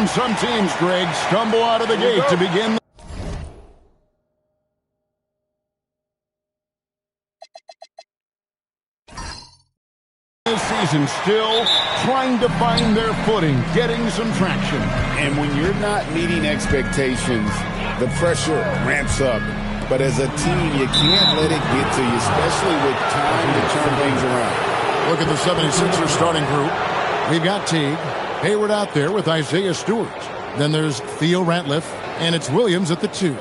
And some teams, Greg, stumble out of the gate to begin. This season still trying to find their footing, getting some traction. And when you're not meeting expectations, the pressure ramps up. But as a team, you can't let it get to you, especially with time to turn things around. Look at the 76ers starting group. We've got Teague, Hayward out there with Isaiah Stewart. Then there's Theo Ratliff, and it's Williams at the 2.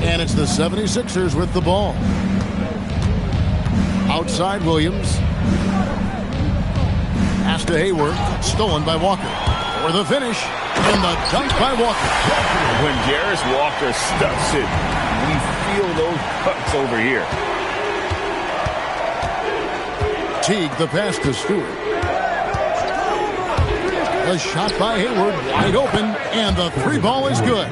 And it's the 76ers with the ball. Outside Williams. Pass to Hayward. Stolen by Walker. For the finish. And the dunk by Walker. When Jarris Walker stuffs it, we feel those cuts over here. Teague, the pass to Stewart. A shot by Hayward. Wide open. And the 3 ball is good.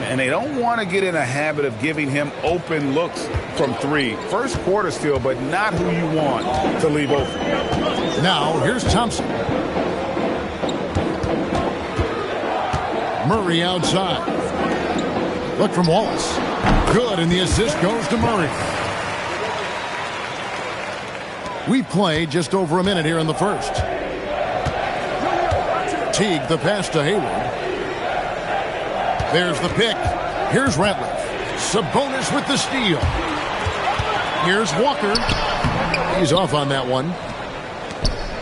And they don't want to get in a habit of giving him open looks from 3. First quarter still, but not who you want to leave open. Now, here's Thompson. Murray outside. Look from Wallace. Good, and the assist goes to Murray. We play just over a minute here in the first. Teague, the pass to Hayward. There's the pick. Here's Ratliff. Sabonis with the steal. Here's Walker. He's off on that one.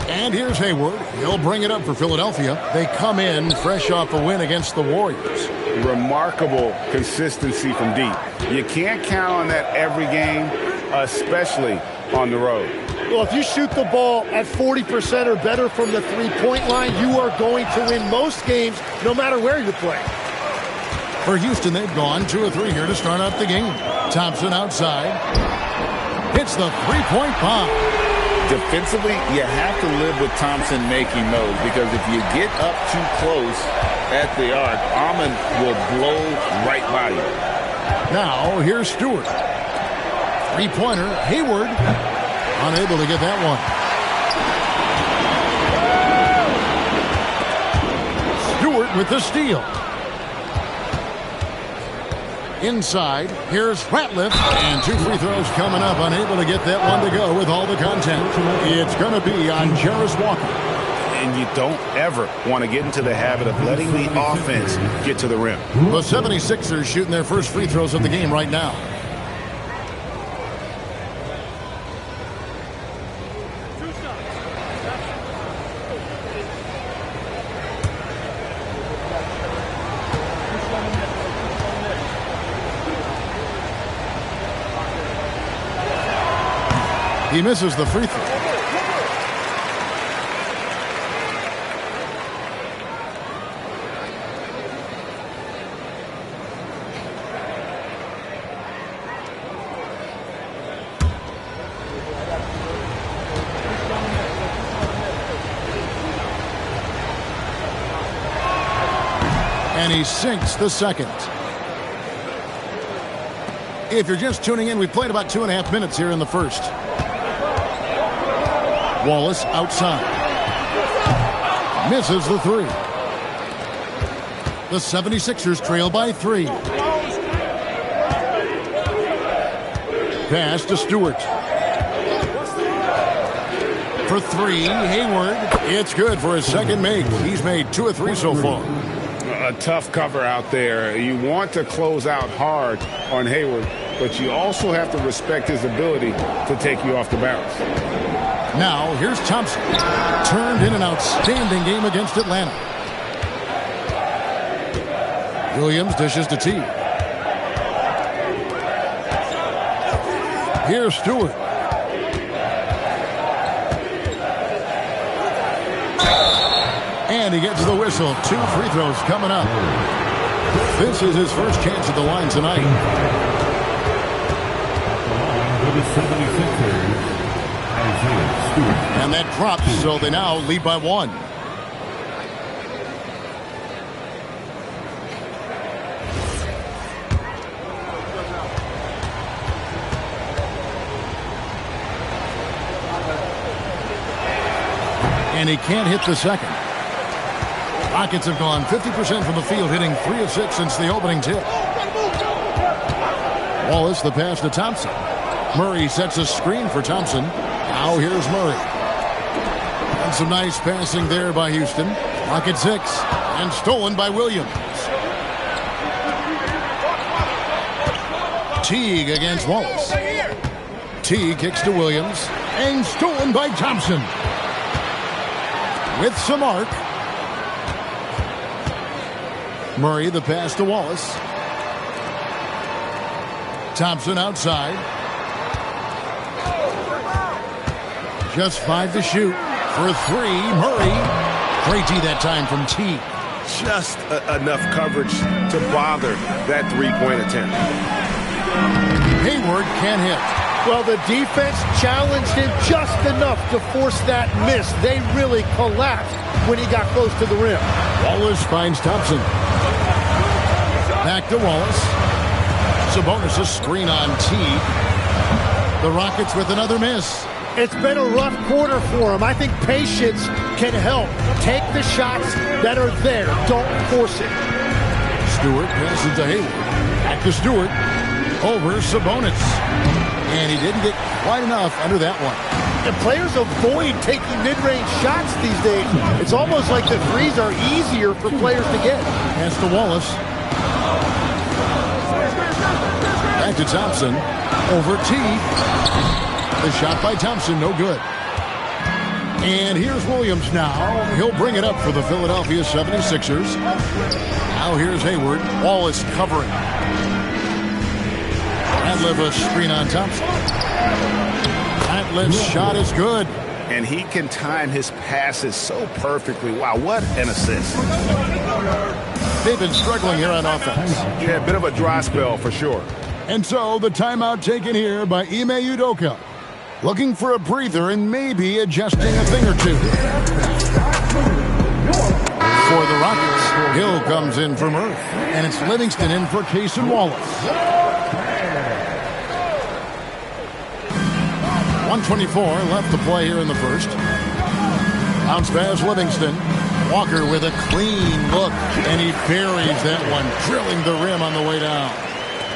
And here's Hayward. He'll bring it up for Philadelphia. They come in fresh off a win against the Warriors. Remarkable consistency from deep. You can't count on that every game, especially on the road. Well, if you shoot the ball at 40% or better from the three-point line, you are going to win most games no matter where you play. For Houston, they've gone 2 of 3 here to start out the game. Thompson outside. Hits the three-point bomb. Defensively, you have to live with Thompson making those, because if you get up too close at the arc, Ahmed will blow right by you. Now, here's Stewart. Three-pointer, Hayward. Unable to get that one. Stewart with the steal. Inside, here's Ratliff, and 2 free throws coming up, unable to get that one to go with all the content. It's going to be on Jarris Walker. And you don't ever want to get into the habit of letting the offense get to the rim. The 76ers shooting their first free throws of the game right now. He misses the free throw. And he sinks the second. If you're just tuning in, we played about 2.5 minutes here in the first. Wallace outside. Misses the 3. The 76ers trail by 3. Pass to Stewart. For 3, Hayward. It's good for his second make. He's made 2 of 3 so far. A tough cover out there. You want to close out hard on Hayward, but you also have to respect his ability to take you off the bounce. Now, here's Thompson. Turned in an outstanding game against Atlanta. Williams dishes to Teague. Here's Stewart. And he gets the whistle. 2 free throws coming up. This is his first chance at the line tonight. And that drops, so they now lead by 1. And he can't hit the second. Rockets have gone 50% from the field, hitting 3 of 6 since the opening tip. Wallace, the pass to Thompson. Murray sets a screen for Thompson. Now here's Murray. And some nice passing there by Houston. Clock at 6. And stolen by Williams. Teague against Wallace. Teague kicks to Williams. And stolen by Thompson. With some arc. Murray, the pass to Wallace. Thompson outside. Just 5 to shoot. For 3, Murray. Great D that time from Teague. Just enough coverage to bother that three-point attempt. Hayward can't hit. Well, the defense challenged him just enough to force that miss. They really collapsed when he got close to the rim. Wallace finds Thompson. Back to Wallace. Sabonis a screen on Teague. The Rockets with another miss. It's been a rough quarter for him. I think patience can help. Take the shots that are there. Don't force it. Stewart passes to Hayward. Back to Stewart. Over Sabonis. And he didn't get quite enough under that one. And players avoid taking mid-range shots these days. It's almost like the threes are easier for players to get. Pass to Wallace. Back to Thompson. Over Teague. The shot by Thompson, no good. And here's Williams now. He'll bring it up for the Philadelphia 76ers. Now here's Hayward. Wallace covering. Ratliff a screen on Thompson. Ratliff's shot is good. And he can time his passes so perfectly. Wow, what an assist. They've been struggling here on offense. Yeah, a bit of a dry spell for sure. And so the timeout taken here by Ime Udoka. Looking for a breather and maybe adjusting a thing or two. For the Rockets, Hill comes in for Murph. And it's Livingston in for Case and Wallace. 1:24 left to play here in the first. Bounce pass Livingston. Walker with a clean look. And he buries that one, drilling the rim on the way down.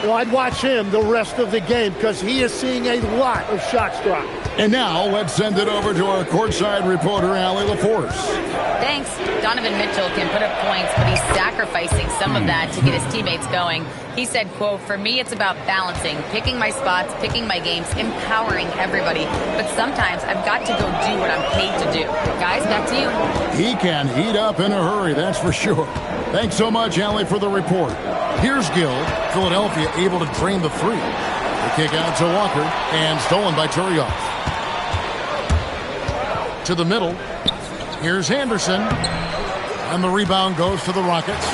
Well, I'd watch him the rest of the game because he is seeing a lot of shots drop. And now let's send it over to our courtside reporter, Allie LaForce. Thanks. Donovan Mitchell can put up points, but he's sacrificing some of that to get his teammates going. He said, quote, "For me, it's about balancing, picking my spots, picking my games, empowering everybody. But sometimes I've got to go do what I'm paid to do." Guys, back to you. He can heat up in a hurry, that's for sure. Thanks so much, Allie, for the report. Here's Gill. Philadelphia able to drain the three. The kick out to Walker and stolen by Turioff. To the middle. Here's Henderson. And the rebound goes to the Rockets.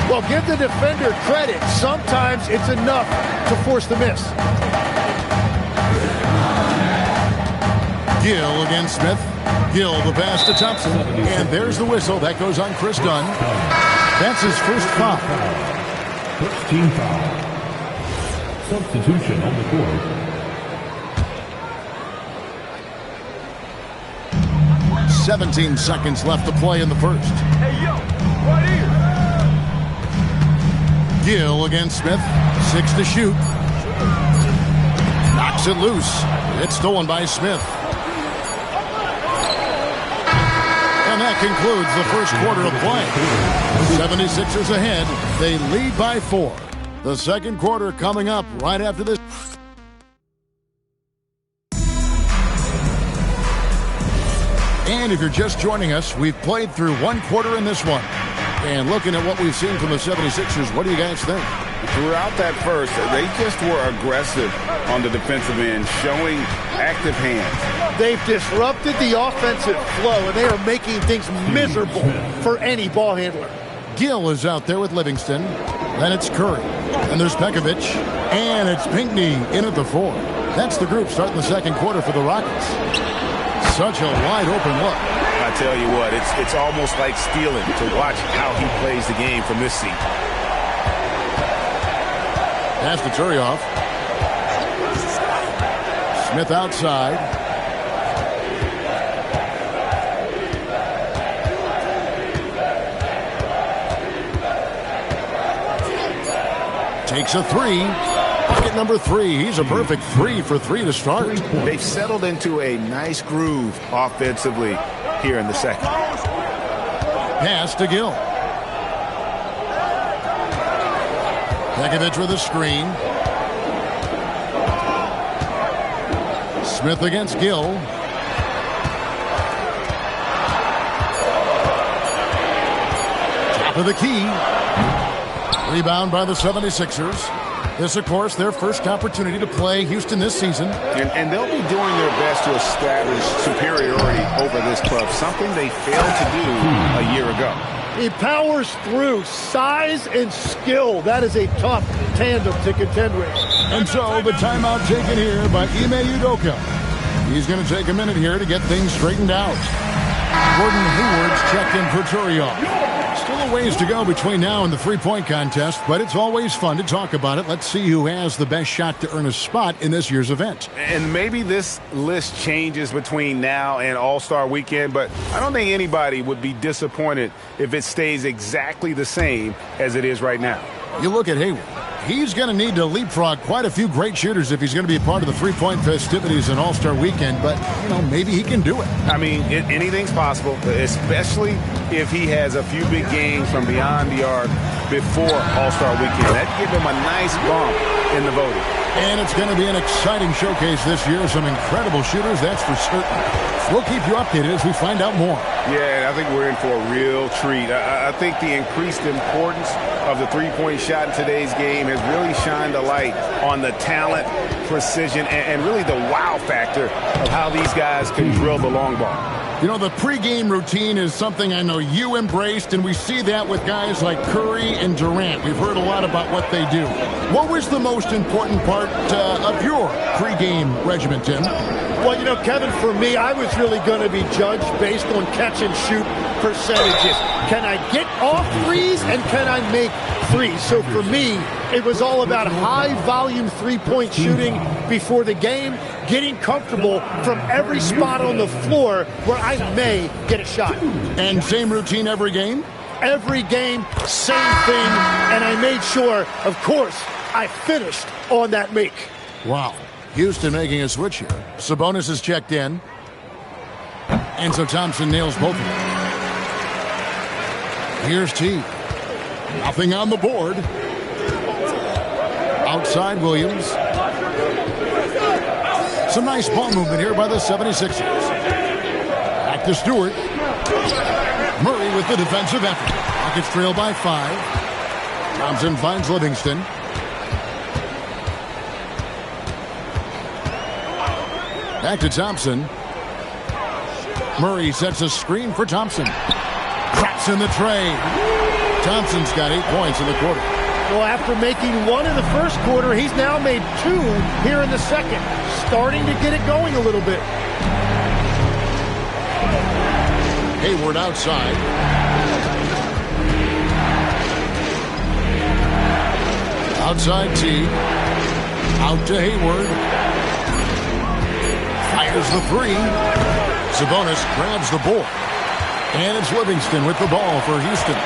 Well, give the defender credit. Sometimes it's enough to force the miss. Gill against Smith. Gill the pass to Thompson. And there's the whistle. That goes on Chris Dunn. That's his first foul. First team foul. Substitution on the court. 17 seconds left to play in the first. Hey, yo, right here. Gill against Smith. 6 to shoot. Knocks it loose. It's stolen by Smith. And that concludes the first quarter of play. 76ers ahead. They lead by 4. The second quarter coming up right after this. And if you're just joining us, we've played through one quarter in this one. And looking at what we've seen from the 76ers, what do you guys think? Throughout that first, they just were aggressive on the defensive end, showing active hands. They've disrupted the offensive flow, and they are making things miserable for any ball handler. Gill is out there with Livingston. Then it's Curry. And there's Pekovic. And it's Pinckney in at the 4. That's the group starting the second quarter for the Rockets. Such a wide-open look. I tell you what, it's almost like stealing to watch how he plays the game from this seat. Pass to Turioff. Smith outside. Takes a three. Bucket number 3. He's a perfect 3 for 3 to start. They've settled into a nice groove offensively here in the second. Pass to Gill. Pekovic with a screen. Smith against Gill. Top of the key. Rebound by the 76ers. This, of course, their first opportunity to play Houston this season. And they'll be doing their best to establish superiority over this club, something they failed to do a year ago. He powers through. Size and skill. That is a tough tandem to contend with. And so the timeout taken here by Ime Udoka. He's going to take a minute here to get things straightened out. Gordon Hayward's checked in for Turion. Still a ways to go between now and the three-point contest, but it's always fun to talk about it. Let's see who has the best shot to earn a spot in this year's event. And maybe this list changes between now and All-Star Weekend, but I don't think anybody would be disappointed if it stays exactly the same as it is right now. You look at Hayward. He's going to need to leapfrog quite a few great shooters if he's going to be a part of the three-point festivities in All-Star Weekend, but, maybe he can do it. I mean, anything's possible, especially if he has a few big games from beyond the arc before All-Star Weekend. That'd give him a nice bump in the voting. And it's going to be an exciting showcase this year. Some incredible shooters, that's for certain. We'll keep you updated as we find out more. Yeah, I think we're in for a real treat. I think the increased importance of the three-point shot in today's game has really shined a light on the talent, precision, and really the wow factor of how these guys can drill the long ball. The pregame routine is something I know you embraced, and we see that with guys like Curry and Durant. We've heard a lot about what they do. What was the most important part of your pregame regimen, Tim? Well, Kevin, for me, I was really going to be judged based on catch-and-shoot percentages. Can I get off threes and can I make threes? So for me, it was all about high-volume three-point shooting before the game, getting comfortable from every spot on the floor where I may get a shot. And same routine every game? Every game, same thing, and I made sure, of course, I finished on that make. Wow. Houston making a switch here. Sabonis is checked in. And so Thompson nails both of them. Here's T. Nothing on the board. Outside Williams. Some nice ball movement here by the 76ers. Back to Stewart. Murray with the defensive effort. Rockets trail by 5. Thompson finds Livingston. Back to Thompson. Murray sets a screen for Thompson. Traps in the tray. Thompson's got 8 points in the quarter. Well, after making 1 in the first quarter, he's now made 2 here in the second. Starting to get it going a little bit. Hayward outside. Outside T. Out to Hayward. Fires the 3. Sabonis grabs the board. And it's Livingston with the ball for Houston.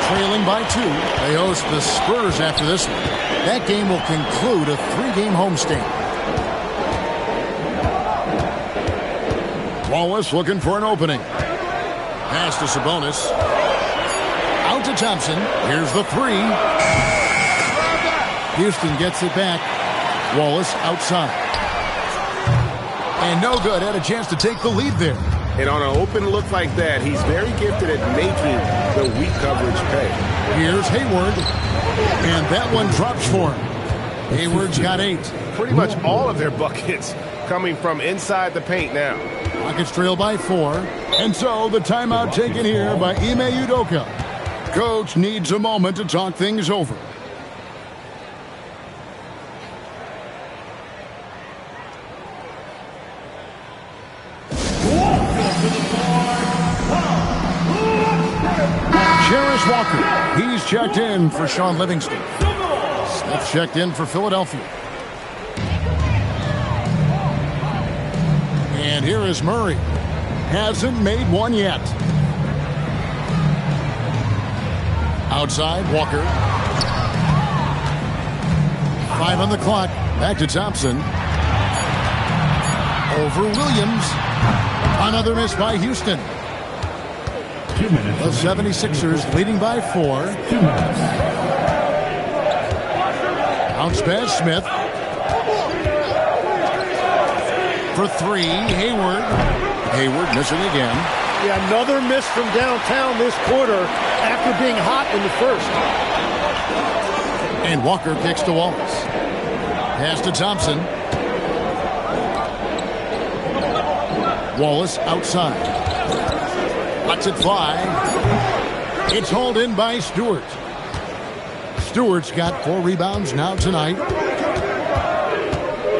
Trailing by 2. They host the Spurs after this one. That game will conclude a 3-game homestand. Wallace looking for an opening. Pass to Sabonis. Out to Thompson. Here's the 3. Houston gets it back. Wallace outside. And no good. Had a chance to take the lead there. And on an open look like that, he's very gifted at making the weak coverage pay. Here's Hayward. And that one drops for him. Hayward's got 8. Pretty much all of their buckets coming from inside the paint now. Rockets trail by 4. And so the timeout taken here by Ime Udoka. Coach needs a moment to talk things over. Walker. He's checked in for Sean Livingston. Smith checked in for Philadelphia. And here is Murray. Hasn't made 1 yet. Outside, Walker. on the clock. Back to Thompson. Over Williams. Another miss by Houston. 2 minutes. The 76ers leading by 4. 2 minutes. Bounce pass, Smith. For 3, Hayward. Hayward missing again. Yeah, another miss from downtown this quarter after being hot in the first. And Walker kicks to Wallace. Pass to Thompson. Wallace outside. Lets it fly. It's hauled in by Stewart. Stewart's got 4 rebounds now tonight.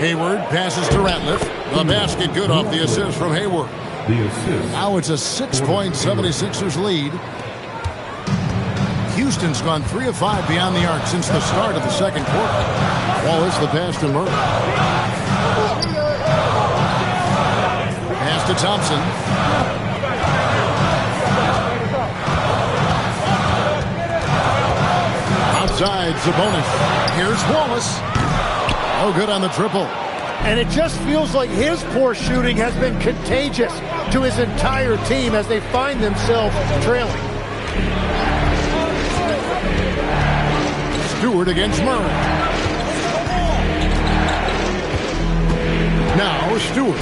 Hayward passes to Ratliff. The basket good off the assist from Hayward. The assist. Now it's a 6-point 76ers lead. Houston's gone 3 of 5 beyond the arc since the start of the second quarter. Wallace the pass to Murray. Pass to Thompson. Outside, Sabonis. Here's Wallace. Oh, good on the triple. And it just feels like his poor shooting has been contagious to his entire team as they find themselves trailing. Stewart against Murray. Now Stewart.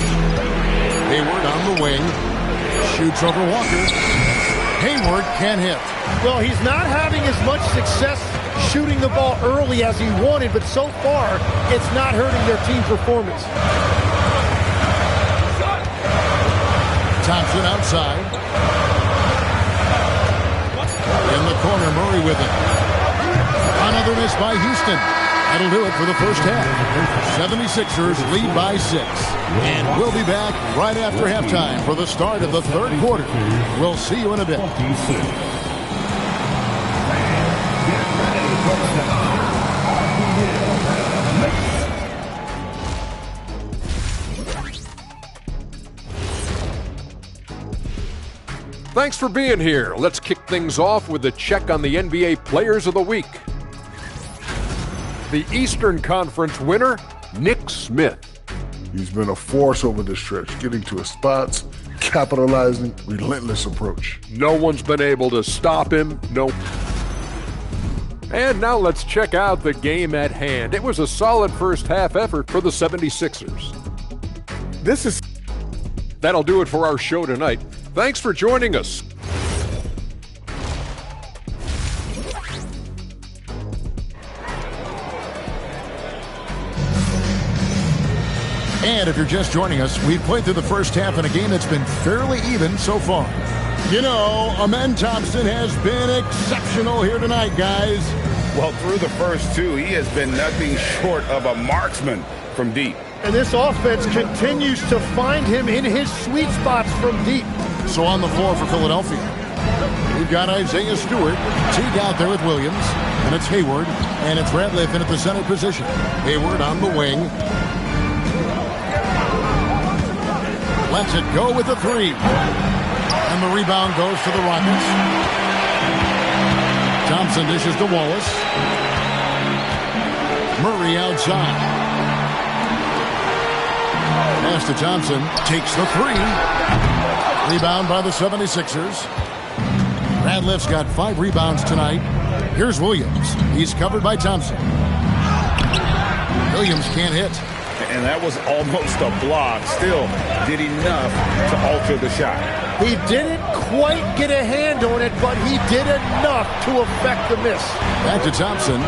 Hayward on the wing. Shoots over Walker. Hayward can't hit. Well, he's not having as much success shooting the ball early as he wanted, but so far, it's not hurting their team performance. Thompson outside. In the corner, Murray with it. Another miss by Houston. That'll do it for the first half. 76ers lead by 6. And we'll be back right after halftime for the start of the third quarter. We'll see you in a bit. 26. Thanks for being here. Let's kick things off with a check on the NBA Players of the Week. The Eastern Conference winner, Nick Smith. He's been a force over the stretch, getting to his spots, capitalizing, relentless approach. No one's been able to stop him. No. And now let's check out the game at hand. It was a solid first half effort for the 76ers. That'll do it for our show tonight. Thanks for joining us. And if you're just joining us, we've played through the first half in a game that's been fairly even so far. You know, Amen Thompson has been exceptional here tonight, guys. Well, through the first 2, he has been nothing short of a marksman from deep. And this offense continues to find him in his sweet spots from deep. So on the floor for Philadelphia, we've got Isaiah Stewart, Teague out there with Williams, and it's Hayward, and it's Ratliff in at the center position. Hayward on the wing. Lets it go with the 3. And the rebound goes to the Rockets. Thompson dishes to Wallace. Murray outside. Pass to Thompson. Takes the 3. Rebound by the 76ers. Ratliff's got 5 rebounds tonight. Here's Williams. He's covered by Thompson. Williams can't hit. And that was almost a block. Still did enough to alter the shot. He didn't quite get a hand on it, but he did enough to affect the miss. Back to Thompson.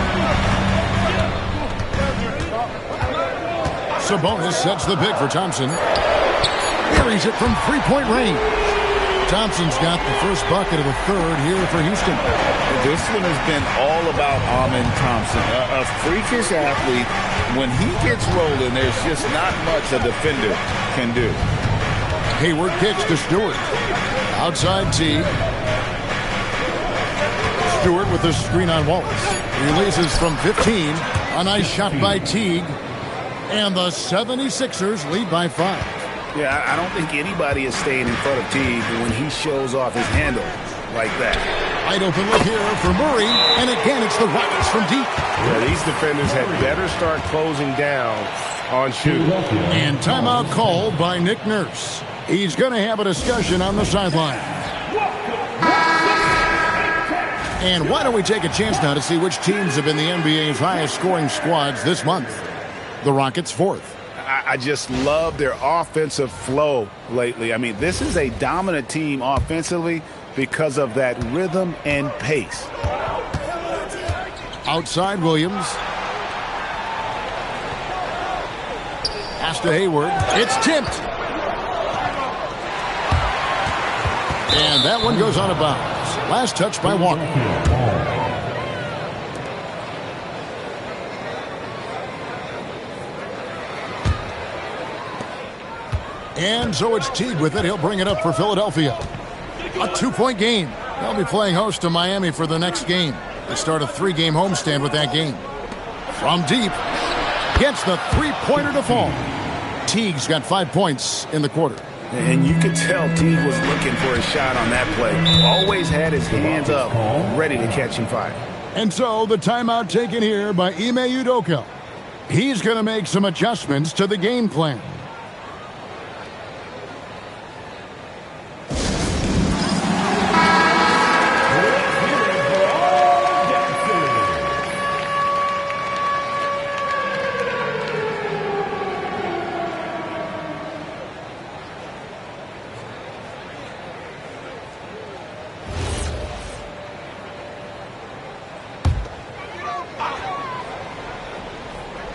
Sabonis sets the pick for Thompson. Carries it from 3-point range. Thompson's got the first bucket of the third here for Houston. This one has been all about Amen Thompson, a freakish athlete. When he gets rolling, there's just not much a defender can do. Hayward kicks to Stewart. Outside Teague. Stewart with the screen on Wallace. Releases from 15. A nice shot by Teague. And the 76ers lead by 5. Yeah, I don't think anybody is staying in front of Teague when he shows off his handle like that. Wide open look here for Murray. And again, it's the Rockets from deep. Yeah, these defenders had better start closing down on shoot. And timeout called by Nick Nurse. He's going to have a discussion on the sideline. And why don't we take a chance now to see which teams have been the NBA's highest scoring squads this month. The Rockets fourth. I just love their offensive flow lately. I mean, this is a dominant team offensively because of that rhythm and pace. Outside Williams. Pass to Hayward. It's tipped. And that one goes out of bounds. Last touch by Walker. And so it's Teague with it. He'll bring it up for Philadelphia. A 2-point game. They'll be playing host to Miami for the next game. They start a 3-game homestand with that game. From deep. Gets the 3-pointer to fall. Teague's got 5 points in the quarter. And you could tell Teague was looking for a shot on that play. Always had his hands up, ready to catch him fire. And so the timeout taken here by Ime Udoka. He's going to make some adjustments to the game plan.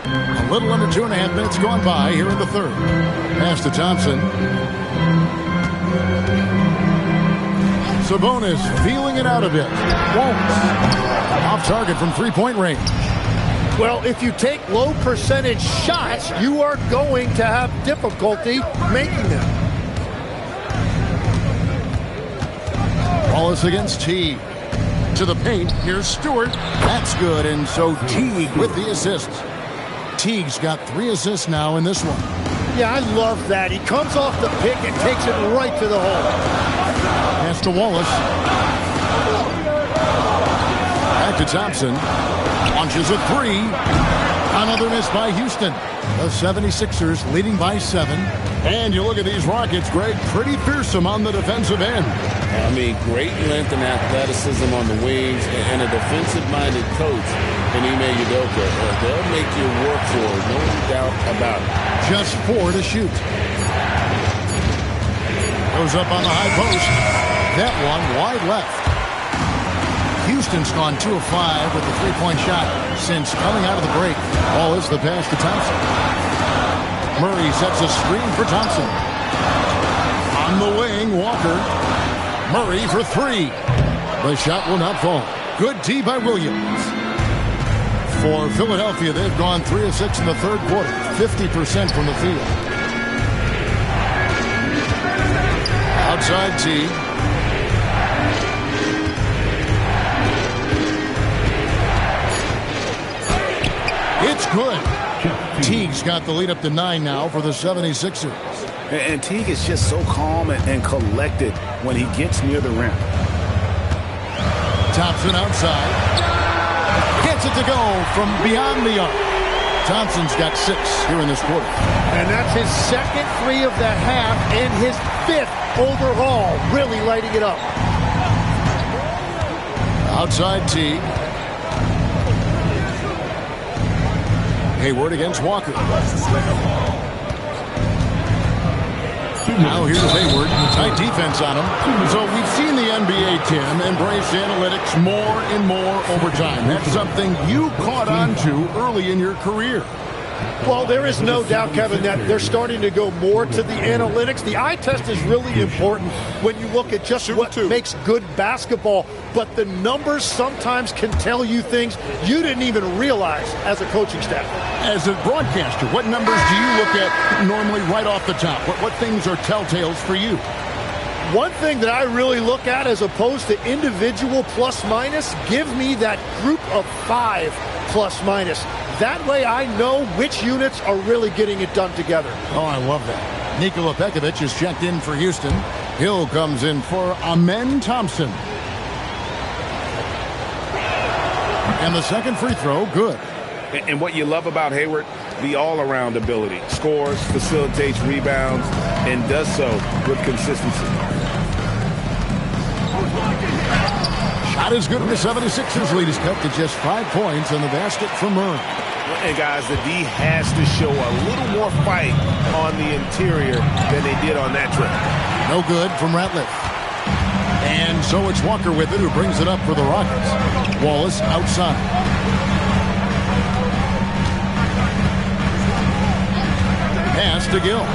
A little under 2.5 minutes gone by here in the third. Pass to Thompson. Sabonis feeling it out a bit. Won't. Off target from 3-point range. Well, if you take low percentage shots, you are going to have difficulty making them. Wallace against Teague. To the paint. Here's Stewart. That's good. And so Teague with the assist. Teague's got 3 assists now in this one. Yeah, I love that. He comes off the pick and takes it right to the hole. Pass to Wallace. Back to Thompson. Launches a 3. Another miss by Houston. The 76ers leading by 7. And you look at these Rockets, Greg, pretty fearsome on the defensive end. I mean, great length and athleticism on the wings and a defensive-minded coach in Ime Udoka. They'll make you work for it, no doubt about it. Just 4 to shoot. Goes up on the high post. That one wide left. Houston's gone 2 of 5 with the 3-point shot since coming out of the break. Ball is the pass to Thompson. Murray sets a screen for Thompson. On the wing, Walker. Murray for 3. The shot will not fall. Good D by Williams. For Philadelphia, they've gone 3 of 6 in the third quarter. 50% from the field. Outside Teague. It's good. Teague's got the lead up to 9 now for the 76ers. And Teague is just so calm and collected when he gets near the rim. Thompson outside. Gets it to go from beyond the arc. Thompson's got 6 here in this quarter. And that's his second 3 of the half and his 5th overall, really lighting it up. Outside Teague. Hayward against Walker. Now here's Hayward. Tight defense on him. So we've seen the NBA, Tim, embrace analytics more and more over time. That's something you caught on to early in your career. Well, there is no doubt, Kevin, that they're starting to go more to the analytics. The eye test is really important when you look at just what makes good basketball. But the numbers sometimes can tell you things you didn't even realize as a coaching staff. As a broadcaster, what numbers do you look at normally right off the top? What things are telltales for you? One thing that I really look at as opposed to individual plus-minus, give me that group of 5 plus-minus. That way I know which units are really getting it done together. Oh, I love that. Nikola Pekovic is checked in for Houston. Hill comes in for Amen Thompson. And the second free throw, good. And what you love about Hayward, the all-around ability. Scores, facilitates, rebounds, and does so with consistency. Shot is good, and the 76ers lead is cut to just 5 points in the basket from Murray. And guys, the D has to show a little more fight on the interior than they did on that trip. No good from Ratliff. And so it's Walker with it, who brings it up for the Rockets. Wallace outside. Pass to Gill.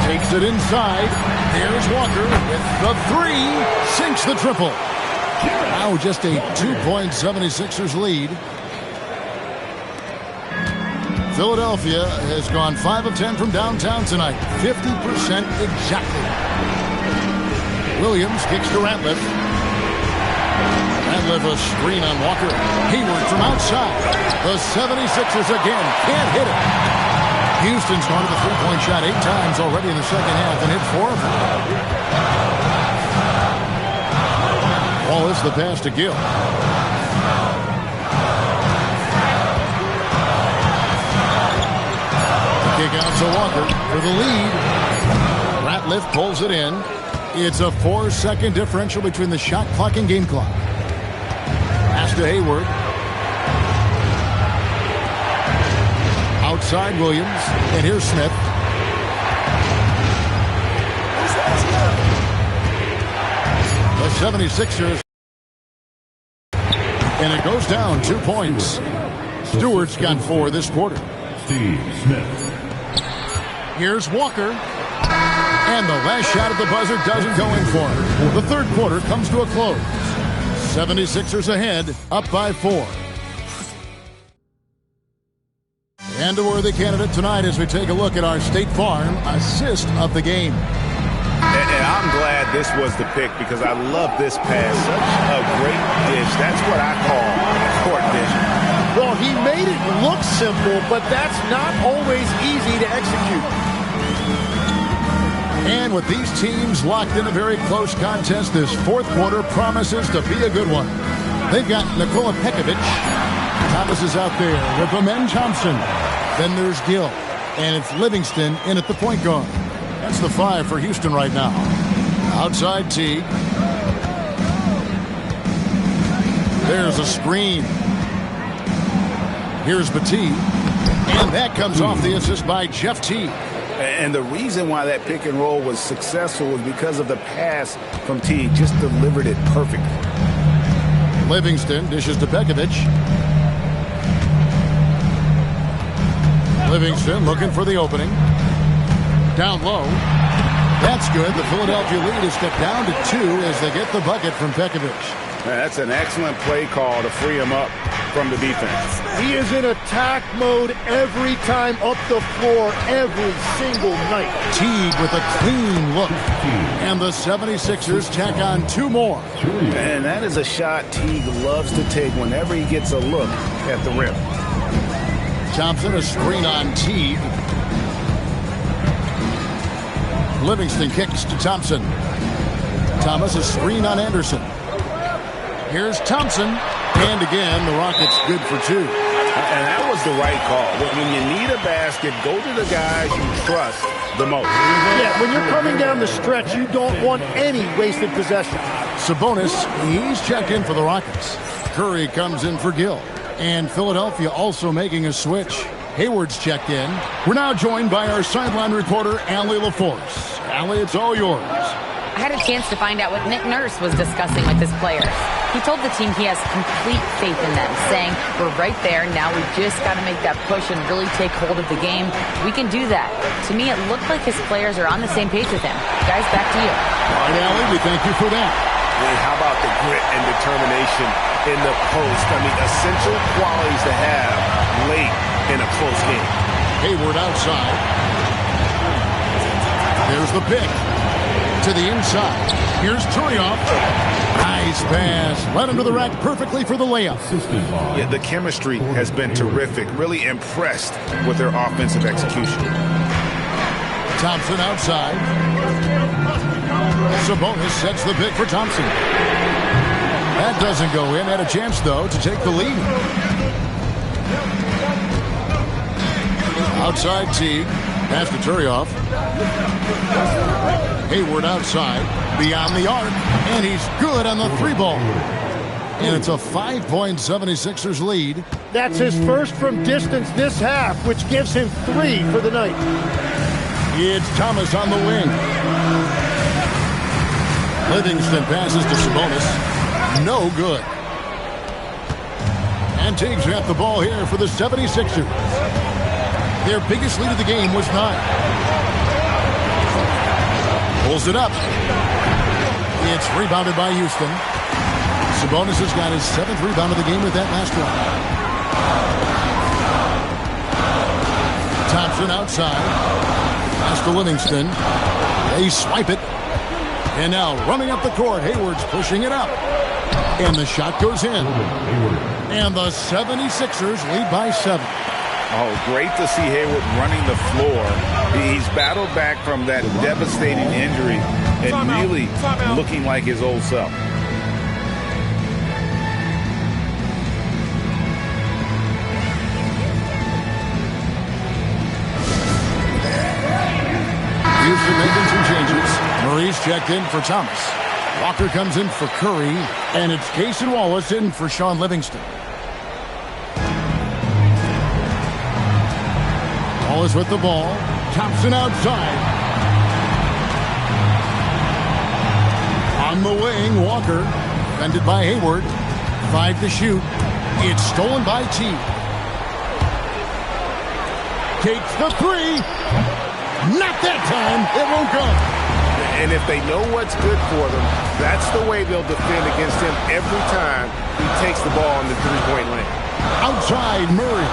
Takes it inside. There's Walker with the three. Sinks the triple. Now just a 2-point 76ers lead. Philadelphia has gone 5 of 10 from downtown tonight. 50% exactly. Williams kicks to Ratliff. Ratliff a screen on Walker. Hayward from outside. The 76ers again can't hit it. Houston's gone to the three-point shot 8 times already in the second half and hit 4 of them. Wallace the pass to Gill. The kick out to Walker for the lead. Ratliff pulls it in. It's a 4-second differential between the shot clock and game clock. Pass to Hayward. Outside Williams. And here's Smith. The 76ers. And it goes down 2 points. Stewart's got 4 this quarter. Steve Smith. Here's Walker. And the last shot at the buzzer doesn't go in for him. The third quarter comes to a close. 76ers ahead, up by 4. And a worthy candidate tonight as we take a look at our State Farm assist of the game. And I'm glad this was the pick because I love this pass. Such a great dish. That's what I call court vision. Well, he made it look simple, but that's not always easy to execute. And with these teams locked in a very close contest, this fourth quarter promises to be a good one. They've got Nikola Pekovic. Thomas is out there with Amen Thompson. Then there's Gill. And it's Livingston in at the point guard. That's the 5 for Houston right now. Outside Teague. There's a screen. Here's Petit. And that comes off the assist by Jeff Teague. And the reason why that pick and roll was successful was because of the pass from Teague. Just delivered it perfectly. Livingston dishes to Pekovic. Livingston looking for the opening. Down low. That's good. The Philadelphia lead is stepped down to 2 as they get the bucket from Pekovic. That's an excellent play call to free him up from the defense. He is in attack mode every time up the floor, every single night. Teague with a clean look. And the 76ers tack on 2 more. And that is a shot Teague loves to take whenever he gets a look at the rim. Thompson, a screen on Teague. Livingston kicks to Thompson. Thomas, a screen on Anderson. Here's Thompson. And again, the Rockets good for 2. And that was the right call. When you need a basket, go to the guys you trust the most. Yeah, when you're coming down the stretch, you don't want any wasted possession. Sabonis, he's checked in for the Rockets. Curry comes in for Gill. And Philadelphia also making a switch. Hayward's checked in. We're now joined by our sideline reporter, Allie LaForce. Allie, it's all yours. I had a chance to find out what Nick Nurse was discussing with his players. He told the team he has complete faith in them, saying, we're right there, now we just got to make that push and really take hold of the game. We can do that. To me, it looked like his players are on the same page with him. Guys, back to you. All right, Allie, we thank you for that. And how about the grit and determination in the post? I mean, essential qualities to have late in a close game. Hayward outside. There's the pick. To the inside. Here's Turioff. Nice pass. Led him to the rack perfectly for the layup. Yeah, the chemistry has been terrific. Really impressed with their offensive execution. Thompson outside. Sabonis sets the pick for Thompson. That doesn't go in. Had a chance, though, to take the lead. Outside Teague. Pass to Turioff. Hayward outside. Beyond the arc. And he's good on the 3-ball. And it's a 5-point 76ers lead. That's his first from distance this half, which gives him 3 for the night. It's Thomas on the wing. Livingston passes to Sabonis. No good. And Teague's got the ball here for the 76ers. Their biggest lead of the game was 9. Pulls it up. It's rebounded by Houston. Sabonis has got his 7th rebound of the game with that last one. Thompson outside. Pass to Livingston. They swipe it. And now running up the court, Hayward's pushing it up. And the shot goes in. And the 76ers lead by 7. Oh, great to see Hayward running the floor. He's battled back from that devastating injury and really looking like his old self. Houston making some changes. Murray's checked in for Thomas. Walker comes in for Curry. And it's Cason Wallace in for Sean Livingston. Wallace with the ball. Thompson outside. On the wing, Walker. Defended by Hayward. 5 to shoot. It's stolen by Teague. Takes the 3. Not that time. It won't go. And if they know what's good for them, that's the way they'll defend against him every time he takes the ball in the three-point lane. Outside, Murray.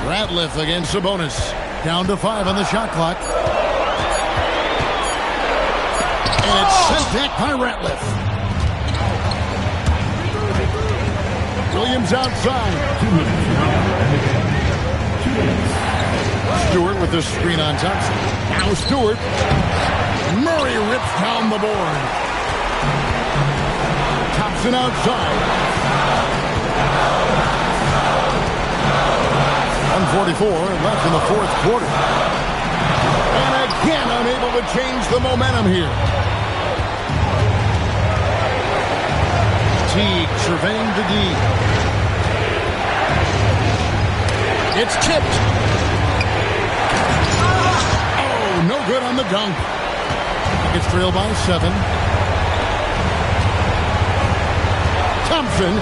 Ratliff against Sabonis. Down to 5 on the shot clock. And it's sent back by Ratliff. Williams outside. Stewart with the screen on Thompson. Now Stewart. Murray rips down the board. Thompson outside. 1:44 left in the 4th quarter. And again unable to change the momentum here. Teague surveying the D. It's tipped. Oh, no good on the dunk. It's trailed by 7. Thompson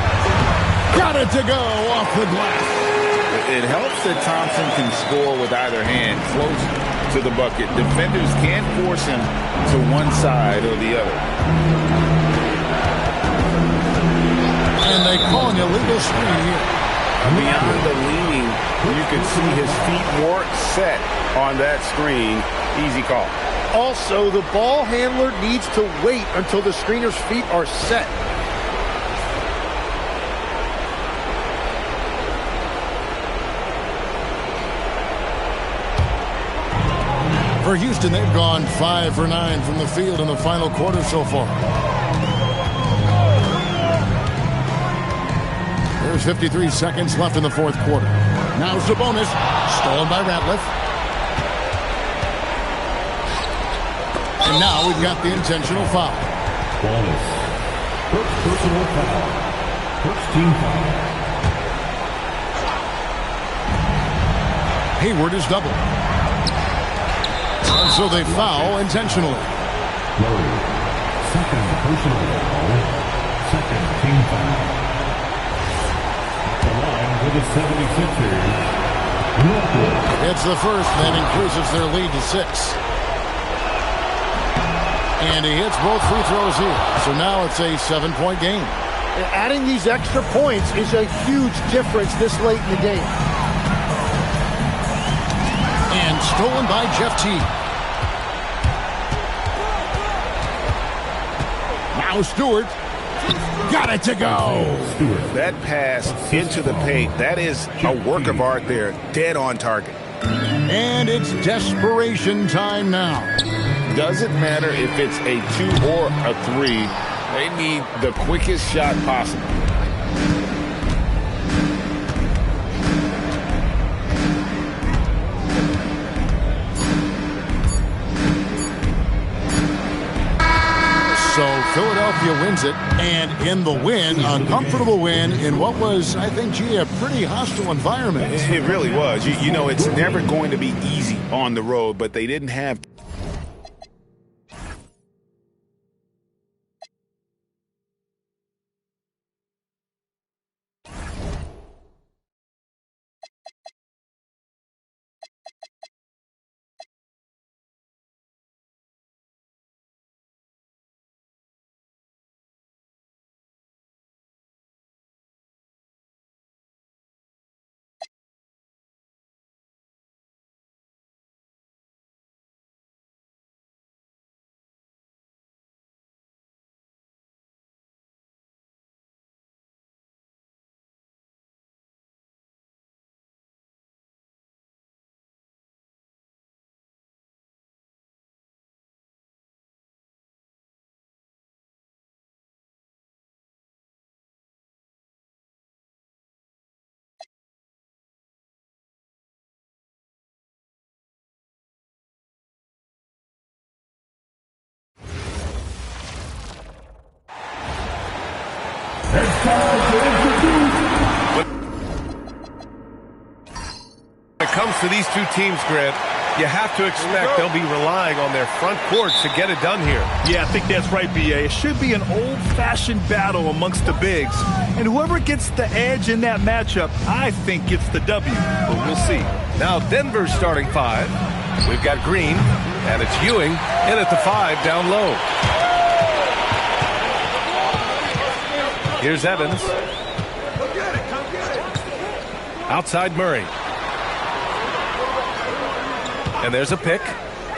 got it to go off the glass. It helps that Thompson can score with either hand close to the bucket. Defenders can't force him to one side or the other. And they call an illegal screen here. Beyond the leaning, you can see his feet weren't set on that screen. Easy call. Also, the ball handler needs to wait until the screener's feet are set. For Houston, they've gone 5 for 9 from the field in the final quarter so far. There's 53 seconds left in the 4th quarter. Now Sabonis, stolen by Ratliff. And now we've got the intentional foul. Wallace. First personal foul. First team foul. Hayward is doubled. And so they foul intentionally. Murray. Second personal foul. Second team foul. The line for the 76ers. It's the first that increases their lead to 6. And he hits both free throws here. So now it's a 7-point game. Adding these extra points is a huge difference this late in the game. And stolen by Jeff Teague. Now Stewart. Got it to go. That pass into the paint, that is a work of art there. Dead on target. And it's desperation time now. Doesn't matter if it's a 2 or a 3. They need the quickest shot possible. So Philadelphia wins it, and in the win, a comfortable win in what was, I think, gee, a pretty hostile environment. It really was. You know, it's never going to be easy on the road, but they didn't have... When it comes to these two teams, Grant, you have to expect they'll be relying on their front court to get it done here. Yeah, I think that's right, B.A. It should be an old-fashioned battle amongst the bigs. And whoever gets the edge in that matchup, I think gets the W. But we'll see. Now Denver's starting 5. We've got Green, and it's Ewing in at the 5 down low. Here's Evans. Outside Murray. And there's a pick.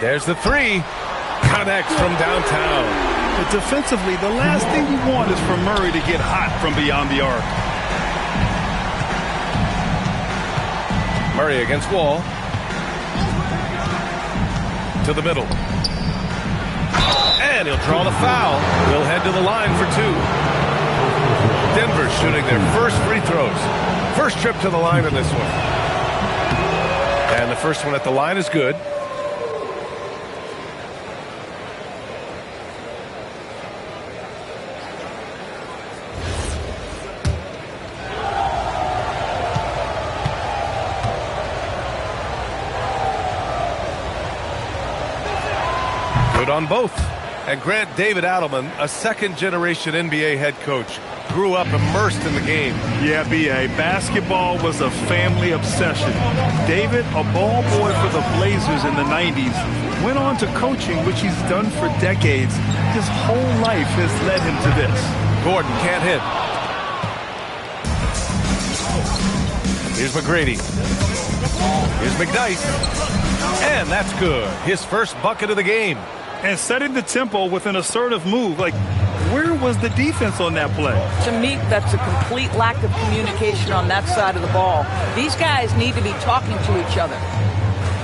There's the 3. Connects from downtown. But defensively, the last thing you want is for Murray to get hot from beyond the arc. Murray against Wall. To the middle. And he'll draw the foul. He'll head to the line for 2. Denver shooting their first free throws. First trip to the line in this one. And the first one at the line is good. Good on both. And Grant, David Adelman, a second-generation NBA head coach, grew up immersed in the game. Yeah, B.A. Basketball was a family obsession. David, a ball boy for the Blazers in the 90s, went on to coaching, which he's done for decades. His whole life has led him to this. Gordon can't hit. Here's McGrady. Here's McDyess. And that's good. His first bucket of the game. And setting the tempo with an assertive move. Like, where was the defense on that play? To me, that's a complete lack of communication on that side of the ball. These guys need to be talking to each other.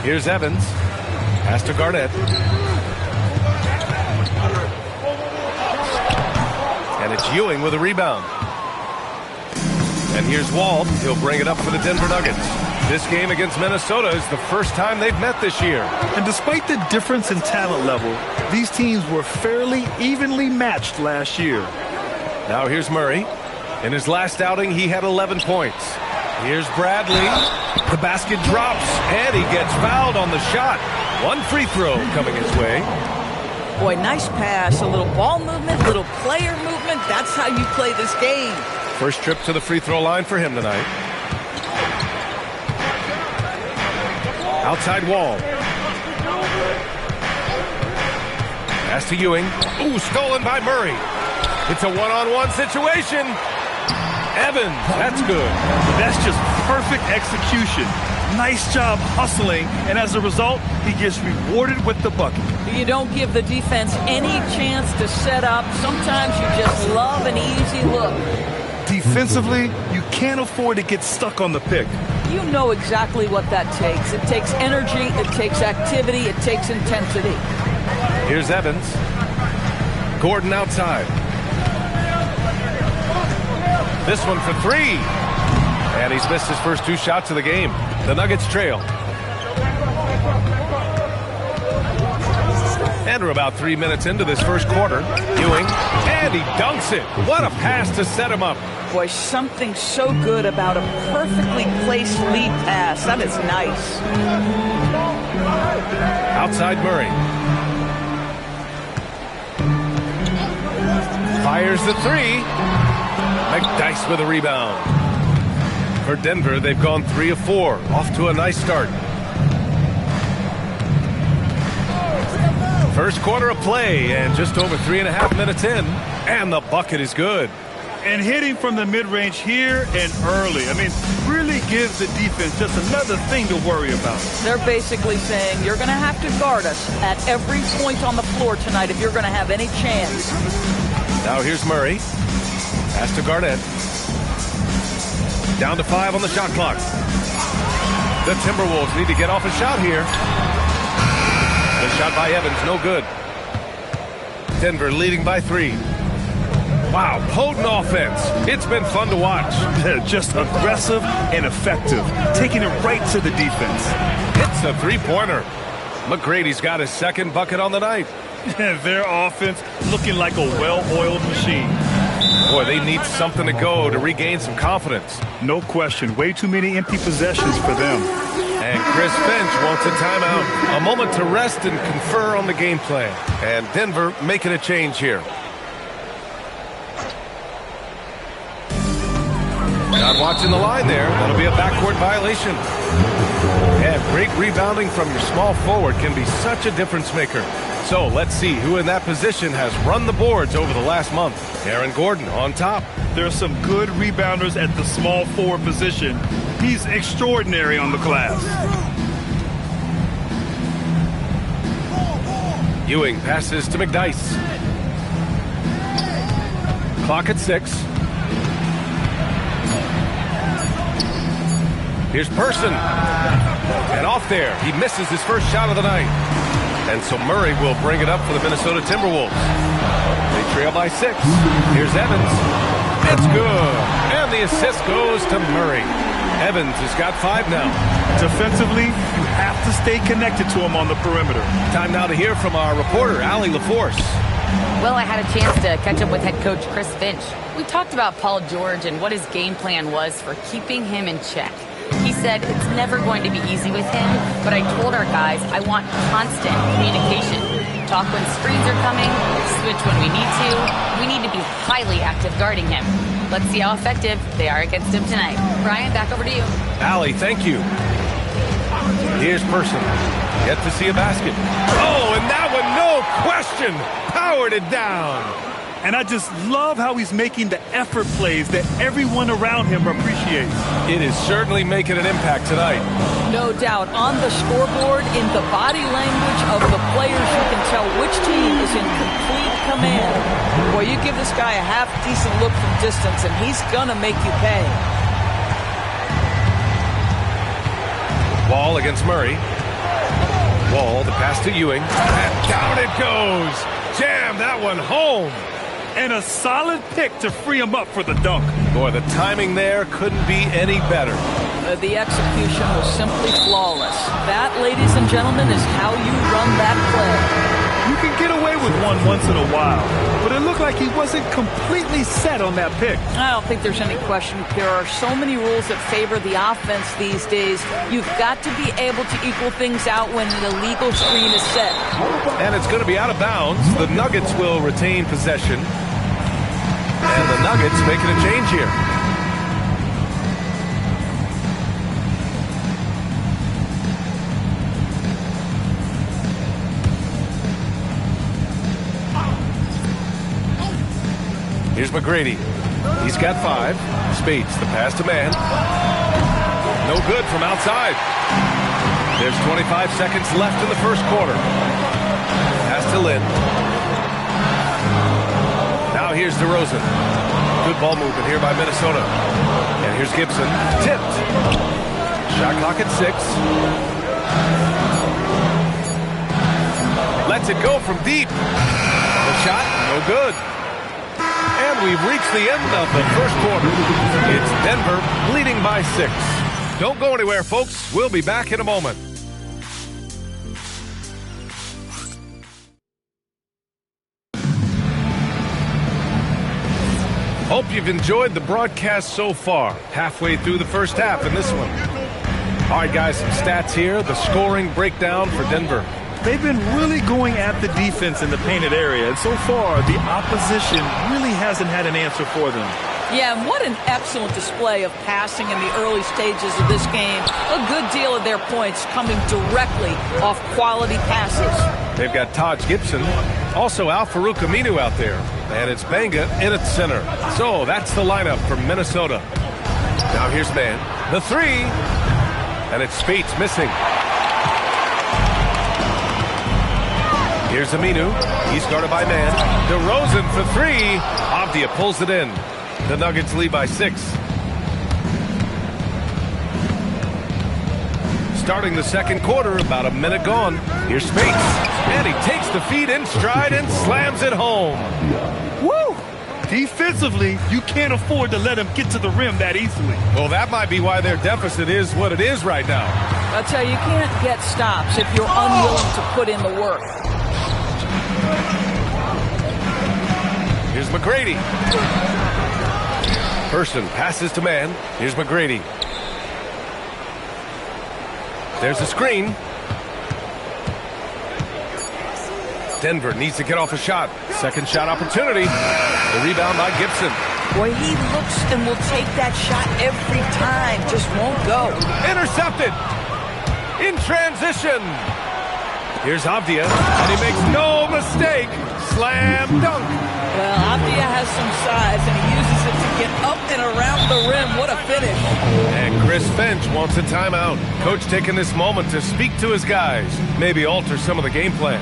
Here's Evans. Pass to Garnett. And it's Ewing with a rebound. And here's Wald. He'll bring it up for the Denver Nuggets. This game against Minnesota is the first time they've met this year. And despite the difference in talent level, these teams were fairly evenly matched last year. Now here's Murray. In his last outing, he had 11 points. Here's Bradley. The basket drops, and he gets fouled on the shot. One free throw coming his way. Boy, nice pass. A little ball movement, little player movement. That's how you play this game. First trip to the free throw line for him tonight. Outside Wall. Pass to Ewing. Ooh, stolen by Murray. It's a one-on-one situation. Evans, that's good. That's just perfect execution. Nice job hustling, and as a result, he gets rewarded with the bucket. You don't give the defense any chance to set up. Sometimes you just love an easy look. Defensively, you can't afford to get stuck on the pick. You know exactly what that takes. It takes energy, it takes activity, it takes intensity. Here's Evans. Gordon outside. This one for three. And he's missed his first 2 shots of the game. The Nuggets trail. And we're about 3 minutes into this first quarter. Ewing, and he dunks it. What a pass to set him up. Boy, something so good about a perfectly placed lead pass. That is nice. Outside Murray. Fires the 3. McDyess with a rebound. For Denver, they've gone 3 of 4. Off to a nice start. First quarter of play, and just over 3.5 minutes in, and the bucket is good. And hitting from the mid-range here and early. I mean, really gives the defense just another thing to worry about. They're basically saying you're going to have to guard us at every point on the floor tonight if you're going to have any chance. Now here's Murray. Pass to Garnett. Down to 5 on the shot clock. The Timberwolves need to get off a shot here. The shot by Evans, no good. Denver leading by 3. Wow, potent offense. It's been fun to watch. Just aggressive and effective, taking it right to the defense. It's a 3-pointer. McGrady's got his second bucket on the night. Their offense looking like a well-oiled machine. Boy, they need something to go to regain some confidence. No question. Way too many empty possessions for them. And Chris Finch wants a timeout. A moment to rest and confer on the game plan. And Denver making a change here. Not watching the line there. That'll be a backcourt violation. And great rebounding from your small forward can be such a difference maker. So let's see who in that position has run the boards over the last month. Aaron Gordon on top. There are some good rebounders at the small forward position. He's extraordinary on the glass. Ewing passes to McDyess. Clock at 6. Here's Person. And off there. He misses his first shot of the night. And so Murray will bring it up for the Minnesota Timberwolves. They trail by 6. Here's Evans. It's good. And the assist goes to Murray. Evans has got 5 now. Defensively, you have to stay connected to him on the perimeter. Time now to hear from our reporter, Allie LaForce. Well, I had a chance to catch up with head coach Chris Finch. We talked about Paul George and what his game plan was for keeping him in check. He said it's never going to be easy with him, but I told our guys I want constant communication. Talk when screens are coming, switch when we need to. We need to be highly active guarding him. Let's see how effective they are against him tonight. Brian, back over to you. Allie, thank you. Here's Person. Yet to see a basket. Oh, and that one, no question, powered it down. And I just love how he's making the effort plays that everyone around him appreciates. It is certainly making an impact tonight. No doubt. On the scoreboard, in the body language of the players, you can tell which team is in complete command. Boy, you give this guy a half-decent look from distance, and he's going to make you pay. Wall against Murray. Wall, the pass to Ewing. And down it goes. Jam that one home. And a solid pick to free him up for the dunk. Boy, the timing there couldn't be any better. The execution was simply flawless. That, ladies and gentlemen, is how you run that play. You can get away with one once in a while, but it looked like he wasn't completely set on that pick. I don't think there's any question. There are so many rules that favor the offense these days. You've got to be able to equal things out when an illegal screen is set. And it's going to be out of bounds. The Nuggets will retain possession. And the Nuggets making a change here. Here's McGrady. He's got 5. Spades, the pass to man. No good from outside. There's 25 seconds left in the first quarter. Pass to Lynn. Now here's DeRozan. Good ball movement here by Minnesota. And here's Gibson. Tipped. Shot clock at 6. Lets it go from deep. The shot, no good. And we've reached the end of the first quarter. It's Denver leading by 6. Don't go anywhere, folks. We'll be back in a moment. Hope you've enjoyed the broadcast so far. Halfway through the first half in this one. All right, guys, some stats here. The scoring breakdown for Denver. They've been really going at the defense in the painted area, and so far, the opposition really hasn't had an answer for them. Yeah, and what an excellent display of passing in the early stages of this game. A good deal of their points coming directly off quality passes. They've got Taj Gibson, also Al-Farouq Aminu out there, and it's Banga in at center. So that's the lineup for Minnesota. Now here's man. The 3, and it's Spates missing. Here's Aminu. He's guarded by man. DeRozan for 3. Avdia pulls it in. The Nuggets lead by 6. Starting the second quarter, about a minute gone. Here's Spates. And he takes the feed in stride and slams it home. Woo! Defensively, you can't afford to let him get to the rim that easily. Well, that might be why their deficit is what it is right now. I'll tell you, you can't get stops if you're unwilling to put in the work. Here's McGrady. Person passes to man. Here's McGrady. There's a screen. Denver needs to get off a shot. Second shot opportunity. The rebound by Gibson. Boy, he looks and will take that shot every time. Just won't go. Intercepted. In transition. Here's Avdia, and he makes no mistake. Slam dunk. Well, Avdia has some size, and he uses it to get up and around the rim. What a finish. And Chris Finch wants a timeout. Coach taking this moment to speak to his guys. Maybe alter some of the game plan.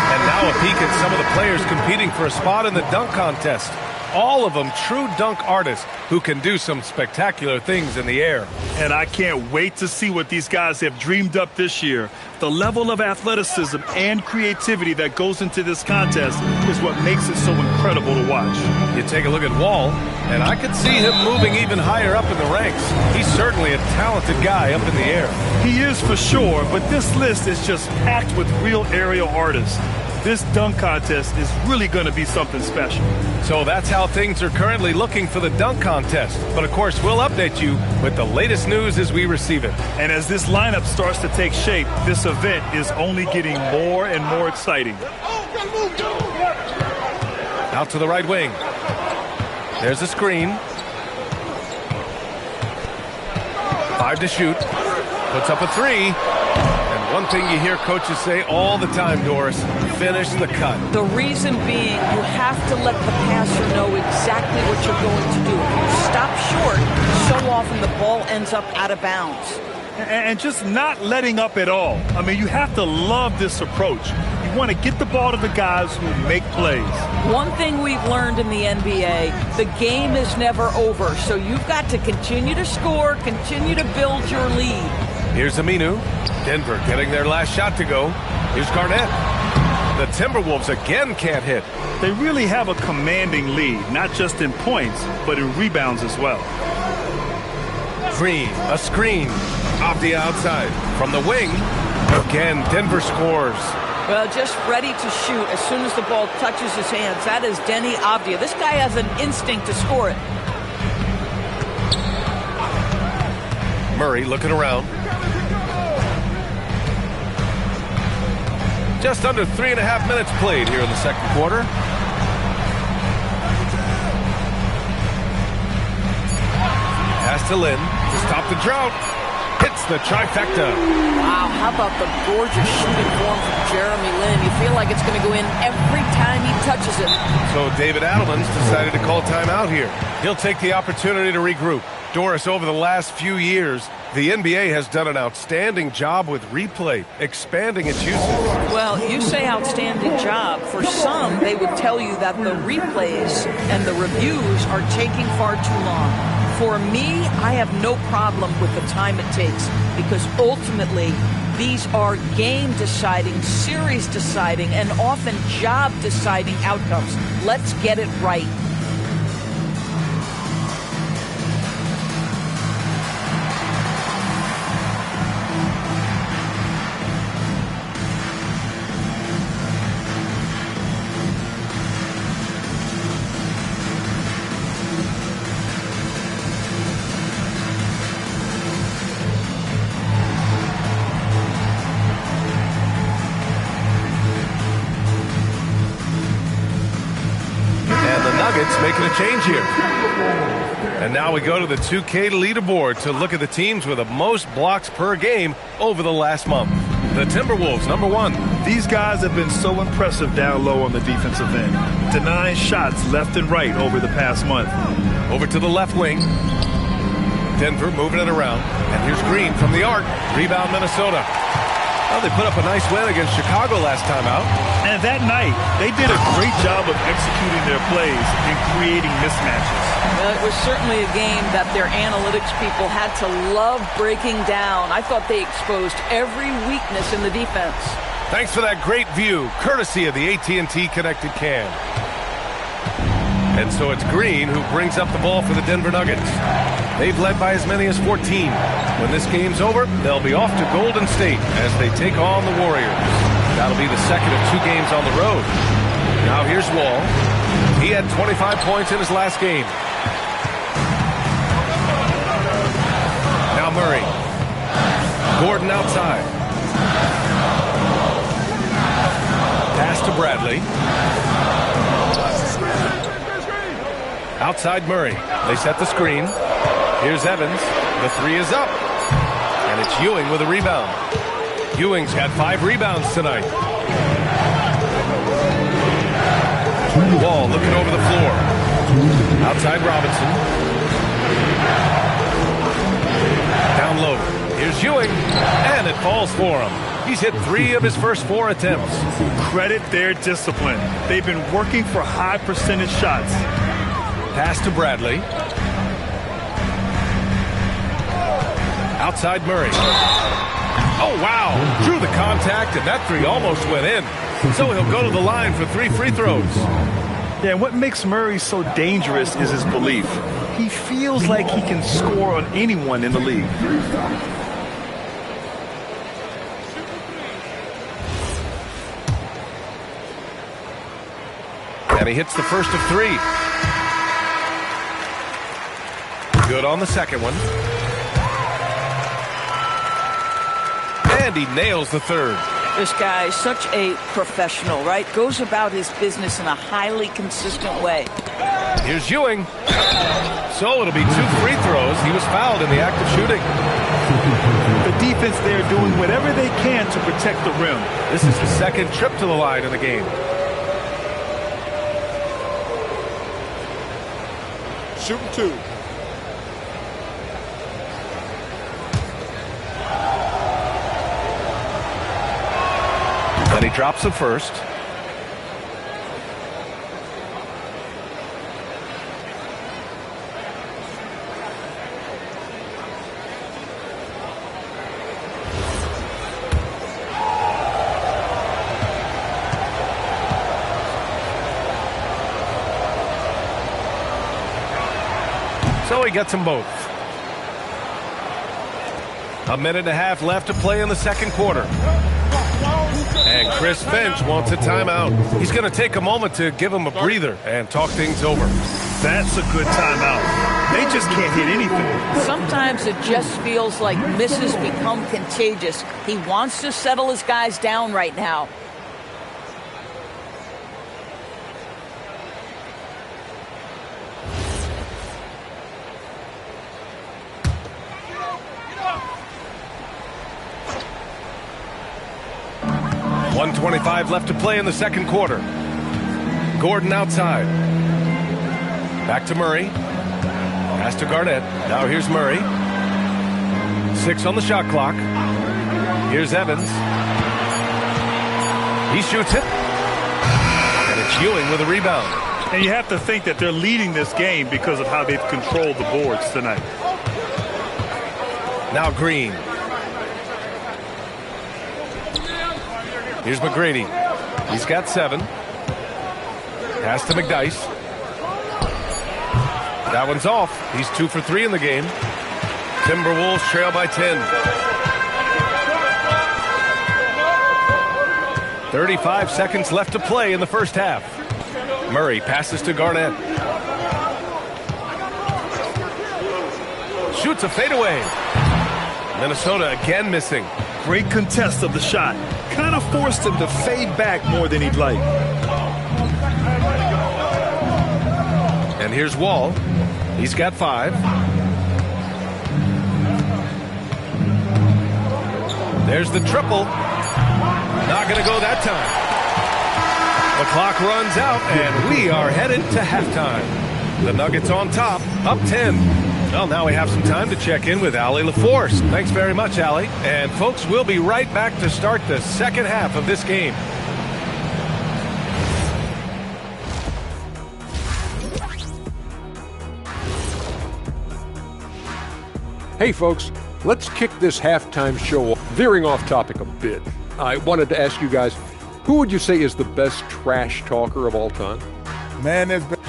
And now a peek at some of the players competing for a spot in the dunk contest. All of them true dunk artists who can do some spectacular things in the air. And I can't wait to see what these guys have dreamed up this year. The level of athleticism and creativity that goes into this contest is what makes it so incredible to watch. You take a look at Wall, and I could see him moving even higher up in the ranks. He's certainly a talented guy up in the air. He is for sure, but this list is just packed with real aerial artists. This dunk contest is really going to be something special. So that's how things are currently looking for the dunk contest. But of course, we'll update you with the latest news as we receive it. And as this lineup starts to take shape, this event is only getting more and more exciting. Out to the right wing. There's a screen. 5 to shoot. Puts up a 3. One thing you hear coaches say all the time, Doris, finish the cut. The reason being, you have to let the passer know exactly what you're going to do. If you stop short, so often the ball ends up out of bounds. And just not letting up at all. I mean, you have to love this approach. You want to get the ball to the guys who make plays. One thing we've learned in the NBA, the game is never over. So you've got to continue to score, continue to build your lead. Here's Aminu. Denver getting their last shot to go. Here's Garnett. The Timberwolves again can't hit. They really have a commanding lead, not just in points, but in rebounds as well. Green, a screen. Off the outside. From the wing. Again, Denver scores. Well, just ready to shoot as soon as the ball touches his hands. That is Denny Avdia. This guy has an instinct to score it. Murray looking around. Just under 3.5 minutes played here in the second quarter. Pass to Lynn to stop the drought. Hits the trifecta. Wow, how about the gorgeous shooting form from Jeremy Lin? You feel like it's going to go in every time he touches it. So David Adelman's decided to call timeout here. He'll take the opportunity to regroup. Doris, over the last few years, the NBA has done an outstanding job with replay, expanding its usage. Well, you say outstanding job. For some, they would tell you that the replays and the reviews are taking far too long. For me, I have no problem with the time it takes because ultimately, these are game-deciding, series-deciding, and often job-deciding outcomes. Let's get it right. Making a change here. And now we go to the 2K leaderboard to look at the teams with the most blocks per game over the last month. The Timberwolves, number 1. These guys have been so impressive down low on the defensive end, denying shots left and right over the past month. Over to the left wing. Denver moving it around. And here's Green from the arc. Rebound, Minnesota. Well, they put up a nice win against Chicago last time out. And that night, they did a great job of executing their plays and creating mismatches. Well, it was certainly a game that their analytics people had to love breaking down. I thought they exposed every weakness in the defense. Thanks for that great view, courtesy of the AT&T Connected Cam. And so it's Green who brings up the ball for the Denver Nuggets. They've led by as many as 14. When this game's over, they'll be off to Golden State as they take on the Warriors. That'll be the second of 2 games on the road. Now here's Wall. He had 25 points in his last game. Now Murray. Gordon outside. Pass to Bradley. Outside Murray. They set the screen. Here's Evans. The 3 is up. And it's Ewing with a rebound. Ewing's got 5 rebounds tonight. Wall looking over the floor. Outside Robinson. Down low. Here's Ewing. And it falls for him. He's hit 3 of his first 4 attempts. Credit their discipline. They've been working for high percentage shots. Pass to Bradley. Outside Murray. Oh, wow. Drew the contact, and that 3 almost went in. So he'll go to the line for 3 free throws. Yeah, what makes Murray so dangerous is his belief. He feels like he can score on anyone in the league. And he hits the first of 3. Good on the second one. And he nails the third. This guy is such a professional, right? Goes about his business in a highly consistent way. Here's Ewing. So it'll be 2 free throws. He was fouled in the act of shooting. The defense there doing whatever they can to protect the rim. This is his second trip to the line in the game. Shooting 2. And he drops the first. So he gets them both. A minute and a half left to play in the second quarter. And Chris Finch wants a timeout. He's going to take a moment to give him a breather and talk things over. That's a good timeout. They just can't hit anything. Sometimes it just feels like misses become contagious. He wants to settle his guys down right now. .125 left to play in the second quarter. Gordon outside. Back to Murray. Pass to Garnett. Now here's Murray. 6 on the shot clock. Here's Evans. He shoots it. And it's Ewing with a rebound. And you have to think that they're leading this game because of how they've controlled the boards tonight. Now Green. Here's McGrady. He's got 7. Pass to McDyess. That one's off. He's 2 for 3 in the game. Timberwolves trail by 10. 35 seconds left to play in the first half. Murray passes to Garnett. Shoots a fadeaway. Minnesota again missing. Great contest of the shot. Kind of forced him to fade back more than he'd like. And here's Wall. He's got 5. There's the triple. Not going to go that time. The clock runs out, and we are headed to halftime. The Nuggets on top, up 10. Well, now we have some time to check in with Allie LaForce. Thanks very much, Allie. And, folks, we'll be right back to start the second half of this game. Hey folks, let's kick this halftime show off, veering off topic a bit. I wanted to ask you guys, who would you say is the best trash talker of all time? Man, there's been...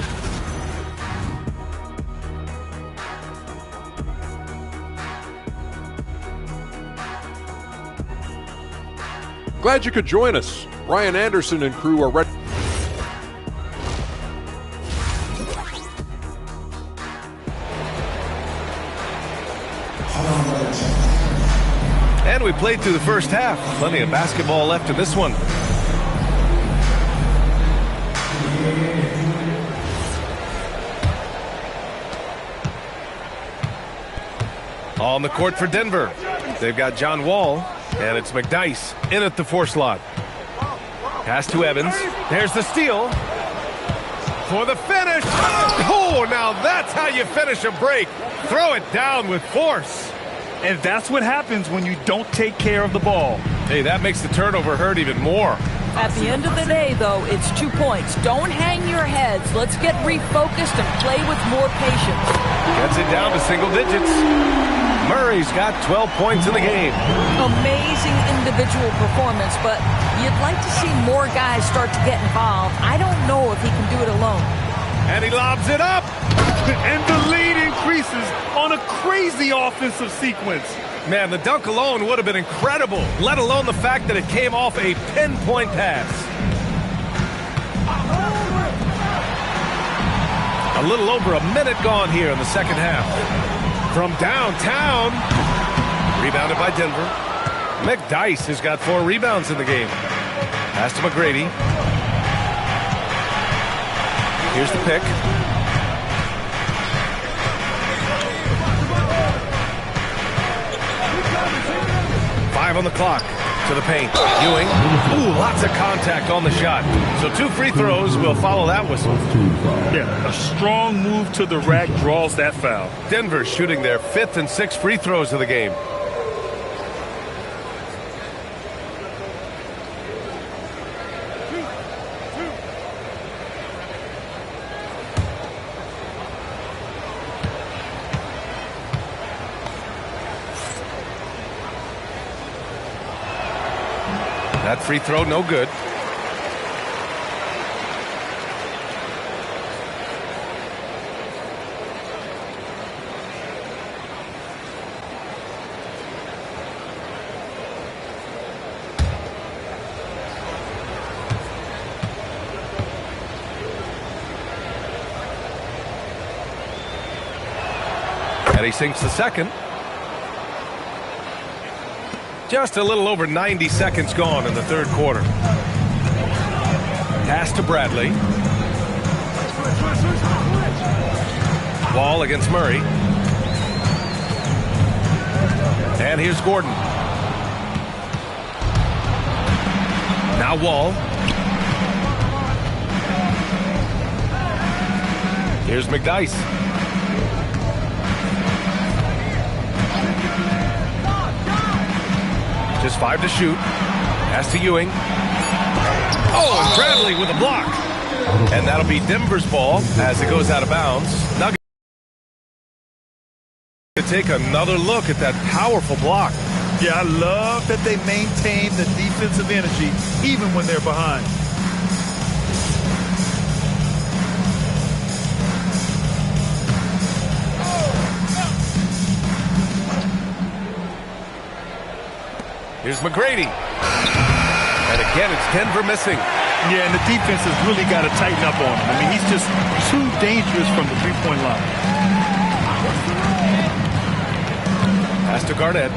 Glad you could join us. Ryan Anderson and crew are ready. And we played through the first half. Plenty of basketball left in this one. On the court for Denver. They've got John Wall, and it's McDyess in at the 4 slot. Pass to Evans. There's the steal. For the finish. Oh, now that's how you finish a break. Throw it down with force. And that's what happens when you don't take care of the ball. Hey, that makes the turnover hurt even more. At the end of the day, though, it's 2 points. Don't hang your heads. Let's get refocused and play with more patience. Gets it down to single digits. Murray's got 12 points in the game. Amazing individual performance, but you'd like to see more guys start to get involved. I don't know if he can do it alone. And he lobs it up. And the lead increases on a crazy offensive sequence. Man, the dunk alone would have been incredible, let alone the fact that it came off a pinpoint pass. A little over a minute gone here in the second half. From downtown, rebounded by Denver. McDyess has got 4 rebounds in the game. Pass to McGrady. Here's the pick. On the clock to the paint. Ewing. Ooh, lots of contact on the shot. So 2 free throws will follow that whistle. Yeah, a strong move to the rack draws that foul. Denver shooting their 5th and 6th free throws of the game. That free throw, no good. And he sinks the second. Just a little over 90 seconds gone in the third quarter. Pass to Bradley. Wall against Murray. And here's Gordon. Now Wall. Here's McDyess. Just 5 to shoot. Pass to Ewing. Oh, and Bradley with a block. And that'll be Denver's ball as it goes out of bounds. Nuggets to take another look at that powerful block. Yeah, I love that they maintain the defensive energy even when they're behind. Here's McGrady. And again, it's Denver missing. Yeah, and the defense has really got to tighten up on him. I mean, he's just too dangerous from the three-point line. Pass to Garnett.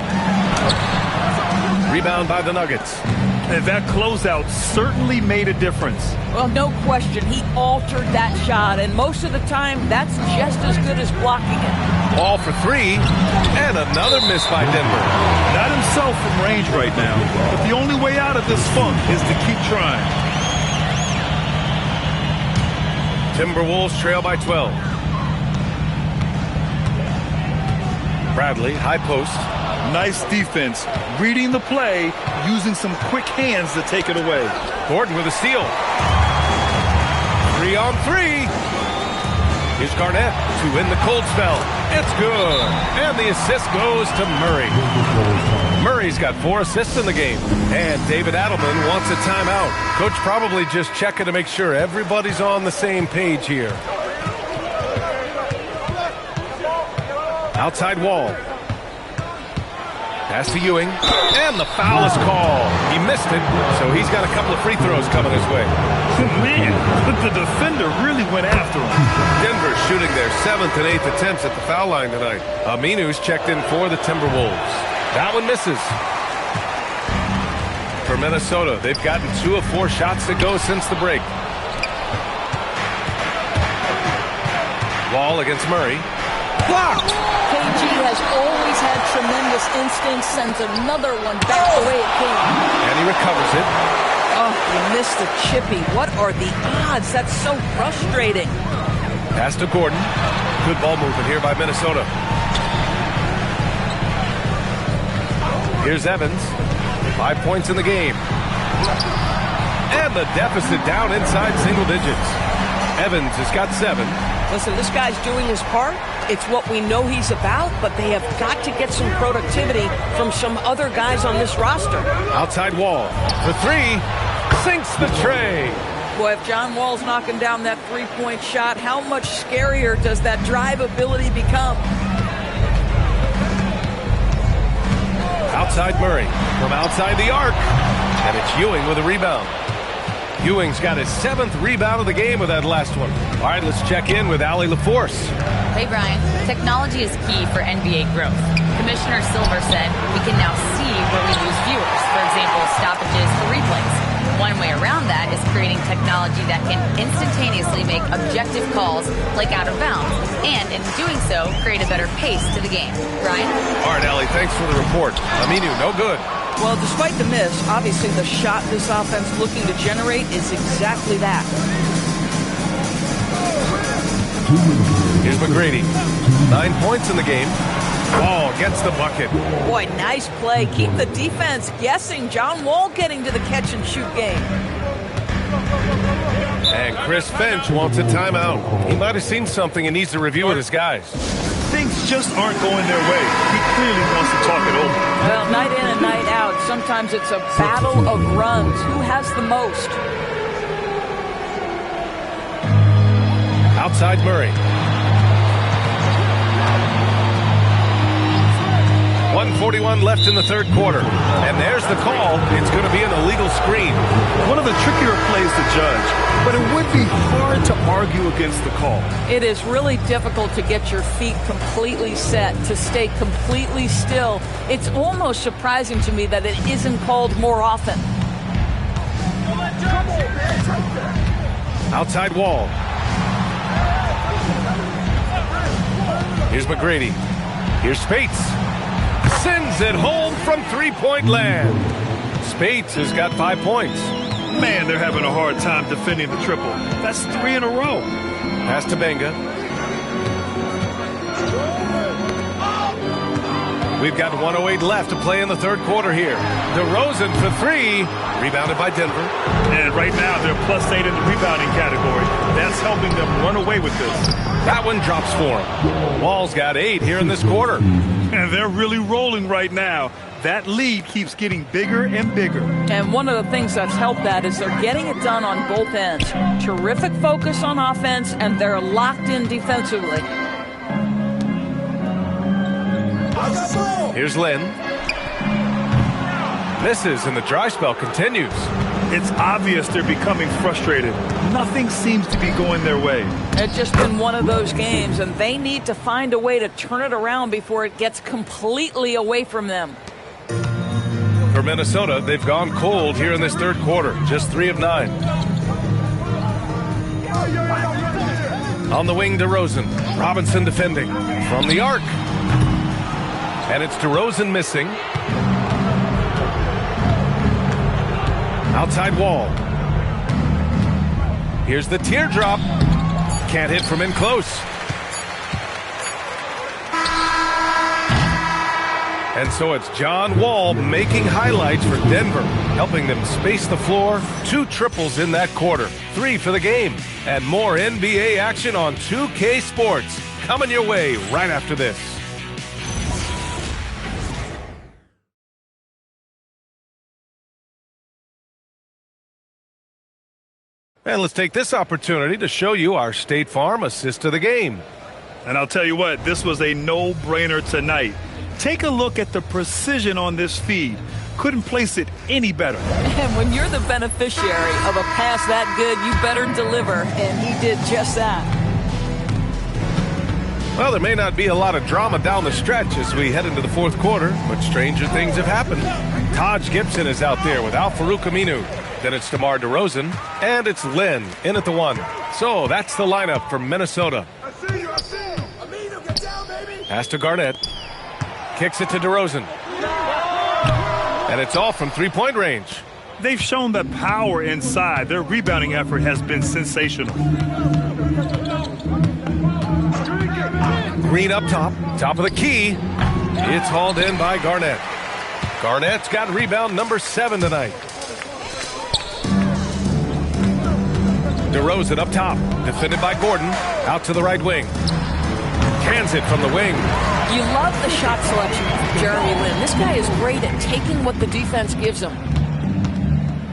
Rebound by the Nuggets. And that closeout certainly made a difference. Well, no question. He altered that shot, and most of the time, that's just as good as blocking it. Ball for 3, and another miss by Denver. Not himself from range right now, but the only way out of this funk is to keep trying. Timberwolves trail by 12. Bradley, high post. Nice defense, reading the play, using some quick hands to take it away. Gordon with a steal. 3 on 3. Here's Garnett to win the cold spell. It's good. And the assist goes to Murray. Murray's got 4 assists in the game. And David Adelman wants a timeout. Coach probably just checking to make sure everybody's on the same page here. Outside wall. Pass to Ewing, and the foul is called. He missed it, so he's got a couple of free throws coming his way. Man, the defender really went after him. Denver shooting their 7th and 8th attempts at the foul line tonight. Aminu's checked in for the Timberwolves. That one misses. For Minnesota, they've gotten 2 of 4 shots to go since the break. Wall against Murray. Blocked! KG has always had tremendous instincts, sends another one back the way it came. And he recovers it. Oh, he missed the chippy. What are the odds? That's so frustrating. Pass to Gordon. Good ball movement here by Minnesota. Here's Evans. 5 points in the game. And the deficit down inside single digits. Evans has got 7. Listen, this guy's doing his part. It's what we know he's about, but they have got to get some productivity from some other guys on this roster. Outside wall. For 3. Sinks the tray. Boy, if John Wall's knocking down that three-point shot, how much scarier does that drive ability become? Outside Murray. From outside the arc. And it's Ewing with a rebound. Ewing's got his 7th rebound of the game with that last one. All right, let's check in with Allie LaForce. Hey, Brian. Technology is key for NBA growth. Commissioner Silver said we can now see where we lose viewers. For example, stoppages for replays. One way around that is creating technology that can instantaneously make objective calls like out of bounds, and in doing so, create a better pace to the game. Brian? All right, Allie, thanks for the report. Aminu, no good. Well, despite the miss, obviously the shot this offense looking to generate is exactly that. Here's McGrady. 9 points in the game. Wall gets the bucket. Boy, nice play. Keep the defense guessing. John Wall getting to the catch-and-shoot game. And Chris Finch wants a timeout. He might have seen something and needs to review with his guys. Things just aren't going their way. He clearly wants to talk it over. Well, night in and night out, sometimes it's a battle of runs. Who has the most? Outside Murray. 1:41 left in the third quarter. And there's the call. It's going to be an illegal screen. One of the trickier plays to judge, but it would be hard to argue against the call. It is really difficult to get your feet completely set, to stay completely still. It's almost surprising to me that it isn't called more often. Outside wall. Here's McGrady. Here's Spates. Sends it home from three-point land. Spates has got 5 points. Man, they're having a hard time defending the triple. That's 3 in a row. Pass to Benga. We've got 1:08 left to play in the third quarter here. DeRozan for three. Rebounded by Denver. And right now, they're +8 in the rebounding category. That's helping them run away with this. That one drops for him. Wall's got 8 here in this quarter. And they're really rolling right now. That lead keeps getting bigger and bigger. And one of the things that's helped that is they're getting it done on both ends. Terrific focus on offense, and they're locked in defensively. Here's Lynn. Misses, and the dry spell continues. It's obvious they're becoming frustrated. Nothing seems to be going their way. It's just been one of those games, and they need to find a way to turn it around before it gets completely away from them. For Minnesota, they've gone cold here in this third quarter. Just 3 of 9. On the wing, DeRozan. Robinson defending. From the arc. And it's DeRozan missing. Outside Wall. Here's the teardrop. Can't hit from in close. And so it's John Wall making highlights for Denver, helping them space the floor. 2 triples in that quarter. 3 for the game. And more NBA action on 2K Sports. Coming your way right after this. And let's take this opportunity to show you our State Farm assist of the game. And I'll tell you what, this was a no-brainer tonight. Take a look at the precision on this feed. Couldn't place it any better. And when you're the beneficiary of a pass that good, you better deliver, and he did just that. Well, there may not be a lot of drama down the stretch as we head into the fourth quarter, but stranger things have happened. Taj Gibson is out there with Al-Farouq Aminu. Then it's DeMar DeRozan, and it's Lynn in at the 1. So that's the lineup for Minnesota. Aminu, get down, baby. Pass to Garnett. Kicks it to DeRozan. And it's all from three-point range. They've shown the power inside. Their rebounding effort has been sensational. Green up top. Top of the key. It's hauled in by Garnett. Garnett's got rebound number 7 tonight. DeRozan up top. Defended by Gordon. Out to the right wing. Cans it from the wing. You love the shot selection from Jeremy Lin. This guy is great at taking what the defense gives him.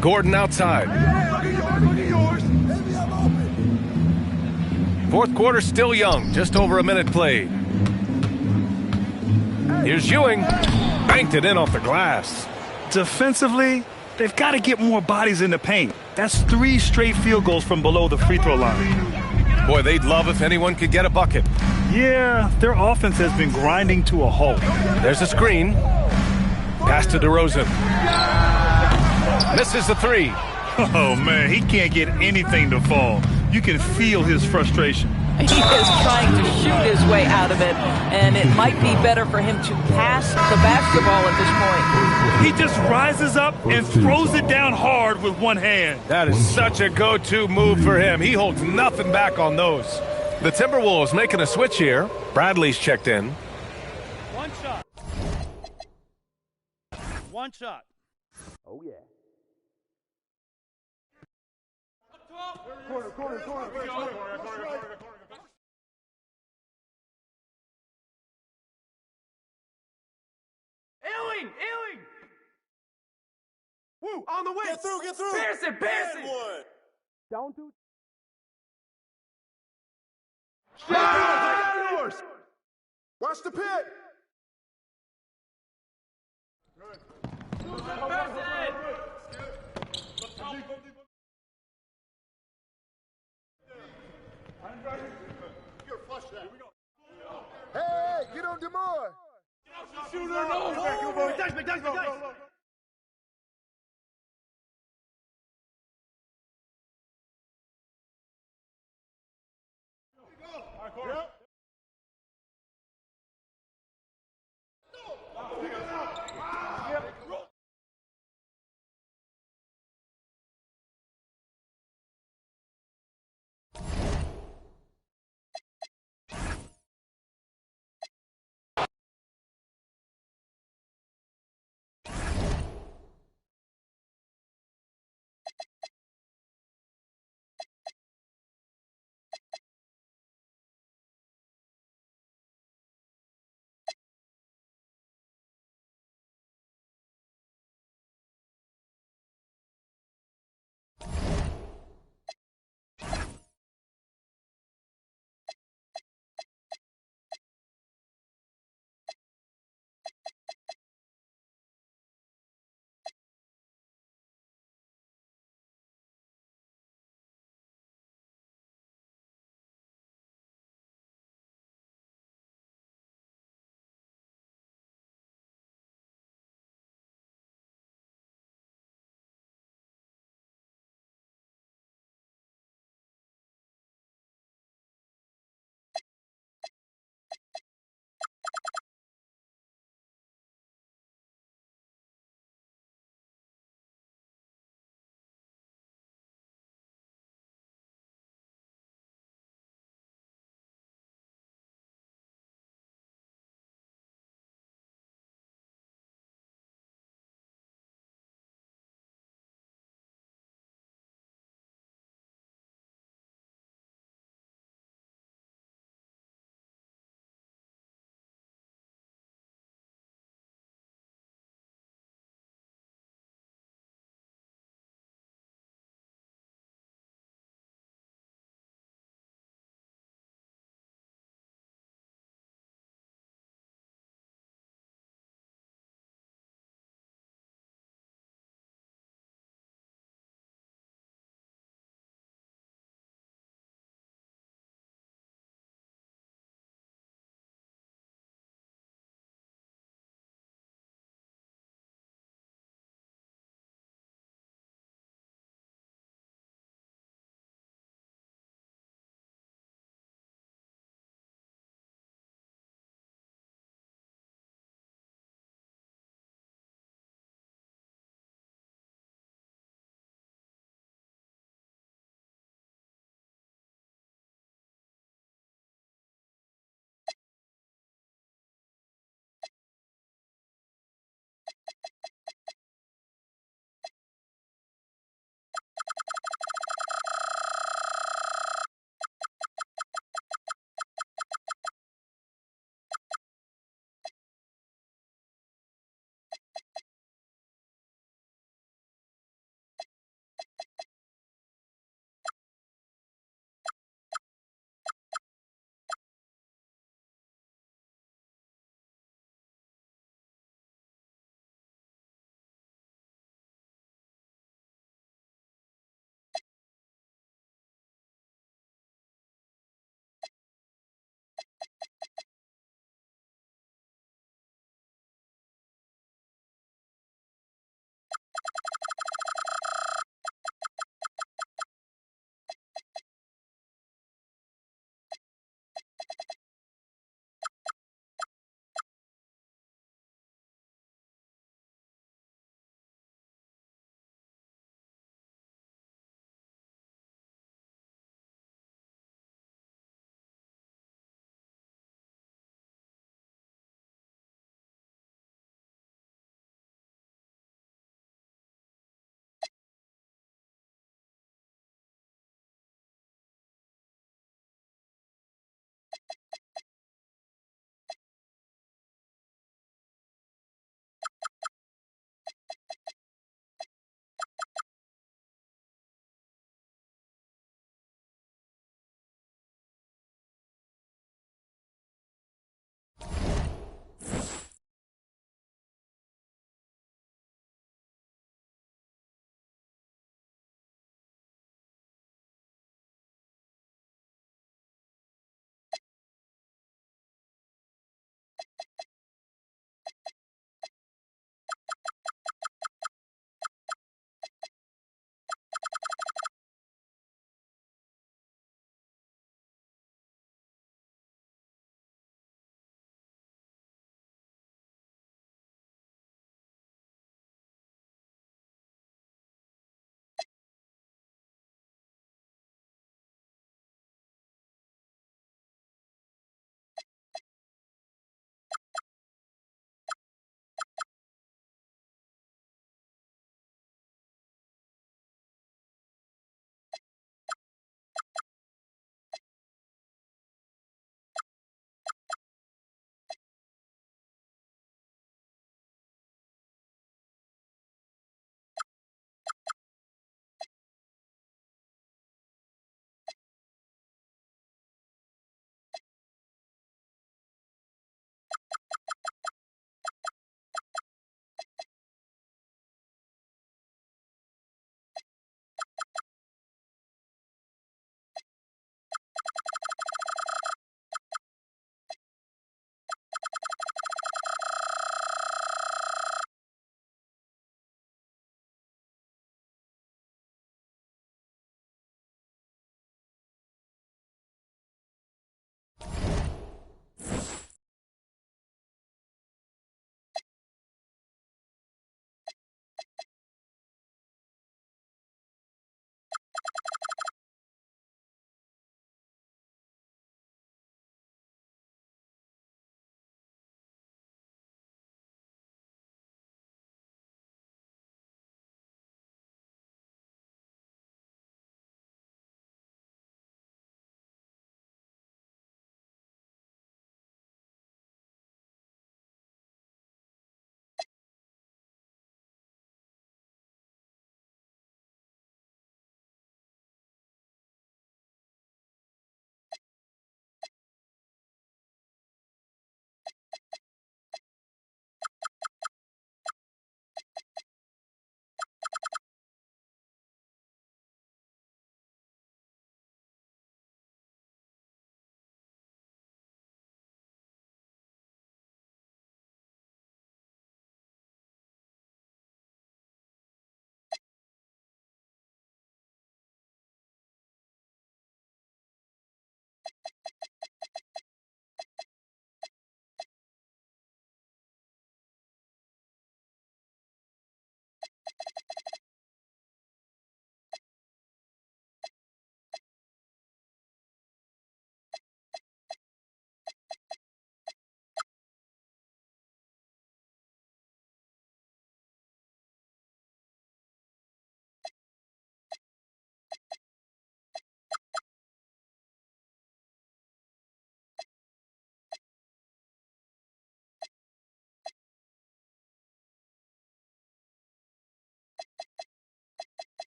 Gordon outside. Fourth quarter still young. Just over a minute played. Here's Ewing. Banked it in off the glass. Defensively, they've got to get more bodies in the paint. That's 3 straight field goals from below the free throw line. Boy, they'd love if anyone could get a bucket. Yeah, their offense has been grinding to a halt. There's a screen. Pass to DeRozan. Misses the 3. Oh, man, he can't get anything to fall. You can feel his frustration. He is trying to shoot his way out of it, and it might be better for him to pass the basketball at this point. He just rises up and throws it down hard with one hand. That is such a go-to move for him. He holds nothing back on those. The Timberwolves making a switch here. Bradley's checked in. One shot. One shot. Oh, yeah. Corner. Ewing! Woo! On the way! Get through! Pearson! One. Don't do... Yours. Watch the pit. Hey, get on DeMar. Shooter, no! Dice. Yep.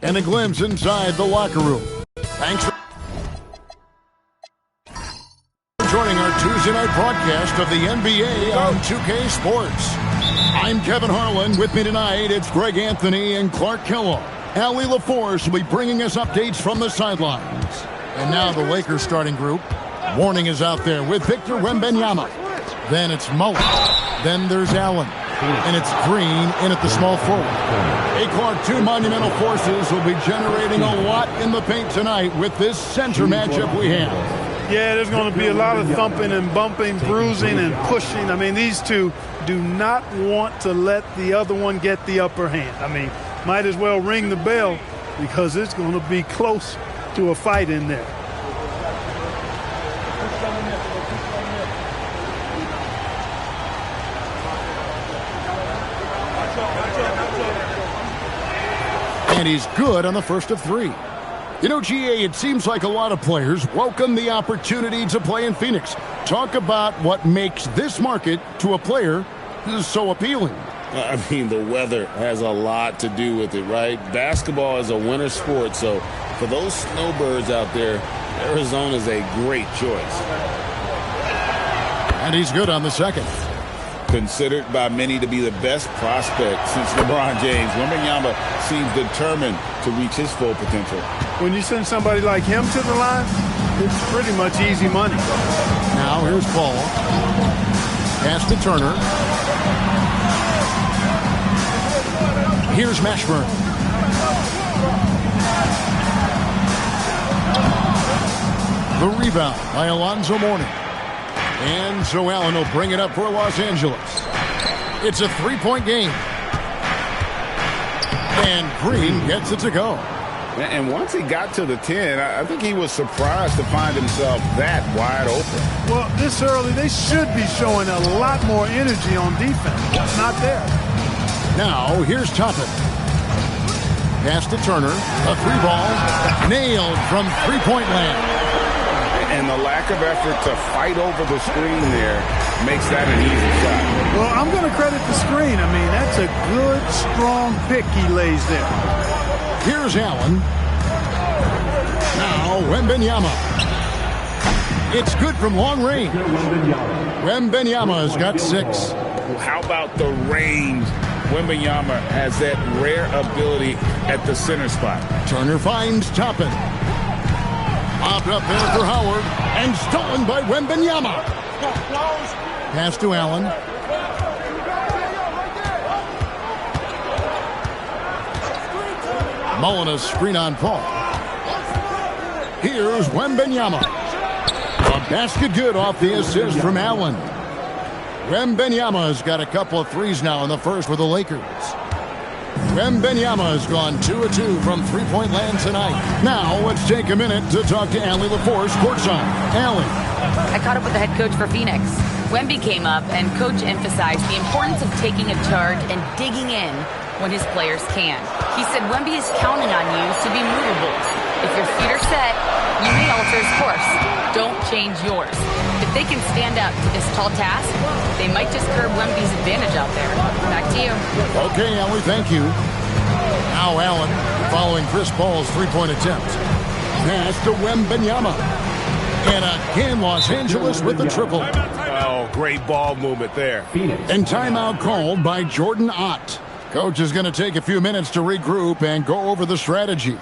And a glimpse inside the locker room. Thanks for joining our Tuesday night broadcast of the NBA on 2K Sports. I'm Kevin Harlan. With me tonight, it's Greg Anthony and Clark Kellogg. Allie LaForce will be bringing us updates from the sidelines. And now the Lakers starting group. Warning is out there with Victor Wembanyama. Then it's Mullen. Then there's Allen. And it's Green in at the small forward. Hey, Clark, two monumental forces will be generating a lot in the paint tonight with this center matchup we have. Yeah, there's going to be a lot of thumping and bumping, bruising and pushing. I mean, these two do not want to let the other one get the upper hand. I mean, might as well ring the bell because it's going to be close to a fight in there. And he's good on the first of three. You know, GA, it seems like a lot of players welcome the opportunity to play in Phoenix. Talk about what makes this market to a player so appealing. I mean, the weather has a lot to do with it, right? Basketball is a winter sport, so for those snowbirds out there, Arizona's a great choice. And he's good on the second. Considered by many to be the best prospect since LeBron James, Wembanyama seems determined to reach his full potential. When you send somebody like him to the line, it's pretty much easy money. Now here's Paul. Pass to Turner. Here's Mashburn. The rebound by Alonzo Mourning. And Joe Allen will bring it up for Los Angeles. It's a three-point game. And Green gets it to go. And once he got to the 10, I think he was surprised to find himself that wide open. Well, this early, they should be showing a lot more energy on defense. It's not there. Now, here's Toppin. Pass to Turner. A three ball. Nailed from three-point land. And the lack of effort to fight over the screen there makes that an easy shot. Well, I'm going to credit the screen. I mean, that's a good, strong pick he lays there. Here's Allen. Now, Wembanyama. It's good from long range. Wembanyama's got 6. How about the range? Wembanyama has that rare ability at the center spot. Turner finds Toppin. Popped up there for Howard, and stolen by Wembanyama. Pass to Allen. Mullen a screen on Paul. Here's Wembanyama. A basket good off the assist from Allen. Wembanyama's got a couple of threes now in the first for the Lakers. Wembanyama has gone 2 of 2 from three-point land tonight. Now, let's take a minute to talk to Allie LaForce courtside. Allie. I caught up with the head coach for Phoenix. Wemby came up, and Coach emphasized the importance of taking a charge and digging in when his players can. He said Wemby is counting on you to be movable. If your feet are set, you may alter his course. Don't change yours. If they can stand up to this tall task, they might just curb Wemby's advantage out there. Back to you. Okay, Allie, thank you. Now Allen following Chris Paul's three-point attempt. Pass to Wembanyama. And again, Los Angeles with the triple. Oh, great ball movement there. And timeout called by Jordan Ott. Coach is going to take a few minutes to regroup and go over the strategy.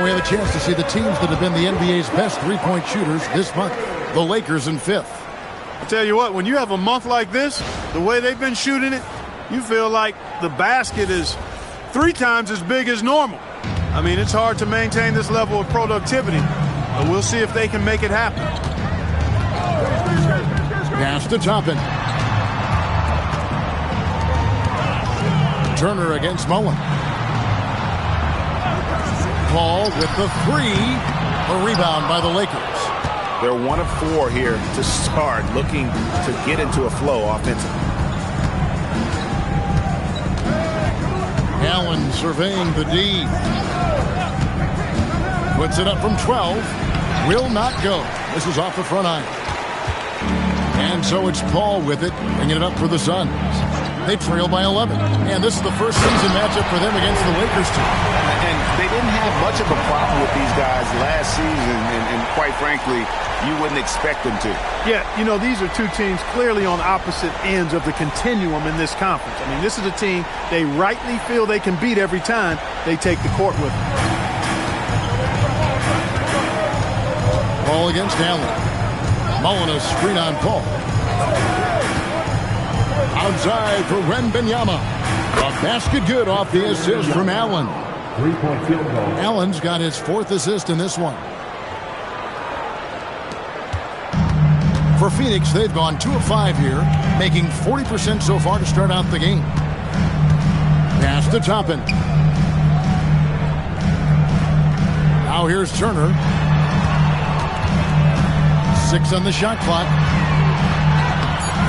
we have a chance to see the teams that have been the NBA's best three-point shooters this month. The Lakers in 5th. I tell you what, when you have a month like this, the way they've been shooting it, you feel like the basket is 3 times as big as normal. I mean, it's hard to maintain this level of productivity, but we'll see if they can make it happen. Pass to Toppin. Turner against Mullen. Paul with the 3. A rebound by the Lakers. They're 1 of 4 here to start, looking to get into a flow offensively. Allen surveying the D. Puts it up from 12. Will not go. This is off the front iron. And so it's Paul with it, bringing it up for the Suns. They trail by 11. And this is the first season matchup for them against the Lakers team. And they didn't have much of a problem with these guys last season, and quite frankly, you wouldn't expect them to. Yeah, you know, these are two teams clearly on opposite ends of the continuum in this conference. I mean, this is a team they rightly feel they can beat every time they take the court with them. Ball against Allen. Mullen a screen on Paul. Outside for Wembanyama. A basket good off the assist from Allen. 3-point field goal. Allen's got his 4th assist in this one. For Phoenix, they've gone 2 of 5 here, making 40% so far to start out the game. Pass to Toppin. Now here's Turner. 6 on the shot clock.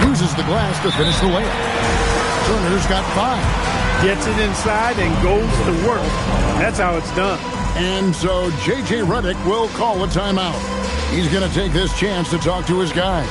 Uses the glass to finish the layup. Turner's got 5. Gets it inside and goes to work. That's how it's done. And so J.J. Redick will call a timeout. He's going to take this chance to talk to his guy.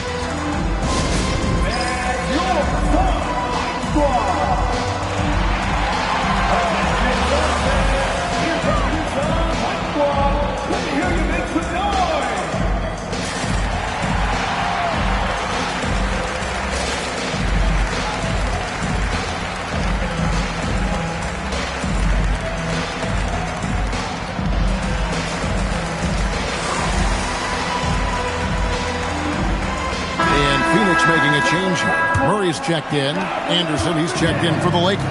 Making a change here. Murray's checked in. Anderson, he's checked in for the Lakers.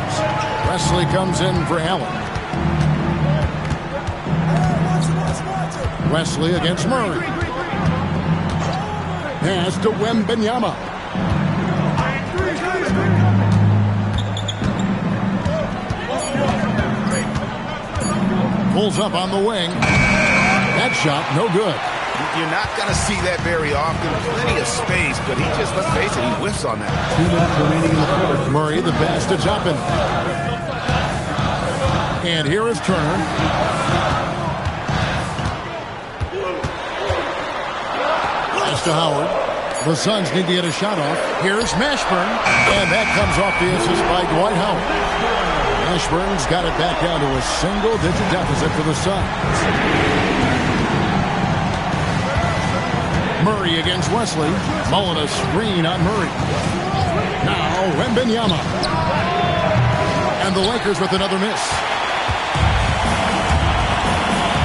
Wesley comes in for Allen. Wesley against Murray. Pass to Wembanyama. Pulls up on the wing. That shot, no good. You're not going to see that very often. Plenty of space, but he just, let's face it, he whiffs on that. 2 minutes remaining in the quarter. Murray, the pass to Toppin. And here is Turner. Pass to Howard. The Suns need to get a shot off. Here's Mashburn. And that comes off the assist by Dwight Howard. Mashburn's got it back down to a single-digit deficit for the Suns. Murray against Wesley. Mullen a screen on Murray. Now Wembanyama. And the Lakers with another miss.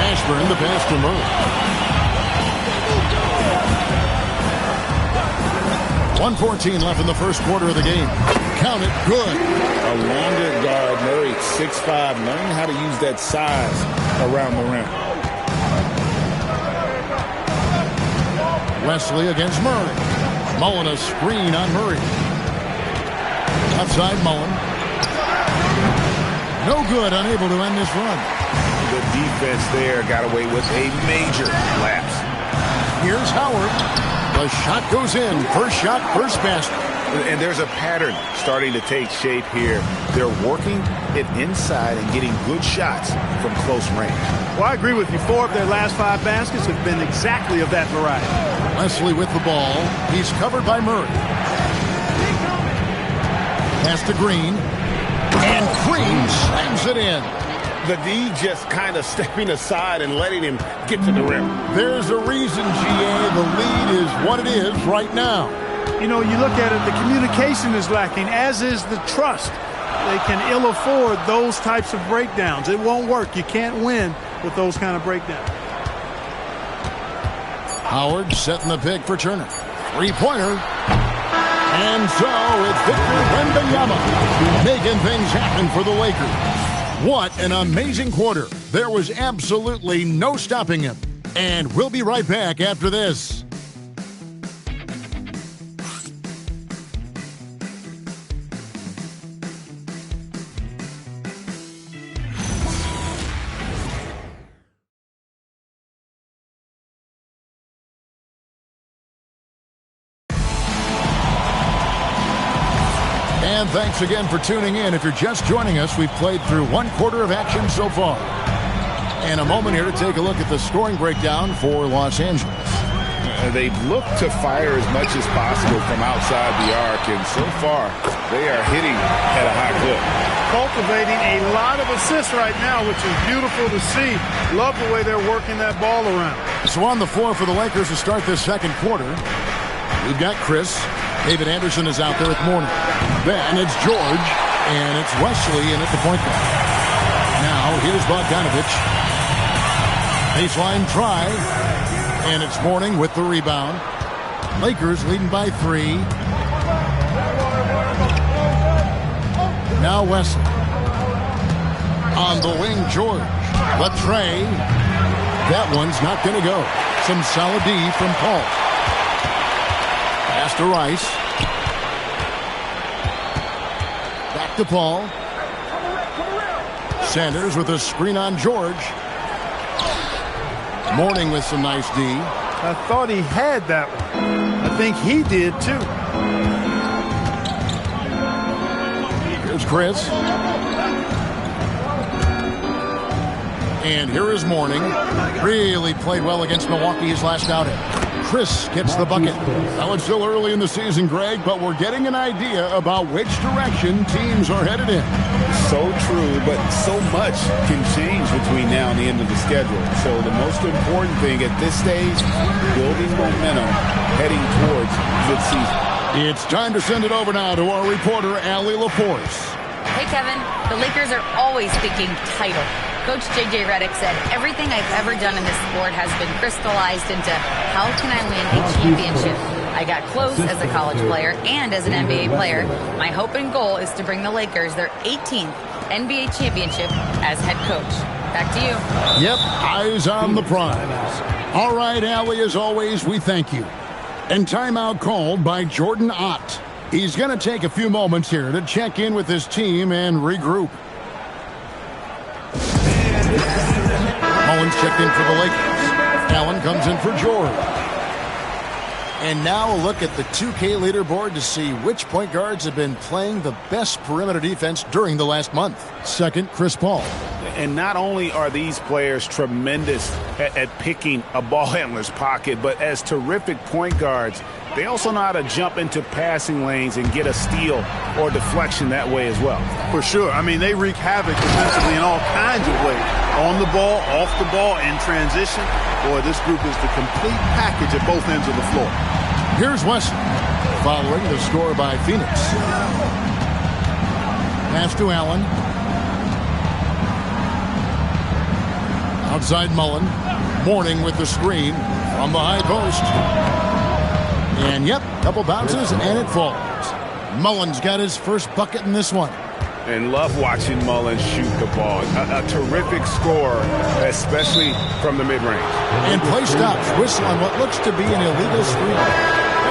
Ashburn the pass to Murray. 1:14 left in the first quarter of the game. Count it, good. A longer guard, Murray, 6'5", learning how to use that size around the rim. Wesley against Murray. Mullen a screen on Murray. Outside Mullen. No good, unable to end this run. The defense there got away with a major lapse. Here's Howard. The shot goes in. First shot, first basket. And there's a pattern starting to take shape here. They're working it inside and getting good shots from close range. Well, I agree with you. 4 of their last 5 baskets have been exactly of that variety. Wesley with the ball. He's covered by Murray. Pass to Green. And Green slams it in. The D just kind of stepping aside and letting him get to the rim. There's a reason, GA. The lead is what it is right now. You know, you look at it, the communication is lacking, as is the trust. They can ill afford those types of breakdowns. It won't work. You can't win with those kind of breakdowns. Howard setting the pick for Turner. Three-pointer. And so it's Victor Wembanyama making things happen for the Lakers. What an amazing quarter. There was absolutely no stopping him. And we'll be right back after this. And thanks again for tuning in. If you're just joining us, we've played through one quarter of action so far. And a moment here to take a look at the scoring breakdown for Los Angeles. They've looked to fire as much as possible from outside the arc, and so far they are hitting at a high clip. Cultivating a lot of assists right now, which is beautiful to see. Love the way they're working that ball around. So on the floor for the Lakers to start this second quarter, we've got Chris. David Anderson is out there with Mourning. Then it's George, and it's Wesley in at the point guard. Now here's Bogdanovich. Baseline try, and it's Mourning with the rebound. Lakers leading by 3. Now Wesley. On the wing, George. Latrey. That one's not going to go. Some solid D from Paul. Pass to Rice. Back to Paul. Sanders with a screen on George. Mourning with some nice D. I thought he had that one. I think he did too. Here's Chris. And here is Mourning. Really played well against Milwaukee his last outing. Chris gets the bucket. Now it's still early in the season, Greg, but we're getting an idea about which direction teams are headed in. So true, but so much can change between now and the end of the schedule. So the most important thing at this stage, building momentum, heading towards good season. It's time to send it over now to our reporter, Allie LaForce. Hey, Kevin, the Lakers are always thinking title. Coach J.J. Redick said, everything I've ever done in this sport has been crystallized into how can I win a championship. I got close as a college player and as an NBA player. My hope and goal is to bring the Lakers their 18th NBA championship as head coach. Back to you. Yep, eyes on the prize. All right, Allie, as always, we thank you. And timeout called by Jordan Ott. He's going to take a few moments here to check in with his team and regroup. Mullins checked in for the Lakers. Allen comes in for George. And now a look at the 2K leaderboard to see which point guards have been playing the best perimeter defense during the last month. Second, Chris Paul. And not only are these players tremendous at picking a ball handler's pocket, but as terrific point guards, they also know how to jump into passing lanes and get a steal or deflection that way as well. For sure. I mean, they wreak havoc defensively in all kinds of ways. On the ball, off the ball, in transition. Boy, this group is the complete package at both ends of the floor. Here's Wesley, following the score by Phoenix. Pass to Allen. Outside Mullen. Mourning with the screen from the high post. And yep, couple bounces and it falls. Mullen's got his first bucket in this one. And love watching Mullins shoot the ball. A terrific scorer, especially from the mid-range. And play stops. Whistle on what looks to be an illegal screen.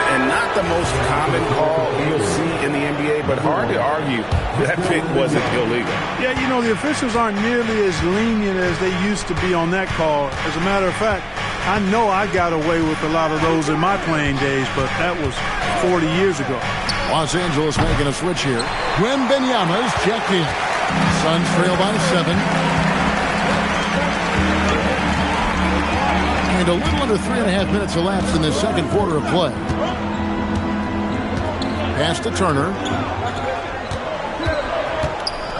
And not the most common call you'll see in the NBA, but hard to argue that pick wasn't illegal. Yeah, you know, the officials aren't nearly as lenient as they used to be on that call. As a matter of fact, I know I got away with a lot of those in my playing days, but that was 40 years ago. Los Angeles making a switch here. Wembanyama's checked in. Suns trail by 7. And a little under 3.5 minutes elapsed in the second quarter of play. Pass to Turner.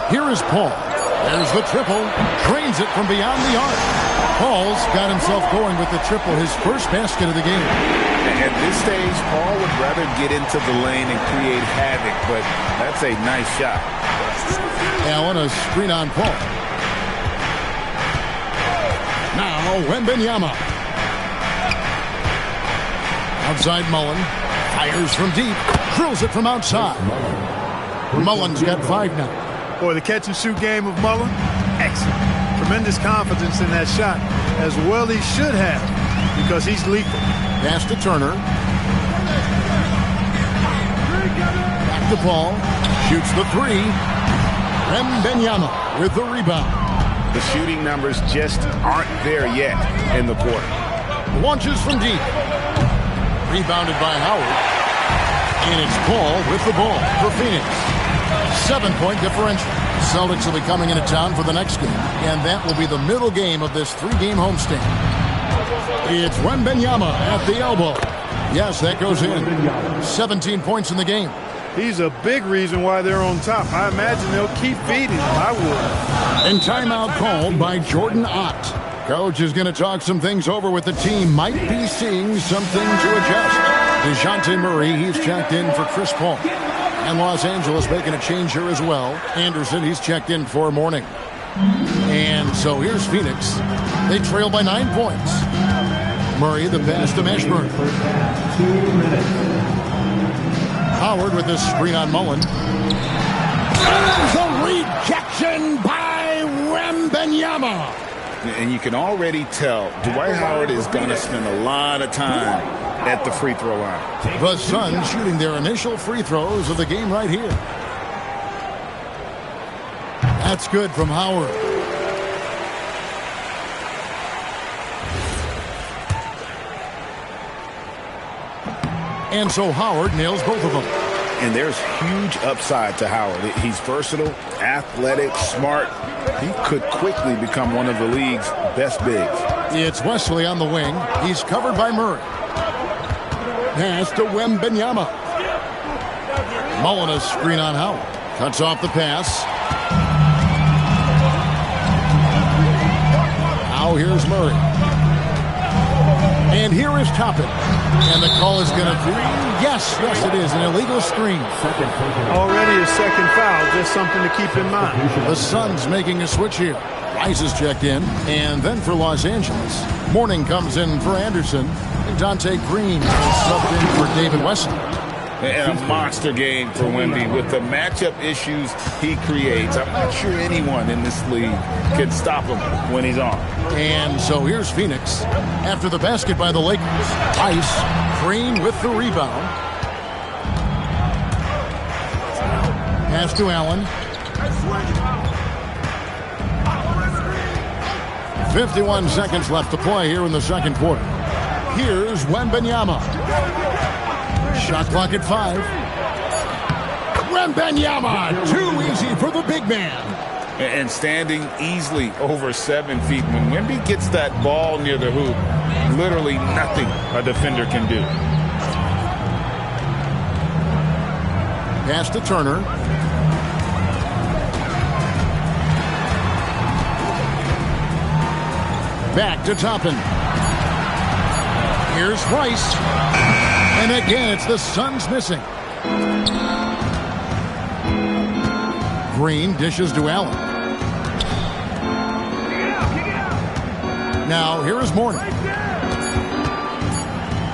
Here is Paul. There's the triple. Drains it from beyond the arc. Paul's got himself going with the triple, his first basket of the game. At this stage, Paul would rather get into the lane and create havoc, but that's a nice shot. Allen, a screen on Paul. Now Wembanyama. Outside Mullen. Fires from deep. Drills it from outside. Mullen's got 5 now. Boy, the catch-and-shoot game of Mullen, excellent. Tremendous confidence in that shot, as well he should have, because he's lethal. Pass to Turner. Back to Paul. Shoots the 3. Wembanyama with the rebound. The shooting numbers just aren't there yet in the quarter. Launches from deep. Rebounded by Howard. And it's Paul with the ball for Phoenix. 7-point differential. Celtics will be coming into town for the next game, and that will be the middle game of this 3-game homestand. It's Wembanyama at the elbow. Yes, that goes in. 17 points in the game. He's a big reason why they're on top. I imagine they'll keep feeding him. I would. And timeout called by Jordan Ott. Coach is going to talk some things over with the team. Might be seeing something to adjust. DeJounte Murray, he's checked in for Chris Paul. And Los Angeles making a change here as well. Anderson, he's checked in for Morning. And so here's Phoenix. They trail by 9 points. Murray, the pass to Mashburn. Howard with this screen on Mullen. There's a rejection by Wembanyama. And you can already tell Dwight Howard is going to spend a lot of time at the free throw line. The Suns shooting their initial free throws of the game right here. That's good from Howard. And so Howard nails both of them. And there's huge upside to Howard. He's versatile, athletic, smart. He could quickly become one of the league's best bigs. It's Wesley on the wing. He's covered by Murray. Pass to Wembanyama. Mullen a screen on Howard. Cuts off the pass. Now here's Murray. And here is Toppin. And the call is going to be, yes, it is, an illegal screen. Already a second foul, just something to keep in mind. The Suns making a switch here. Rice is checked in, and then for Los Angeles. Morning comes in for Anderson, and Dante Green is subbed in for David Wesley. And a monster game for Wemby with the matchup issues he creates. I'm not sure anyone in this league can stop him when he's on. And so here's Phoenix after the basket by the Lakers. Ice, Green with the rebound. Pass to Allen. 51 seconds left to play here in the second quarter. Here's Wembanyama. Shot clock at 5. Wembanyama, too easy for the big man. And standing easily over 7 feet. When Wemby gets that ball near the hoop, literally nothing a defender can do. Pass to Turner. Back to Toppin. Here's Rice. And again, it's the Suns missing. Green dishes to Allen. Now, here is Morning.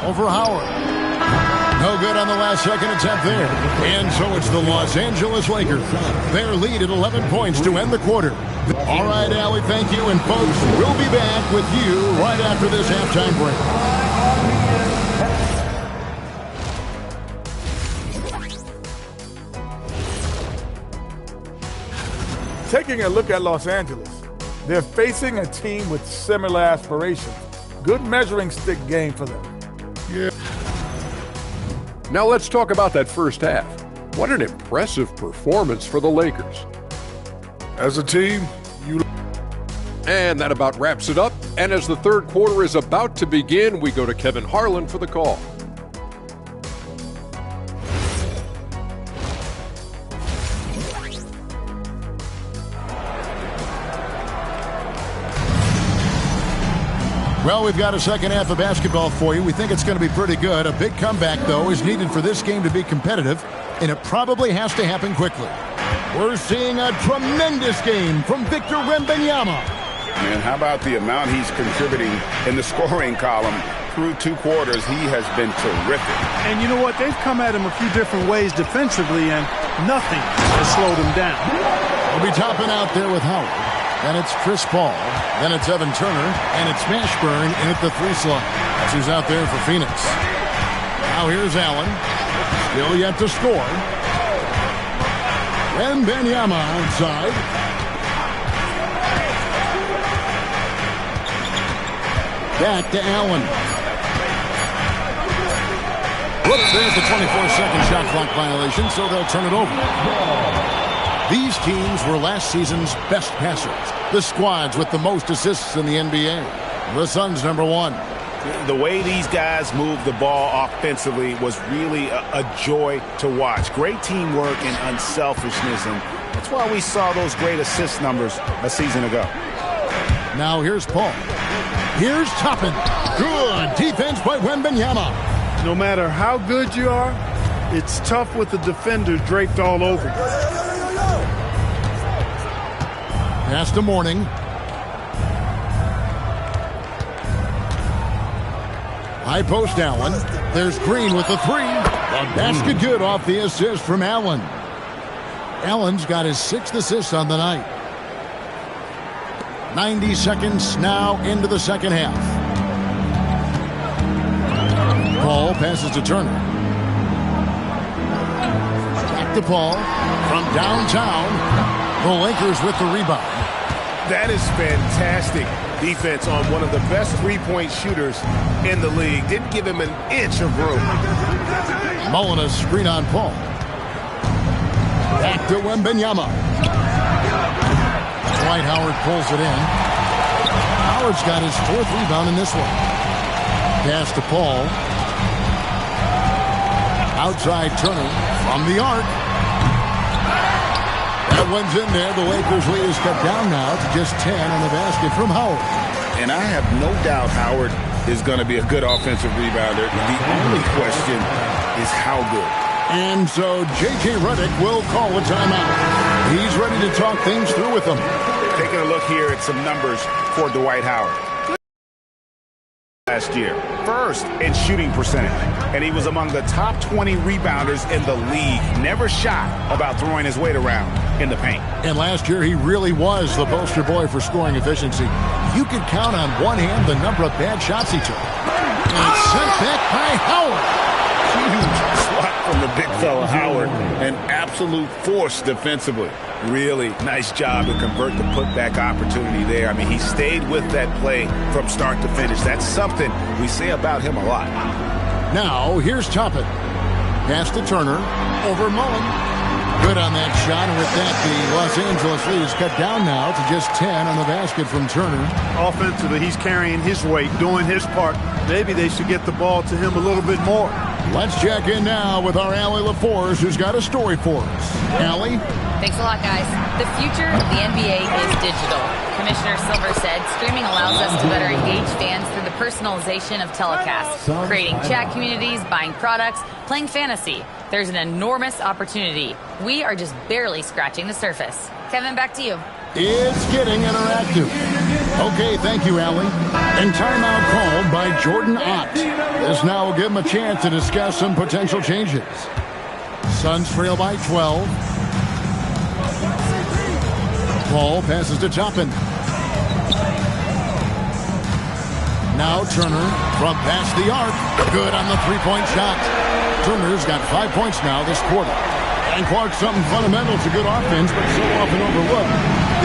Over Howard. No good on the last second attempt there. And so it's the Los Angeles Lakers. Their lead at 11 points to end the quarter. All right, Allie, thank you. And folks, we'll be back with you right after this halftime break. Taking a look at Los Angeles, they're facing a team with similar aspirations. Good measuring stick game for them. Yeah. Now let's talk about that first half. What an impressive performance for the Lakers. As a team, And that about wraps it up. And as the third quarter is about to begin, we go to Kevin Harlan for the call. Well, we've got a second half of basketball for you. We think it's going to be pretty good. A big comeback, though, is needed for this game to be competitive, and it probably has to happen quickly. We're seeing a tremendous game from Victor Wembanyama. And how about the amount he's contributing in the scoring column? Through 2 quarters, he has been terrific. And you know what? They've come at him a few different ways defensively, and nothing has slowed him down. We'll be topping out there with Howard. Then it's Chris Paul. Then it's Evan Turner. And it's Mashburn in at the 3 slot. That's who's out there for Phoenix. Now here's Allen. Still yet to score. Wembanyama outside. Back to Allen. Whoops, there's the 24-second shot clock violation, so they'll turn it over. These teams were last season's best passers. The squads with the most assists in the NBA. The Suns #1. The way these guys move the ball offensively was really a joy to watch. Great teamwork and unselfishness, and that's why we saw those great assist numbers a season ago. Now here's Paul. Here's Toppin. Good defense by Wembanyama. No matter how good you are, it's tough with the defenders draped all over you. Pass to Mourning. High post Allen. There's Green with the 3. The basket good off the assist from Allen. Allen's got his 6th assist on the night. 90 seconds now into the second half. Paul passes to Turner. Back to Paul from downtown. The Lakers with the rebound. That is fantastic defense on one of the best three-point shooters in the league. Didn't give him an inch of room. Mullen a screen on Paul. Back to Wembanyama. Dwight Howard pulls it in. Howard's got his 4th rebound in this one. Pass to Paul. Outside Turner from the arc. That one's in there. The Lakers lead is cut down now to just 10 on the basket from Howard. And I have no doubt Howard is going to be a good offensive rebounder. The only question is how good. And so J.J. Redick will call a timeout. He's ready to talk things through with them. Taking a look here at some numbers for Dwight Howard. Last year, 1st in shooting percentage, and he was among the top 20 rebounders in the league. Never shy about throwing his weight around in the paint. And last year, he really was the poster boy for scoring efficiency. You could count on one hand the number of bad shots he took. And it's sent back by Howard. Huge swat from the big fella Howard. An absolute force defensively. Really nice job to convert the putback opportunity there. I mean, he stayed with that play from start to finish. That's something we say about him a lot. Now, here's Toppin. Pass to Turner. Over Mullen. Good on that shot, and with that, the Los Angeles lead is cut down now to just 10 on the basket from Turner. Offensively, he's carrying his weight, doing his part. Maybe they should get the ball to him a little bit more. Let's check in now with our Allie LaForce, who's got a story for us. Allie? Thanks a lot, guys. The future of the NBA is digital. Commissioner Silver said streaming allows us to better engage fans through the personalization of telecasts, creating chat communities, buying products, playing fantasy. There's an enormous opportunity. We are just barely scratching the surface. Kevin, back to you. It's getting interactive. Okay, thank you, Allie. And timeout called by Jordan Ott. This now will give him a chance to discuss some potential changes. Suns trail by 12. Paul passes to Toppin. Now Turner from past the arc. Good on the three-point shot. Turner's got 5 points now this quarter. And Clark, something fundamental to good offense, but so often overlooked.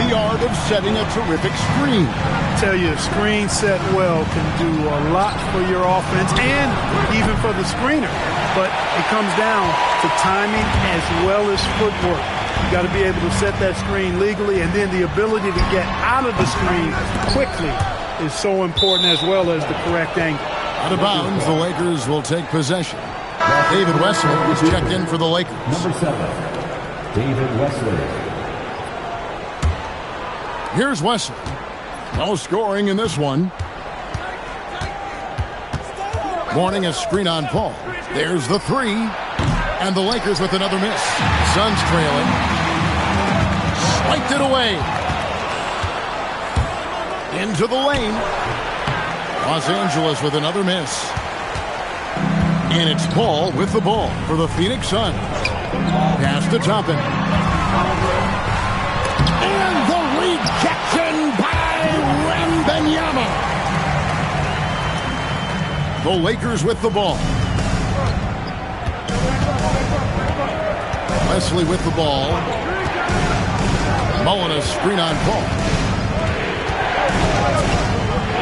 The art of setting a terrific screen. I tell you, a screen set well can do a lot for your offense and even for the screener. But it comes down to timing as well as footwork. You got to be able to set that screen legally, and then the ability to get out of the screen quickly is so important, as well as the correct angle. Out of bounds, the Lakers will take possession. David Wesley is checked in for the Lakers. Number 7, David Wesley. Here's Wesley. No scoring in this one. Mourning a screen on Paul. There's the 3. And the Lakers with another miss. Suns trailing. Swiped it away. Into the lane. Los Angeles with another miss. And it's Paul with the ball for the Phoenix Suns. Pass to Toppin. And the rejection by Wembanyama. The Lakers with the ball. Wesley with the ball. Mullen a screen on Paul.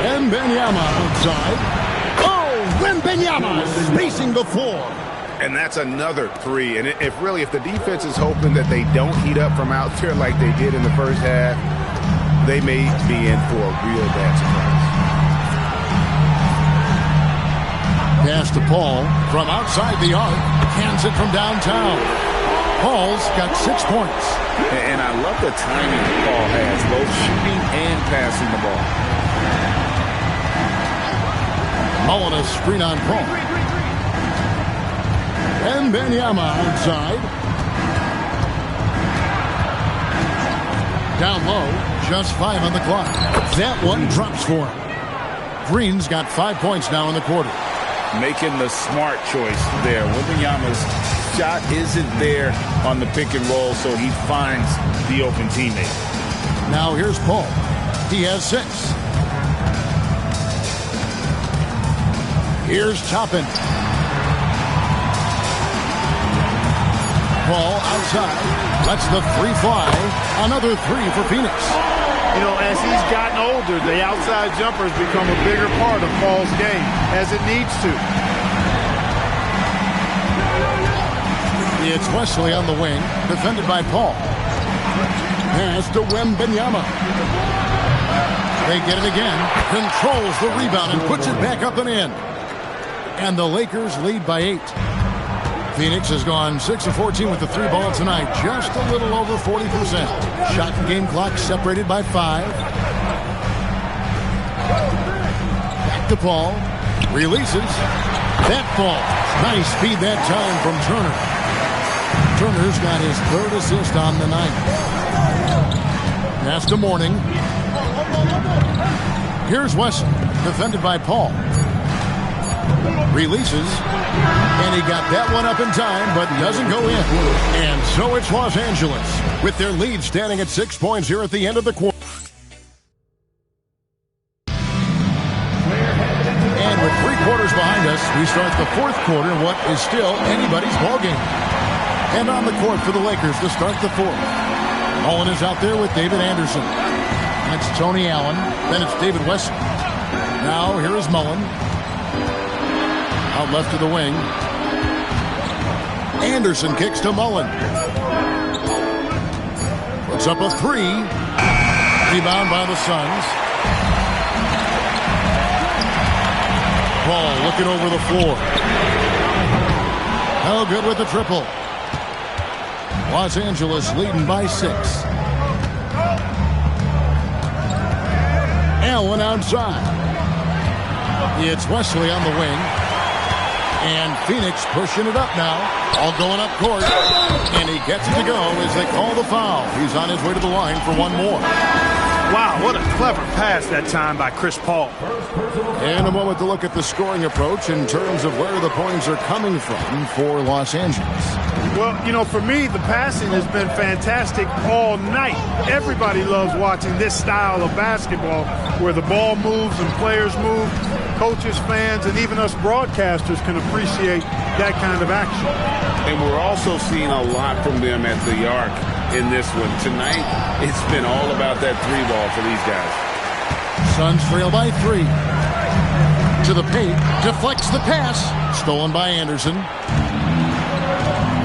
Wembanyama outside. Oh, Wembanyama spacing the floor. And that's another three. And if the defense is hoping that they don't heat up from out there like they did in the first half, they may be in for a real bad surprise. Pass to Paul from outside the arc. Cans it from downtown. Paul's got 6 points. And I love the timing Paul has, both shooting and passing the ball. Mullen a screen on Paul. Wembanyama outside. Down low, just 5 on the clock. That one drops for him. Green's got 5 points now in the quarter. Making the smart choice there. Wembanyama's shot isn't there on the pick and roll, so he finds the open teammate. Now here's Paul. He has 6. Here's Toppin. Paul outside. Lets the 3 fly. Another 3 for Phoenix. You know, as he's gotten older, the outside jumpers become a bigger part of Paul's game, as it needs to. It's Wesley on the wing, defended by Paul. Pass to Wembanyama. They get it again. Controls the rebound and puts it back up and in. And the Lakers lead by 8. Phoenix has gone 6 of 14 with the 3 ball tonight. Just a little over 40%. Shot and game clock separated by 5. Back to Paul. Releases. That ball. Nice speed that time from Turner. Turner's got his 3rd assist on the night. Pass to Mourning. Here's Wesley, defended by Paul. Releases, and he got that one up in time, but doesn't go in. And so it's Los Angeles, with their lead standing at 6 points here at the end of the quarter. And with 3 quarters behind us, we start the 4th quarter, what is still anybody's ballgame. And on the court for the Lakers to start the 4th. Mullen is out there with David Anderson. That's Tony Allen. Then it's David Wesley. Now here is Mullen. Out left to the wing. Anderson kicks to Mullen. Puts up a 3. Rebound by the Suns. Paul looking over the floor. How good with the triple. Los Angeles leading by 6. Allen outside. It's Wesley on the wing. And Phoenix pushing it up now. All going up court. And he gets it to go as they call the foul. He's on his way to the line for one more. Wow, what a clever pass that time by Chris Paul. And a moment to look at the scoring approach in terms of where the points are coming from for Los Angeles. Well, you know, for me, the passing has been fantastic all night. Everybody loves watching this style of basketball where the ball moves and players move. Coaches, fans, and even us broadcasters can appreciate that kind of action. And we're also seeing a lot from them at the arc in this one. Tonight, it's been all about that 3 ball for these guys. Suns trail by 3. To the paint, deflects the pass. Stolen by Anderson.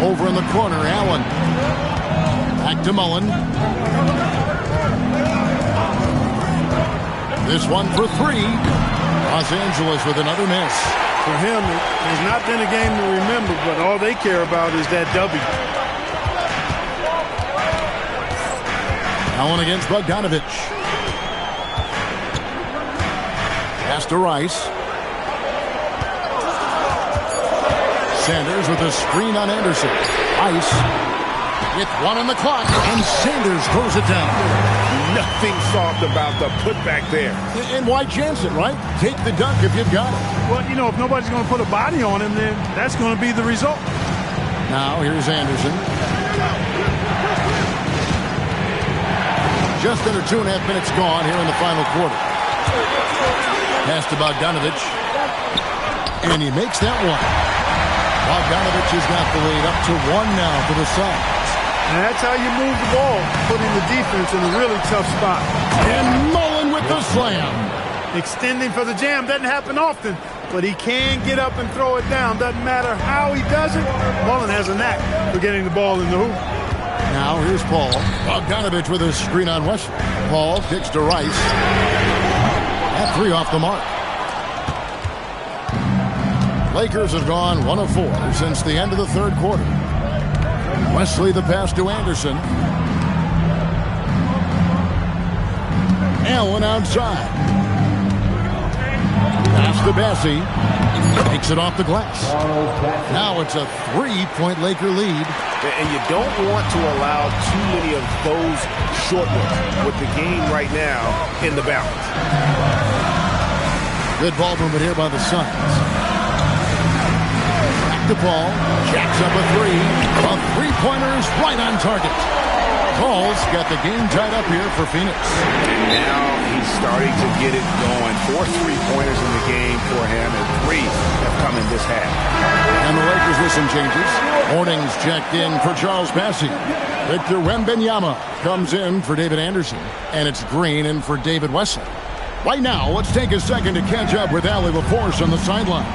Over in the corner, Allen. Back to Mullen. This one for 3. Los Angeles with another miss. For him, it has not been a game to remember, but all they care about is that W. Allen against Bogdanovich. Pass to Rice. Sanders with a screen on Anderson. Rice with 1 on the clock, and Sanders throws it down. Nothing soft about the putback there. And why chance it, right? Take the dunk if you've got it. Well, you know, if nobody's going to put a body on him, then that's going to be the result. Now, here's Anderson. Just under 2.5 minutes gone here in the final quarter. Pass to Bogdanovich. And he makes that one. Bogdanovich has got the lead up to 1 now for the Suns. And that's how you move the ball, putting the defense in a really tough spot. And Mullen with the slam. Extending for the jam doesn't happen often, but he can get up and throw it down. Doesn't matter how he does it. Mullen has a knack for getting the ball in the hoop. Now here's Paul. Bogdanovich with a screen on Wesley. Paul kicks to Rice. That 3 off the mark. Lakers have gone 1 of 4 since the end of the third quarter. Wesley the pass to Anderson. Allen outside. Pass to Bassie. Takes it off the glass. Now it's a 3-point Laker lead. And you don't want to allow too many of those short ones with the game right now in the balance. Good ball movement here by the Suns. To Paul, jacks up a 3. A 3-pointer is right on target. Paul's got the game tied up here for Phoenix. And now he's starting to get it going. 4 3-pointers in the game for him, and 3 have come in this half. And the Lakers with some changes. Hornings checked in for Charles Bassie. Victor Wembanyama comes in for David Anderson. And it's Green in for David Wesley. Right now, let's take a second to catch up with Allie LaForce on the sidelines.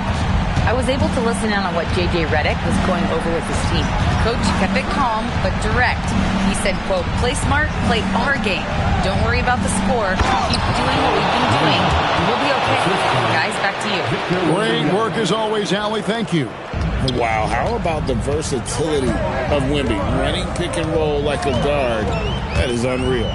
I was able to listen in on what J.J. Redick was going over with his team. Coach kept it calm but direct. He said, quote, play smart, play our game. Don't worry about the score. Keep doing what we've been doing, and we'll be okay. Guys, back to you. Great work as always, Allie. Thank you. Wow, how about the versatility of Wemby? Running pick and roll like a guard. That is unreal.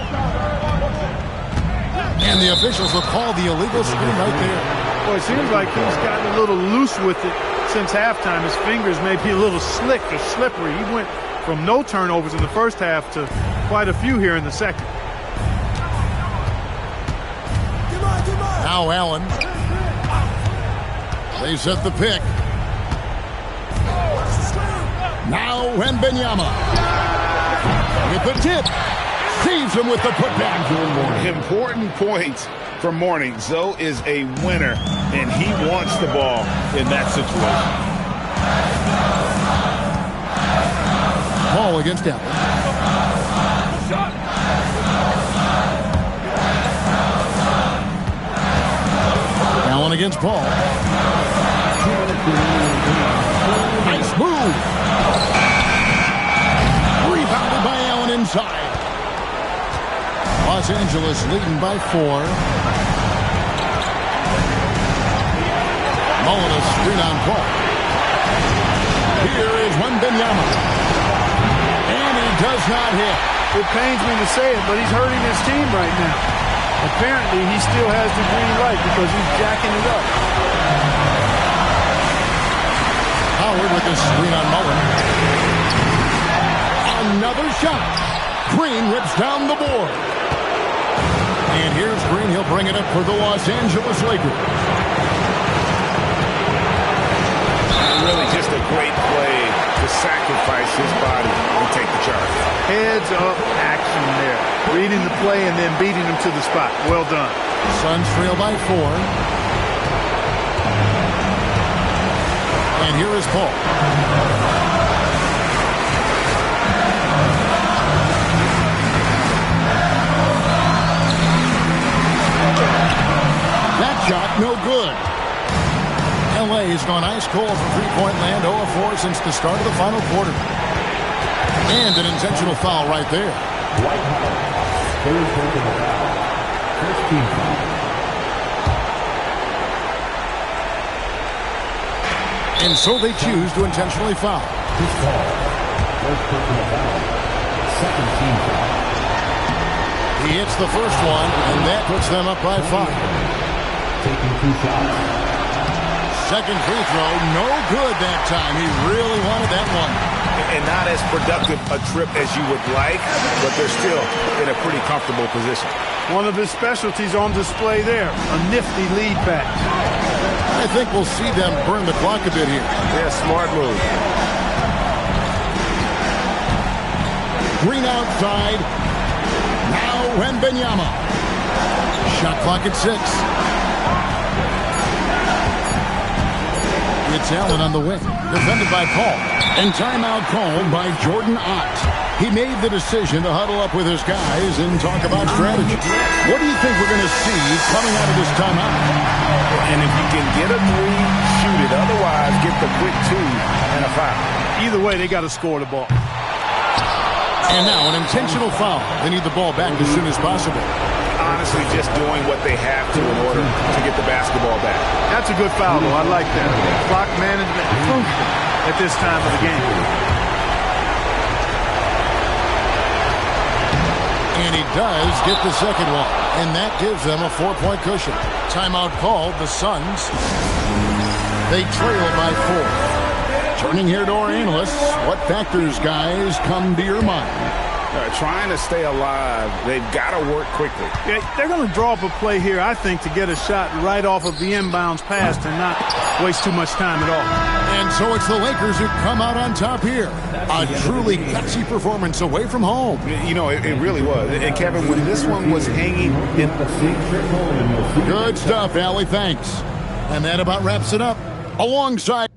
And the officials will call the illegal screen right there. Well, it seems like he's gotten a little loose with it since halftime. His fingers may be a little slick or slippery. He went from no turnovers in the first half to quite a few here in the second. Now Allen. They set the pick. Now Wembanyama. With the tip. Saves him with the putback. Important points for Morning. Zoe is a winner, and he wants the ball in that situation. Ball against Allen. Allen against Paul. Nice move. Rebounded by Allen inside. Los Angeles leading by 4. Mullen a screen on Paul. Here is Wembanyama. And he does not hit. It pains me to say it, but he's hurting his team right now. Apparently, he still has the green light because he's jacking it up. Howard with the screen on Mullen. Another shot. Green rips down the board. And here's Green. He'll bring it up for the Los Angeles Lakers. Really just a great play to sacrifice his body and take the charge. Heads up action there. Reading the play and then beating him to the spot. Well done. Suns trail by 4. And here is Paul. That shot, no good. L.A. has gone ice cold from three-point land, 0-4 since the start of the final quarter. And an intentional foul right there. Third personal foul. First team foul. And so they choose to intentionally foul. This call. First personal foul. Second team foul. He hits the first one, and that puts them up by 5. Taking 2 shots. Second free throw, no good that time. He really wanted that one. and not as productive a trip as you would like, but they're still in a pretty comfortable position. One of his specialties on display there, a nifty lead pass. I think we'll see them burn the clock a bit here. Yeah, smart move. Green outside. Now Wembanyama. Shot clock at 6. It's Allen on the wing. Defended by Paul. And timeout called by Jordan Ott. He made the decision to huddle up with his guys and talk about strategy. What do you think we're going to see coming out of this timeout? And if you can get a 3, shoot it. Otherwise, get the quick 2 and a foul. Either way, they got to score the ball. And now an intentional foul. They need the ball back as soon as possible. Honestly, just doing what they have to in order to get the basketball back. That's a good foul, though. I like that. Clock management crucial at this time of the game. And he does get the second one. And that gives them a 4-point cushion. Timeout called. The Suns. They trail by 4. Turning here to our analysts. What factors, guys, come to your mind? Trying to stay alive, they've got to work quickly. Yeah, they're going to draw up a play here, I think, to get a shot right off of the inbounds pass and not waste too much time at all. And so it's the Lakers who come out on top here. A truly gutsy performance away from home. You know, it really was. And, Kevin, when this one was hanging in... Good stuff, Allie. Thanks. And that about wraps it up. Alongside...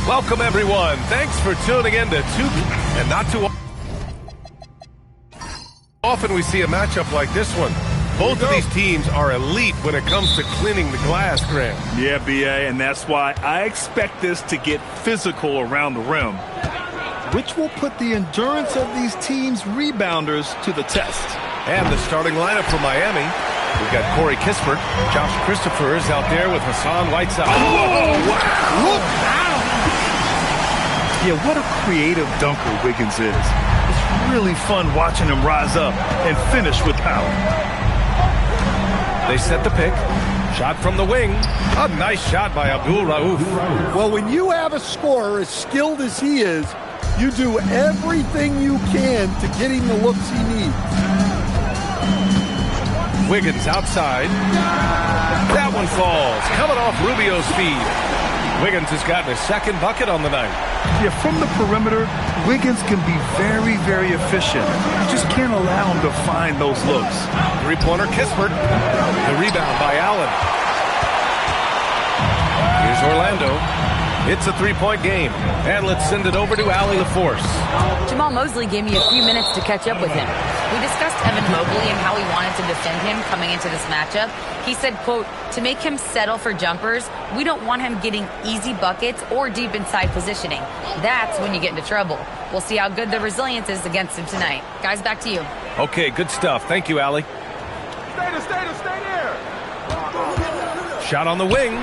Welcome, everyone. Thanks for tuning in to and not too often we see a matchup like this one. Both of these teams are elite when it comes to cleaning the glass, Grant. Yeah, B.A., and that's why I expect this to get physical around the rim, which will put the endurance of these teams' rebounders to the test. And the starting lineup for Miami. We've got Corey Kispert. Josh Christopher is out there with Hassan Whiteside. Oh, wow! Look out! Yeah, what a creative dunker Wiggins is. It's really fun watching him rise up and finish with power. They set the pick. Shot from the wing. A nice shot by Abdul Rauf. Well, when you have a scorer as skilled as he is, you do everything you can to get him the looks he needs. Wiggins outside. That one falls. Coming off Rubio's feed. Wiggins has gotten his second bucket on the night. Yeah, from the perimeter, Wiggins can be very, very efficient. You just can't allow him to find those looks. Three-pointer Kispert. The rebound by Allen. Here's Orlando. It's a three-point game. And let's send it over to Allie LaForce. Jamal Mosley gave me a few minutes to catch up with him. We discussed Evan Mobley and how he wanted to defend him coming into this matchup. He said, quote, to make him settle for jumpers, we don't want him getting easy buckets or deep inside positioning. That's when you get into trouble. We'll see how good the resilience is against him tonight. Guys, back to you. Okay, good stuff. Thank you, Allie. Stay there. Shot on the wing.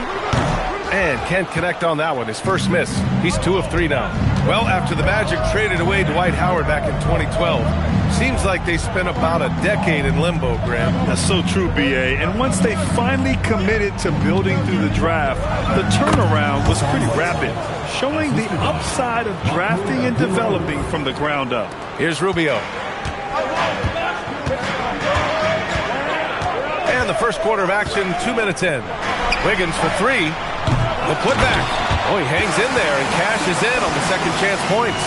And can't connect on that one. His first miss. He's 2 of 3 now. Well, after the Magic traded away Dwight Howard back in 2012, seems like they spent about a decade in limbo, Graham. That's so true, B.A. And once they finally committed to building through the draft, the turnaround was pretty rapid, showing the upside of drafting and developing from the ground up. Here's Rubio. And the first quarter of action, 2 minutes in. Wiggins for 3. The putback. Oh, he hangs in there and cashes in on the second chance points.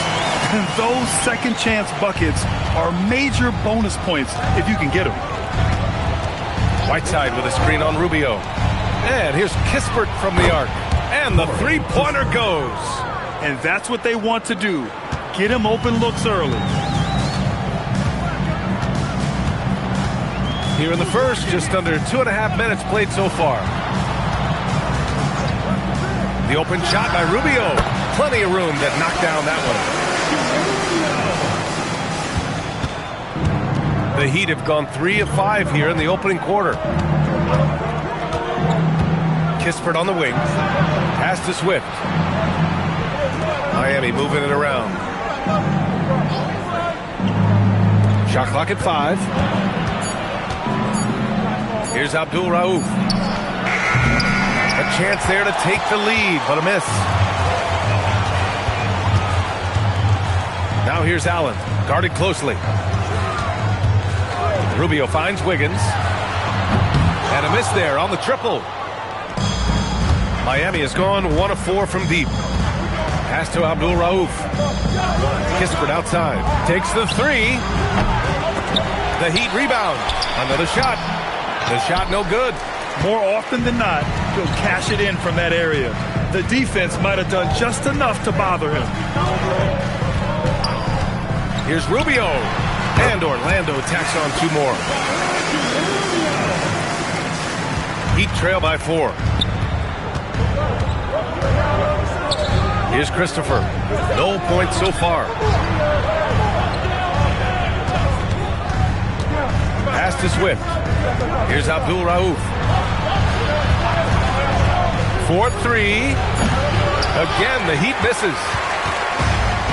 And those second chance buckets are major bonus points if you can get them. Whiteside with a screen on Rubio. And here's Kispert from the arc. And the three-pointer goes. And that's what they want to do. Get him open looks early. Here in the first, just under 2.5 minutes played so far. The open shot by Rubio. Plenty of room to knock down that one. The Heat have gone 3 of 5 here in the opening quarter. Kispert on the wing. Pass to Swift. Miami moving it around. Shot clock at 5. Here's Abdul Rauf. A chance there to take the lead, but a miss. Now here's Allen, guarded closely. Rubio finds Wiggins. And a miss there on the triple. Miami has gone 1 of 4 from deep. Pass to Abdul Rauf. Kispert outside. Takes the 3. The Heat rebound. Another shot. The shot no good. More often than not, he'll cash it in from that area. The defense might have done just enough to bother him. Here's Rubio. And Orlando tacks on 2 more. Heat trail by 4. Here's Christopher. No points so far. Pass to Swift. Here's Abdul Rauf. 4-3. Again, the Heat misses.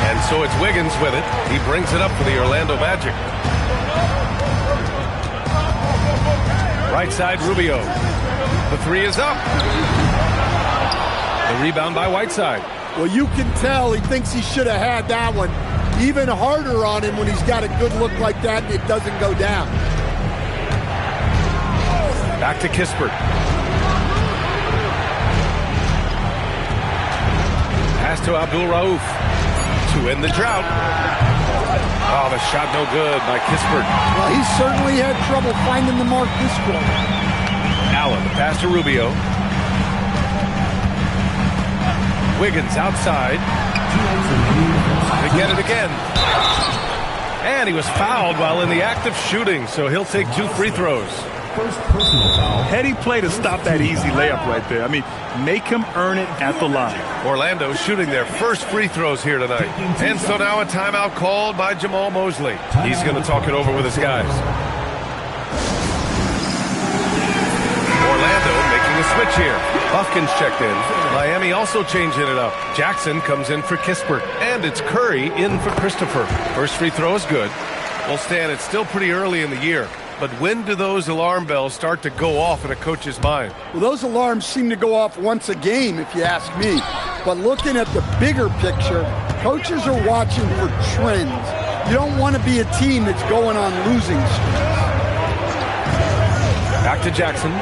And so it's Wiggins with it. He brings it up for the Orlando Magic. Right side, Rubio. The 3 is up. The rebound by Whiteside. Well, you can tell he thinks he should have had that one. Even harder on him when he's got a good look like that and it doesn't go down. Back to Kispert. Pass to Abdul Rauf to end the drought. Oh, the shot no good by Kispert. Well, he certainly had trouble finding the mark this quarter. Allen, the pass to Rubio. Wiggins outside. They get it again. And he was fouled while in the act of shooting, so he'll take 2 free throws. First personal foul. Heady play to stop that easy layup right there. I mean, make him earn it at the line. Orlando shooting their first free throws here tonight. And so now a timeout called by Jamal Mosley. He's going to talk it over with his guys. Orlando making a switch here. Buffkin's checked in. Miami also changing it up. Jackson comes in for Kispert. And it's Curry in for Christopher. First free throw is good. Well, Stan, it's still pretty early in the year. But when do those alarm bells start to go off in a coach's mind? Well, those alarms seem to go off once a game, if you ask me. But looking at the bigger picture, coaches are watching for trends. You don't want to be a team that's going on losing streaks. Back to Jackson.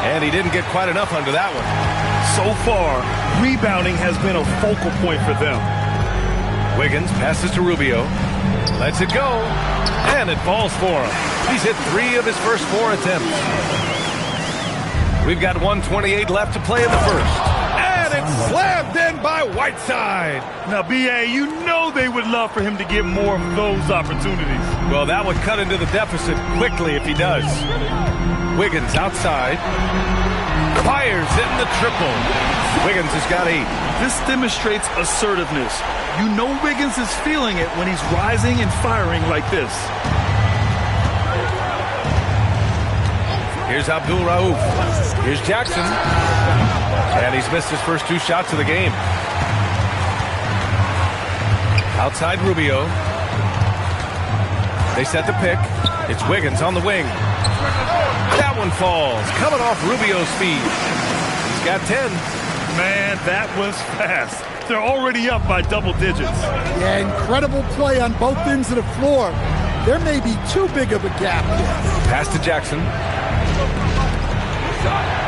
And he didn't get quite enough under that one. So far, rebounding has been a focal point for them. Wiggins passes to Rubio. Lets it go. And it falls for him. He's hit 3 of his first 4 attempts. We've got 1:28 left to play in the first. And it's slammed in by Whiteside. Now, B.A., you know they would love for him to get more of those opportunities. Well, that would cut into the deficit quickly if he does. Wiggins outside. Fires in the triple. Wiggins has got 8. This demonstrates assertiveness. You know Wiggins is feeling it when he's rising and firing like this. Here's Abdul Rauf. Here's Jackson. And he's missed his first 2 shots of the game. Outside Rubio. They set the pick. It's Wiggins on the wing. That one falls. Coming off Rubio's speed. He's got 10. Man, that was fast. They're already up by double digits. Yeah, incredible play on both ends of the floor. There may be too big of a gap here. Pass to Jackson.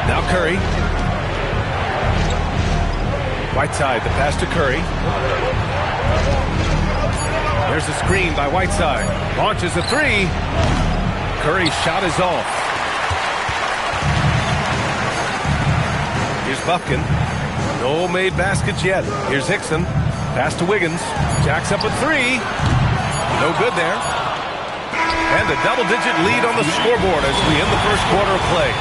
Now Curry. Whiteside, the pass to Curry. There's a screen by Whiteside. Launches a 3. Curry's shot is off. Here's Buffkin. No made baskets yet. Here's Hickson. Pass to Wiggins. Jacks up a 3. No good there. And a double-digit lead on the scoreboard as we end the first quarter of play.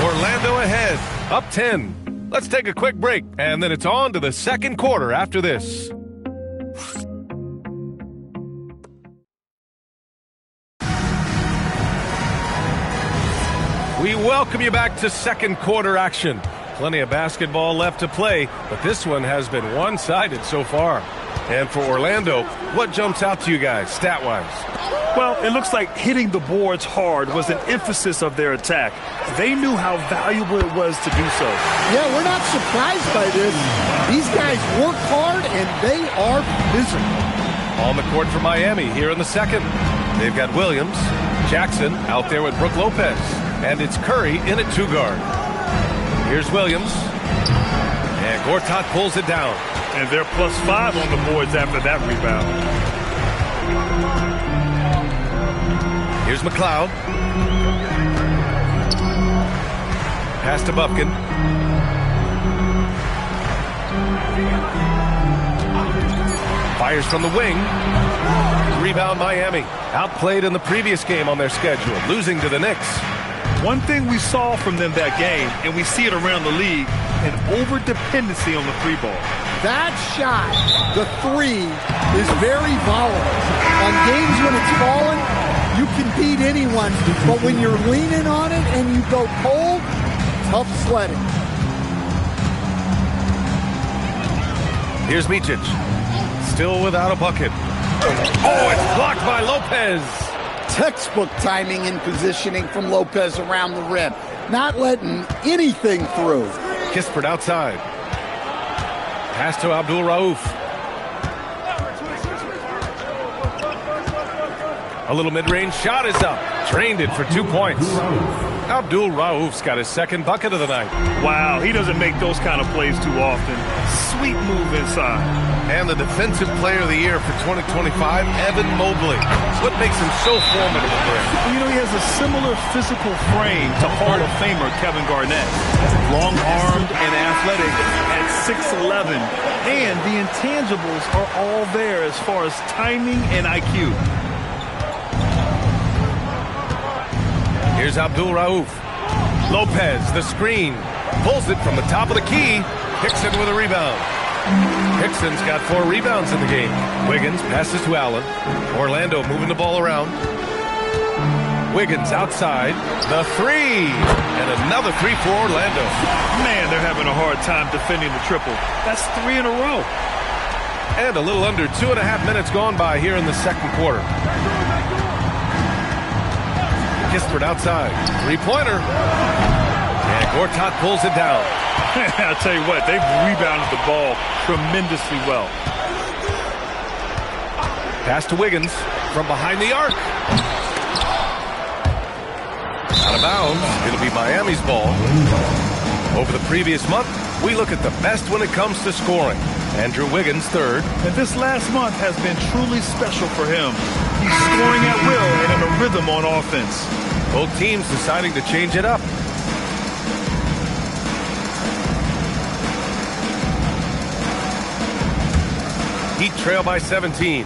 Orlando ahead, up 10. Let's take a quick break, and then it's on to the second quarter after this. We welcome you back to second quarter action. Plenty of basketball left to play, but this one has been one-sided so far. And for Orlando, what jumps out to you guys, stat-wise? Well, it looks like hitting the boards hard was an emphasis of their attack. They knew how valuable it was to do so. Yeah, we're not surprised by this. These guys work hard, and they are physical. On the court for Miami here in the second. They've got Williams, Jackson out there with Brook Lopez, and it's Curry in at 2 guard. Here's Williams, and Gortat pulls it down. And they're +5 on the boards after that rebound. Here's McLeod. Pass to Buffkin. Fires from the wing. Rebound Miami. Outplayed in the previous game on their schedule, losing to the Knicks. One thing we saw from them that game, and we see it around the league, an over-dependency on the 3 ball. That shot, the 3, is very volatile. On games when it's falling, you can beat anyone, but when you're leaning on it and you go cold, tough sledding. Here's Micic. Still without a bucket. Oh, it's blocked by Lopez. Textbook timing and positioning from Lopez around the rim. Not letting anything through. Kispert outside. Pass to Abdul Rauf. A little mid-range shot is up. Drained it for 2 points. Abdul Rauf's got his second bucket of the night. Wow, he doesn't make those kind of plays too often. Sweet move inside. And the Defensive Player of the Year for 2025, Evan Mobley. What makes him so formidable, Greg? Well, you know, he has a similar physical frame to Hall of Famer Kevin Garnett. Long-armed and athletic at 6'11". And the intangibles are all there as far as timing and IQ. Here's Abdul Rauf. Lopez, the screen. Pulls it from the top of the key. Hickson with a rebound. Hickson's got 4 rebounds in the game. Wiggins passes to Allen. Orlando moving the ball around. Wiggins outside. The 3. And another 3 for Orlando. Man, they're having a hard time defending the triple. That's 3 in a row. And a little under 2.5 minutes gone by here in the second quarter. Kispert outside. 3-pointer. And Gortat pulls it down. I'll tell you what, they've rebounded the ball tremendously well. Pass to Wiggins from behind the arc. Out of bounds. It'll be Miami's ball. Over the previous month, we look at the best when it comes to scoring. Andrew Wiggins, 3rd. And this last month has been truly special for him. He's scoring at will and in a rhythm on offense. Both teams deciding to change it up. Heat trail by 17.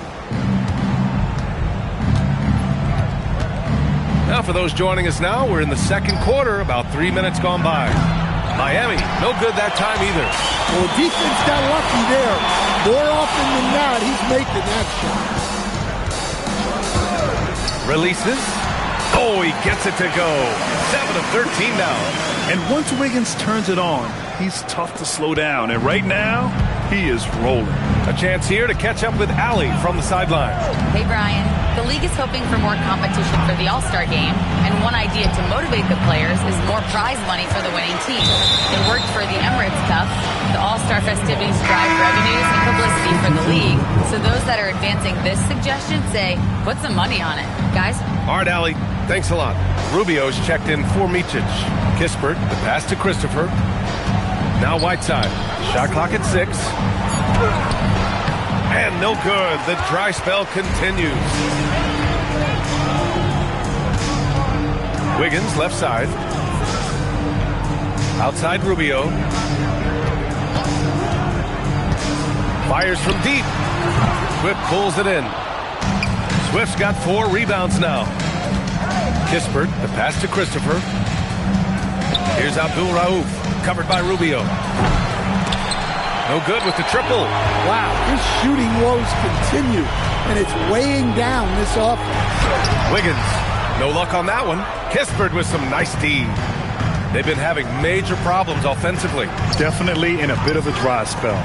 Now for those joining us now, we're in the second quarter, about 3 minutes gone by. Miami, no good that time either. Well, defense got lucky there. More often than not, he's making that shot. Releases. Oh, he gets it to go. 7 of 13 now. And once Wiggins turns it on, he's tough to slow down. And right now, he is rolling. A chance here to catch up with Allie from the sideline. Hey, Brian. The league is hoping for more competition for the All-Star game, and one idea to motivate the players is more prize money for the winning team. It worked for the Emirates Cup. The All-Star festivities drive revenues and publicity for the league, so those that are advancing this suggestion say, put some money on it. Guys? All right, Allie. Thanks a lot. Rubio's checked in for Micic. Kispert, the pass to Christopher. Now Whiteside. Shot clock at 6. And no good. The dry spell continues. Wiggins, left side. Outside Rubio. Fires from deep. Swift pulls it in. Swift's got 4 rebounds now. Kispert, the pass to Christopher. Here's Abdul Rauf, covered by Rubio. No good with the triple. Wow, his shooting woes continue, and it's weighing down this offense. Wiggins, no luck on that one. Kispert with some nice D. They've been having major problems offensively. Definitely in a bit of a dry spell.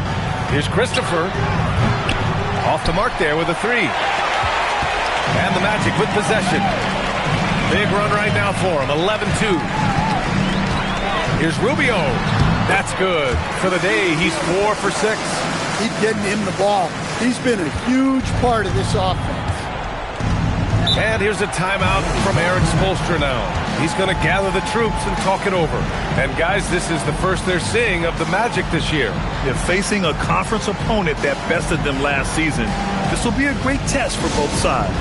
Here's Christopher. Off the mark there with a 3. And the Magic with possession. Big run right now for him, 11-2. Here's Rubio. That's good. For the day, he's 4 for 6. Keep getting him the ball. He's been a huge part of this offense. And here's a timeout from Eric Spoelstra now. He's going to gather the troops and talk it over. And guys, this is the first they're seeing of the Magic this year. They're facing a conference opponent that bested them last season. This will be a great test for both sides.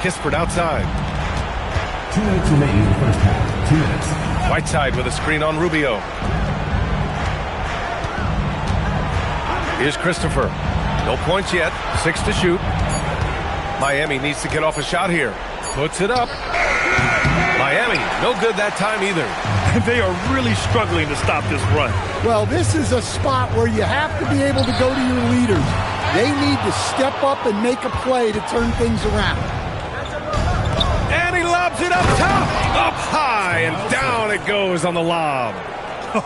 Kispert outside. 2 minutes remaining in the first half. 2 minutes. Whiteside with a screen on Rubio. Here's Christopher. No points yet. 6 to shoot. Miami needs to get off a shot here. Puts it up. Miami, no good that time either. They are really struggling to stop this run. Well, this is a spot where you have to be able to go to your leaders. They need to step up and make a play to turn things around. And he lobs it up top, up high, and down it goes on the lob.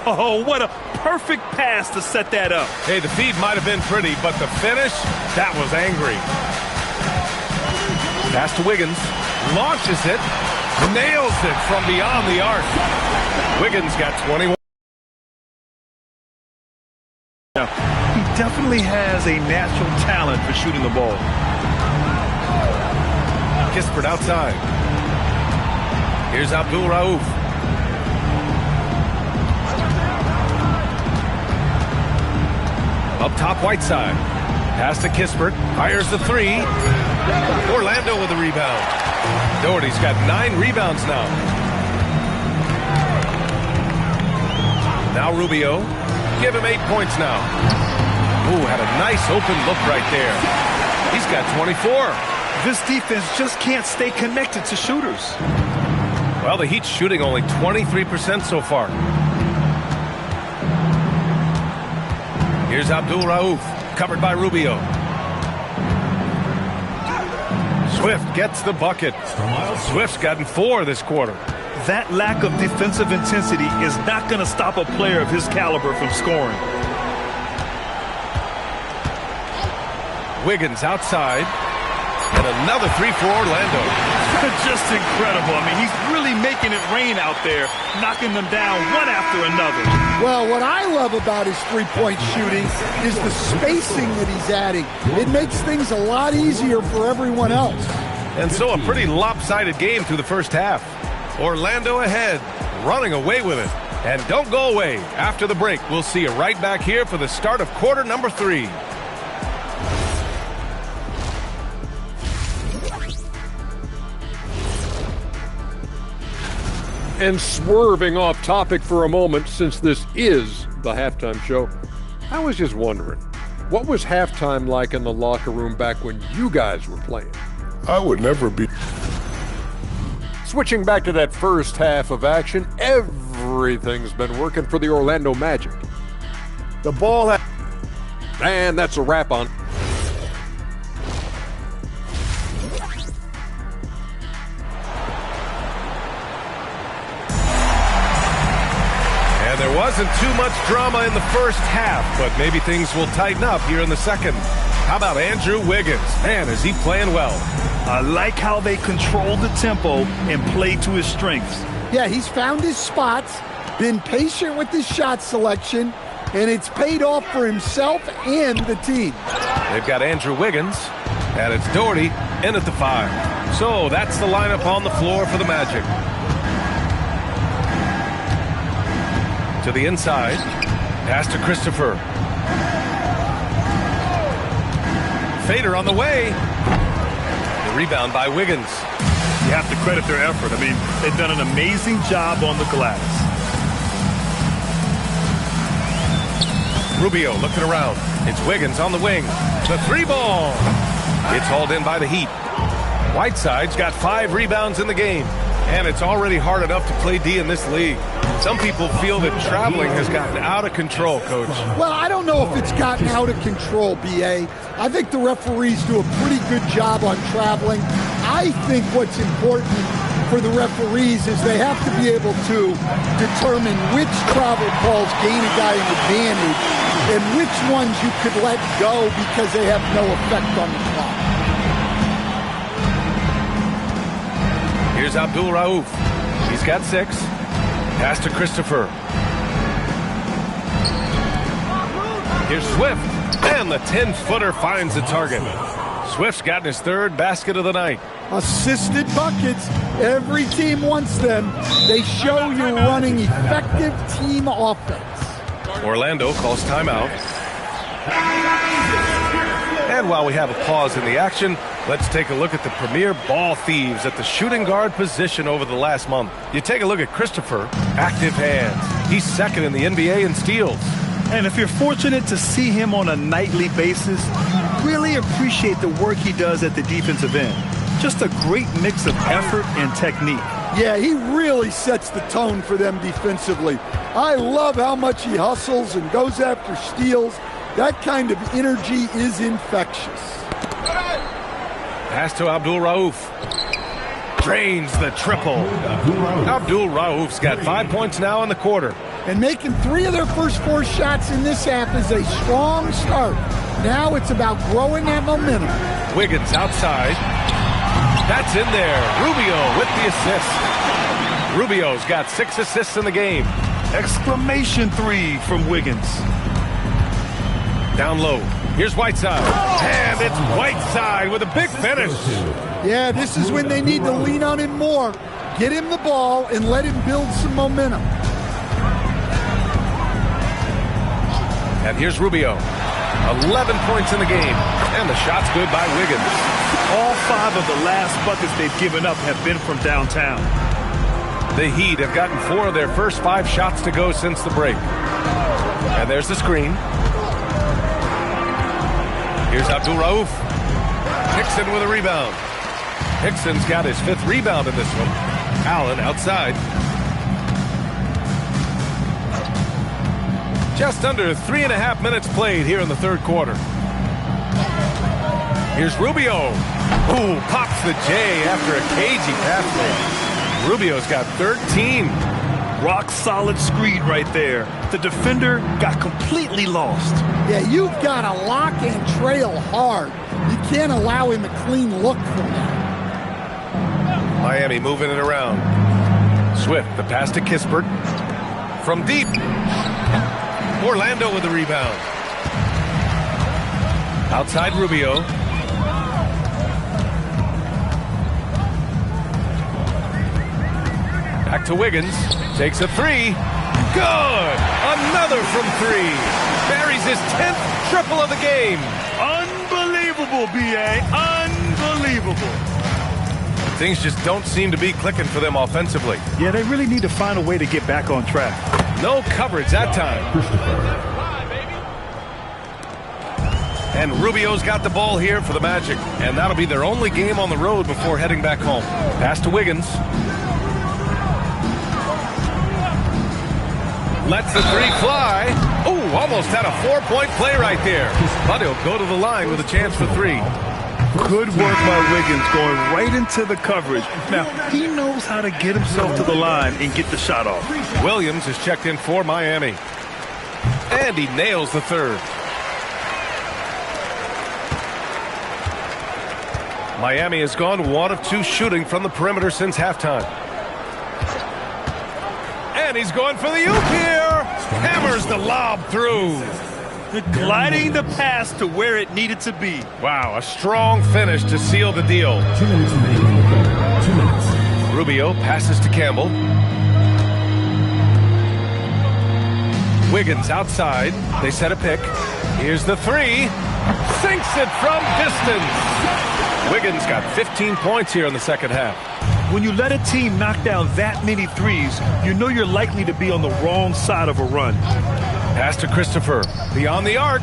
Oh, what a perfect pass to set that up. Hey, the feed might have been pretty, but the finish, that was angry. Pass to Wiggins, launches it, nails it from beyond the arc. Wiggins got 21. He definitely has a natural talent for shooting the ball. Kispert outside. Here's Abdul Rauf. Up top, Whiteside. Pass to Kispert. Fires the three. Orlando with the rebound. Doherty's got 9 rebounds now. Now Rubio. Give him 8 points now. Ooh, had a nice open look right there. He's got 24. This defense just can't stay connected to shooters. Well, the Heat's shooting only 23% so far. Here's Abdul Rauf, covered by Rubio. Swift gets the bucket. Swift's gotten 4 this quarter. That lack of defensive intensity is not going to stop a player of his caliber from scoring. Wiggins outside. And another 3 for Orlando. Just incredible. I mean, he's really making it rain out there, knocking them down one after another. Well, what I love about his three-point shooting is the spacing that he's adding. It makes things a lot easier for everyone else. And so a pretty lopsided game through the first half. Orlando ahead, running away with it. And don't go away. After the break, we'll see you right back here for the start of quarter number 3. And swerving off topic for a moment, since this is the halftime show, I was just wondering, what was halftime like in the locker room back when you guys were playing? I would never be. Switching back to that first half of action, everything's been working for the Orlando Magic. The ball And that's a wrap on. And there wasn't too much drama in the first half, but maybe things will tighten up here in the second. How about Andrew Wiggins? Man, is he playing well. I like how they control the tempo and play to his strengths. Yeah, he's found his spots, been patient with his shot selection, and it's paid off for himself and the team. They've got Andrew Wiggins, and it's Doherty in at the 5. So that's the lineup on the floor for the Magic. To the inside, pass to Christopher. Fader on the way. The rebound by Wiggins. You have to credit their effort. I mean, they've done an amazing job on the glass. Rubio looking around. It's Wiggins on the wing. The 3-ball. It's hauled in by the Heat. Whiteside's got 5 rebounds in the game. And it's already hard enough to play D in this league. Some people feel that traveling has gotten out of control, Coach. Well, I don't know if it's gotten out of control, B.A. I think the referees do a pretty good job on traveling. I think what's important for the referees is they have to be able to determine which travel calls gain a guy an advantage and which ones you could let go because they have no effect on the clock. Here's Abdul Rauf. He's got 6. Pass to Christopher. Here's Swift. And the 10-footer finds the target. Swift's gotten his 3rd basket of the night. Assisted buckets. Every team wants them. They show you're running effective team offense. Orlando calls timeout. And while we have a pause in the action, let's take a look at the premier ball thieves at the shooting guard position over the last month. You take a look at Christopher, active hands. He's 2nd in the NBA in steals. And if you're fortunate to see him on a nightly basis, really appreciate the work he does at the defensive end. Just a great mix of effort and technique. Yeah, he really sets the tone for them defensively. I love how much he hustles and goes after steals. That kind of energy is infectious. Pass to Abdul Rauf. Drains the triple. Abdul Rauf's got 5 points now in the quarter. And making 3 of their first 4 shots in this half is a strong start. Now it's about growing that momentum. Wiggins outside. That's in there. Rubio with the assist. Rubio's got 6 assists in the game. Exclamation 3 from Wiggins. Down low. Here's Whiteside. And it's Whiteside with a big finish. Yeah, this is when they need to lean on him more. Get him the ball and let him build some momentum. And here's Rubio. 11 points in the game. And the shot's good by Wiggins. All 5 of the last buckets they've given up have been from downtown. The Heat have gotten 4 of their first 5 shots to go since the break. And there's the screen. Here's Abdul Rauf. Hickson with a rebound. Hickson's got his 5th rebound in this one. Allen outside. Just under 3.5 minutes played here in the third quarter. Here's Rubio. Ooh, pops the J after a cagey pass. Rubio's got 13. Rock solid screen right there. The defender got completely lost. Yeah, you've got to lock and trail hard. You can't allow him a clean look from that. Miami moving it around. Swift, the pass to Kispert. From deep. Orlando with the rebound. Outside Rubio. Back to Wiggins. Takes a 3. Good! Another from 3. Buries his 10th triple of the game. Unbelievable, B.A. Unbelievable. Things just don't seem to be clicking for them offensively. Yeah, they really need to find a way to get back on track. No coverage that time. And Rubio's got the ball here for the Magic. And that'll be their only game on the road before heading back home. Pass to Wiggins. Lets the 3 fly. Ooh, almost had a 4-point play right there. But he'll go to the line with a chance for 3. Good work by Wiggins going right into the coverage. Now, he knows how to get himself to the line and get the shot off. Williams is checked in for Miami. And he nails the 3rd. Miami has gone 1 of 2 shooting from the perimeter since halftime. And he's going for the oop here. Hammers the lob through. Gliding the pass to where it needed to be. Wow, a strong finish to seal the deal. 2 minutes remaining in the quarter. 2 minutes. Rubio passes to Campbell. Wiggins outside. They set a pick. Here's the 3. Sinks it from distance. Wiggins got 15 points here in the second half. When you let a team knock down that many threes, you know you're likely to be on the wrong side of a run. Pass to Christopher. Beyond the arc.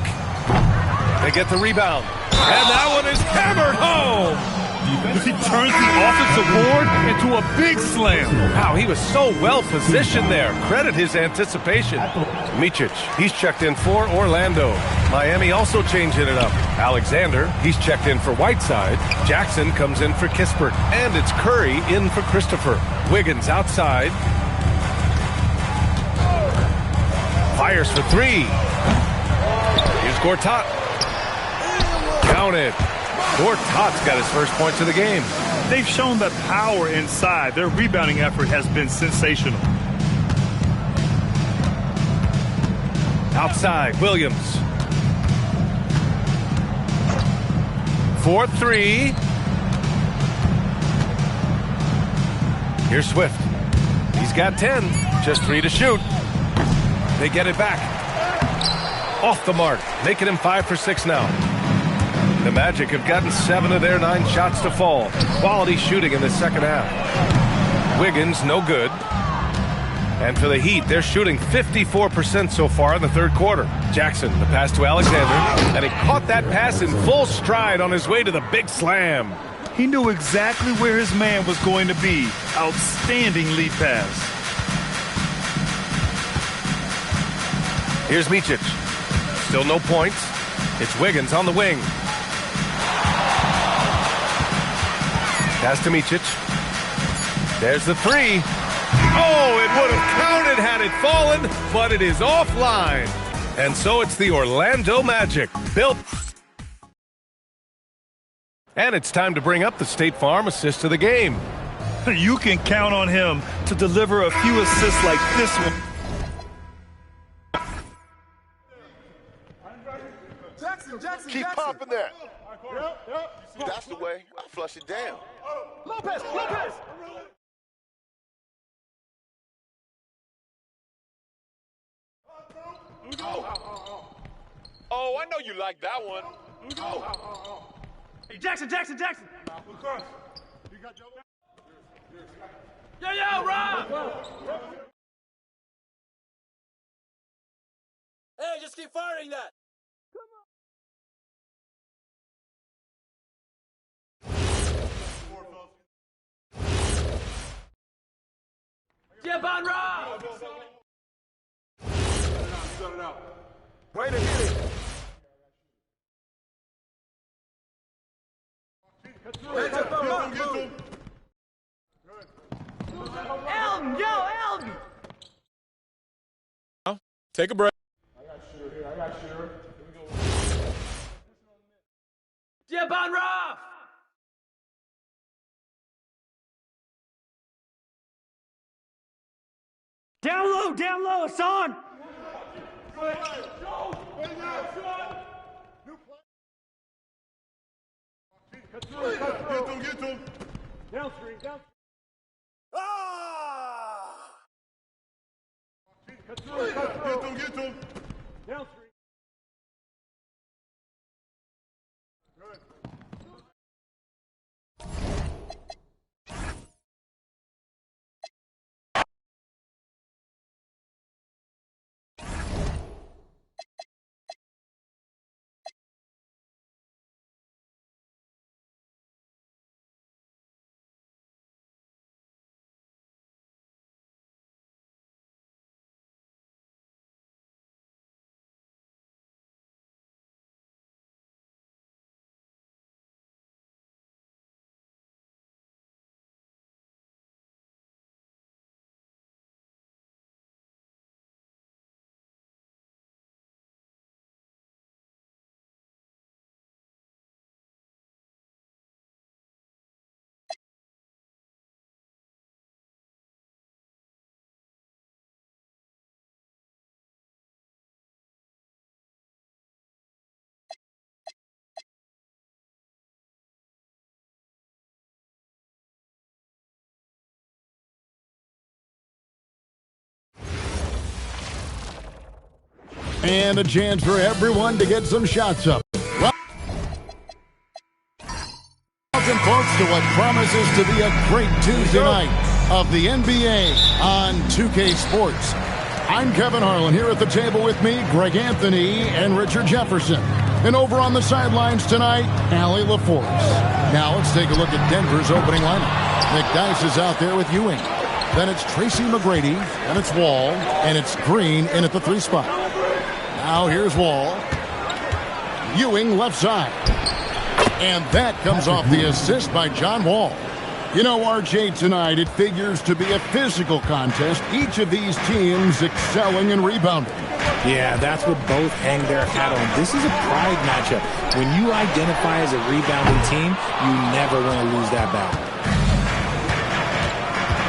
They get the rebound. And that one is hammered home. He turns the offensive board into a big slam. Wow, he was so well positioned there. Credit his anticipation. Micic, he's checked in for Orlando. Miami also changing it up. Alexander, he's checked in for Whiteside. Jackson comes in for Kispert. And it's Curry in for Christopher. Wiggins outside. Fires for 3. Here's Gortat. Counted. Gortat's got his first points of the game. They've shown that power inside. Their rebounding effort has been sensational. Outside, Williams. 4-3. Here's Swift. He's got 10. Just 3 to shoot. They get it back. Off the mark, making him 5 for 6 now. The Magic have gotten 7 of their 9 shots to fall. Quality shooting in the second half. Wiggins, no good. And for the Heat, they're shooting 54% so far in the third quarter. Jackson, the pass to Alexander. And he caught that pass in full stride on his way to the big slam. He knew exactly where his man was going to be. Outstanding lead pass. Here's Micic. Still no points. It's Wiggins on the wing. Pass to Micic. There's the 3. Oh, it would have counted had it fallen, but it is offline. And so it's the Orlando Magic. Built. And it's time to bring up the State Farm assist of the game. You can count on him to deliver a few assists like this one. Keep popping that. That's the way. I flush it down. Lopez! Lopez! Oh, I know you like that one. Hey, Jackson! Yo, Rob! Hey, just keep firing that. Jump on Rob! Way to hit it. Elm! Yo, Elm! Take a break. I got shooter. Jump on Rob! Down low, it's on! Get him. Down screen, down. Get him. Down screen. And a chance for everyone to get some shots up. Welcome, folks, to what promises to be a great Tuesday night of the NBA on 2K Sports. I'm Kevin Harlan, here at the table with me, Greg Anthony and Richard Jefferson. And over on the sidelines tonight, Allie LaForce. Now let's take a look at Denver's opening lineup. McDyess is out there with Ewing. Then it's Tracy McGrady, and it's Wall, and it's Green in at the 3 spot. Now here's Wall. Ewing left side. And that comes off the assist by John Wall. You know, RJ, tonight it figures to be a physical contest. Each of these teams excelling in rebounding. Yeah, that's what both hang their hat on. This is a pride matchup. When you identify as a rebounding team, you never want to lose that battle.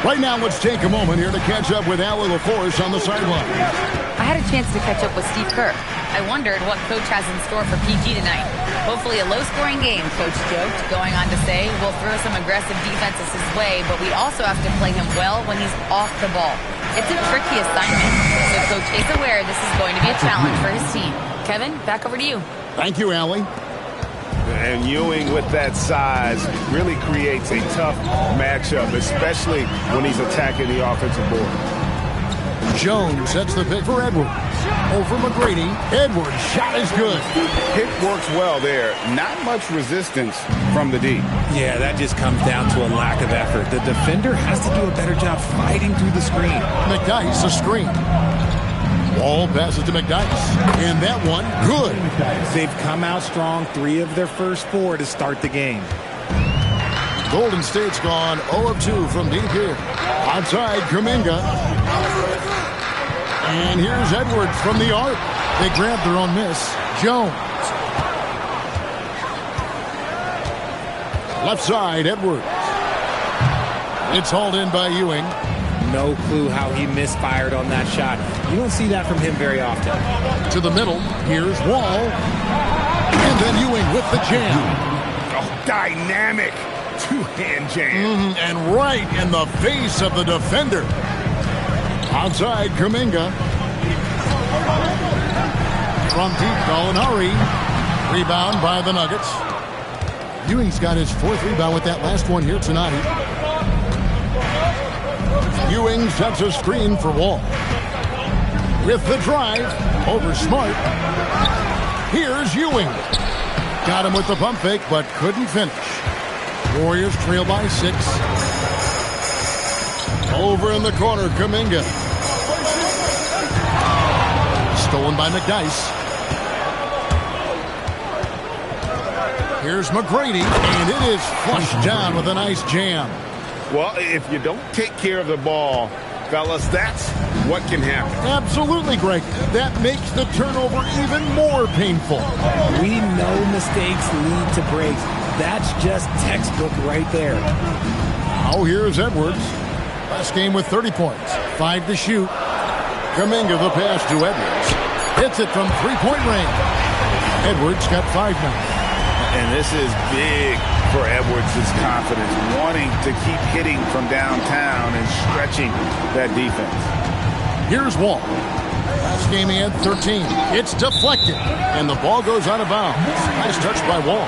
Right now, let's take a moment here to catch up with Allie LaForce on the sideline. I had a chance to catch up with Steve Kerr. I wondered what Coach has in store for PG tonight. Hopefully a low-scoring game, Coach joked, going on to say, we'll throw some aggressive defenses his way, but we also have to play him well when he's off the ball. It's a tricky assignment, so Coach is aware this is going to be a challenge for his team. Kevin, back over to you. Thank you, Allie. And Ewing with that size really creates a tough matchup, especially when he's attacking the offensive board. Jones sets the pick for Edwards. Over McGrady. Edwards' shot is good. Pick works well there. Not much resistance from the D. Yeah, that just comes down to a lack of effort. The defender has to do a better job fighting through the screen. McDyess a screen. Wall passes to McDyess. And that one, good. They've come out strong, 3 of their first 4 to start the game. Golden State's gone 0 of 2 from deep here. Outside, Kuminga. And here's Edwards from the arc. They grab their own miss. Jones. Left side, Edwards. It's hauled in by Ewing. No clue how he misfired on that shot. You don't see that from him very often. To the middle, here's Wall. And then Ewing with the jam. Oh, dynamic two-hand jam. And right in the face of the defender. Outside, Kuminga. From deep, Gallinari. Rebound by the Nuggets. Ewing's got his 4th rebound with that last one here tonight. Ewing sets a screen for Wall. With the drive, over Smart. Here's Ewing. Got him with the pump fake, but couldn't finish. Warriors trail by 6. Over in the corner, Kuminga. Stolen by McDyess. Here's McGrady, and it is flushed down with a nice jam. Well, if you don't take care of the ball, fellas, that's what can happen. Absolutely, Greg. That makes the turnover even more painful. We know mistakes lead to breaks. That's just textbook right there. Now here's Edwards. Last game with 30 points. 5 to shoot. Kuminga the pass to Edwards. Hits it from three-point range. Edwards got 5 now. And this is big for Edwards' confidence, wanting to keep hitting from downtown and stretching that defense. Here's Wall. Last game he had 13. It's deflected, and the ball goes out of bounds. Nice touch by Wall.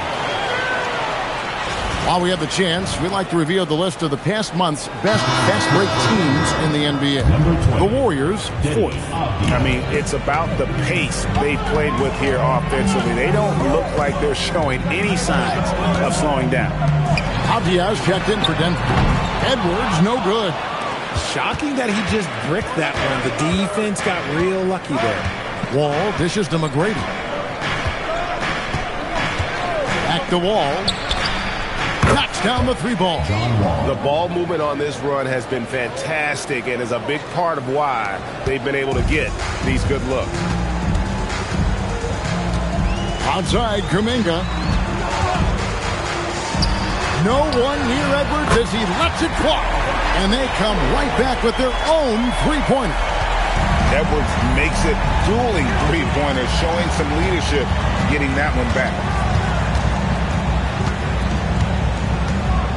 While we have the chance, we'd like to reveal the list of the past month's best fast break teams in the NBA. The Warriors, 4th. I mean, it's about the pace they played with here offensively. They don't look like they're showing any signs of slowing down. Diaz checked in for Denver. Edwards, no good. Shocking that he just bricked that one. The defense got real lucky there. Wall dishes to McGrady. Back to Wall. Knocks down the 3-ball. The ball movement on this run has been fantastic and is a big part of why they've been able to get these good looks. Outside, Kuminga. No one near Edwards as he lets it fly. And they come right back with their own 3-pointer. Edwards makes it dueling 3-pointers, showing some leadership, getting that one back.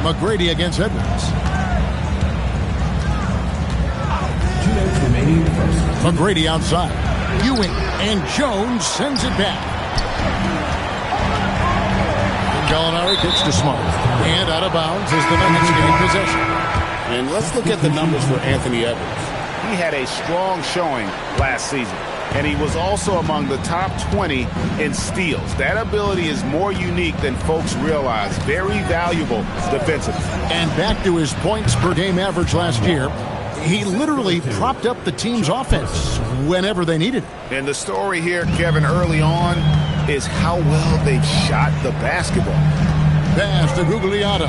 McGrady against Edwards. 2 minutes remaining in the first. McGrady outside. Ewing and Jones sends it back. And Gallinari kicks to Smart. And out of bounds as the Nuggets gain possession. And let's look at the numbers for Anthony Edwards. He had a strong showing last season, and he was also among the top 20 in steals. That ability is more unique than folks realize. Very valuable defensively. And back to his points per game average last year, he literally propped up the team's offense whenever they needed it. And the story here, Kevin, early on is how well they've shot the basketball. Pass to Gugliotta.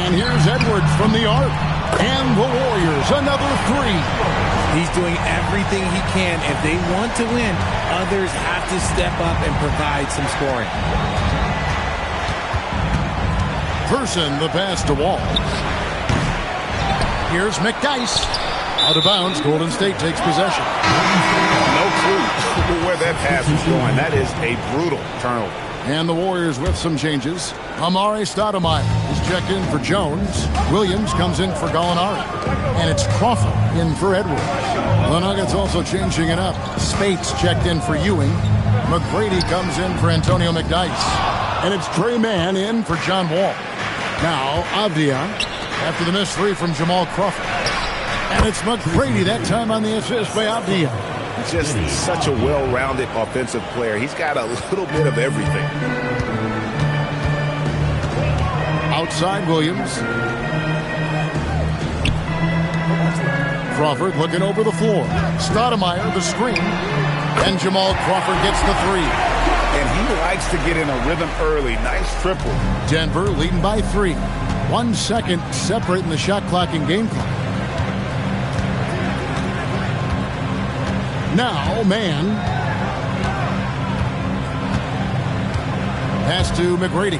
And here's Edwards from the arc. And the Warriors, another 3. He's doing everything he can. If they want to win, others have to step up and provide some scoring. Person, the pass to Wall. Here's McDyess. Out of bounds, Golden State takes possession. No clue where that pass was going. That is a brutal turnover. And the Warriors with some changes. Amare Stoudemire is checked in for Jones. Williams comes in for Gallinari. And it's Crawford in for Edwards. The Nuggets also changing it up. Spates checked in for Ewing. McGrady comes in for Antonio McDyess. And it's Trey Mann in for John Wall. Now, Avdia after the missed 3 from Jamal Crawford. And it's McGrady that time on the assist by Avdia. Just such a well-rounded offensive player. He's got a little bit of everything. Outside Williams. Crawford looking over the floor. Stoudemire, the screen. And Jamal Crawford gets the 3. And he likes to get in a rhythm early. Nice triple. Denver leading by 3. 1 second separating the shot clock and game clock. Now, Mann. Pass to McGrady.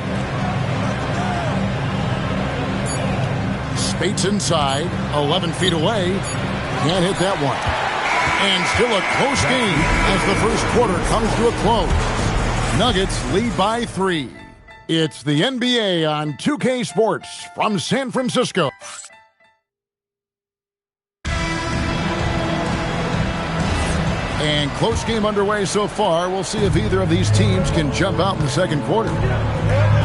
Spates inside, 11 feet away. Can't hit that one. And still a close game as the first quarter comes to a close. Nuggets lead by 3. It's the NBA on 2K Sports from San Francisco. And close game underway so far. We'll see if either of these teams can jump out in the second quarter.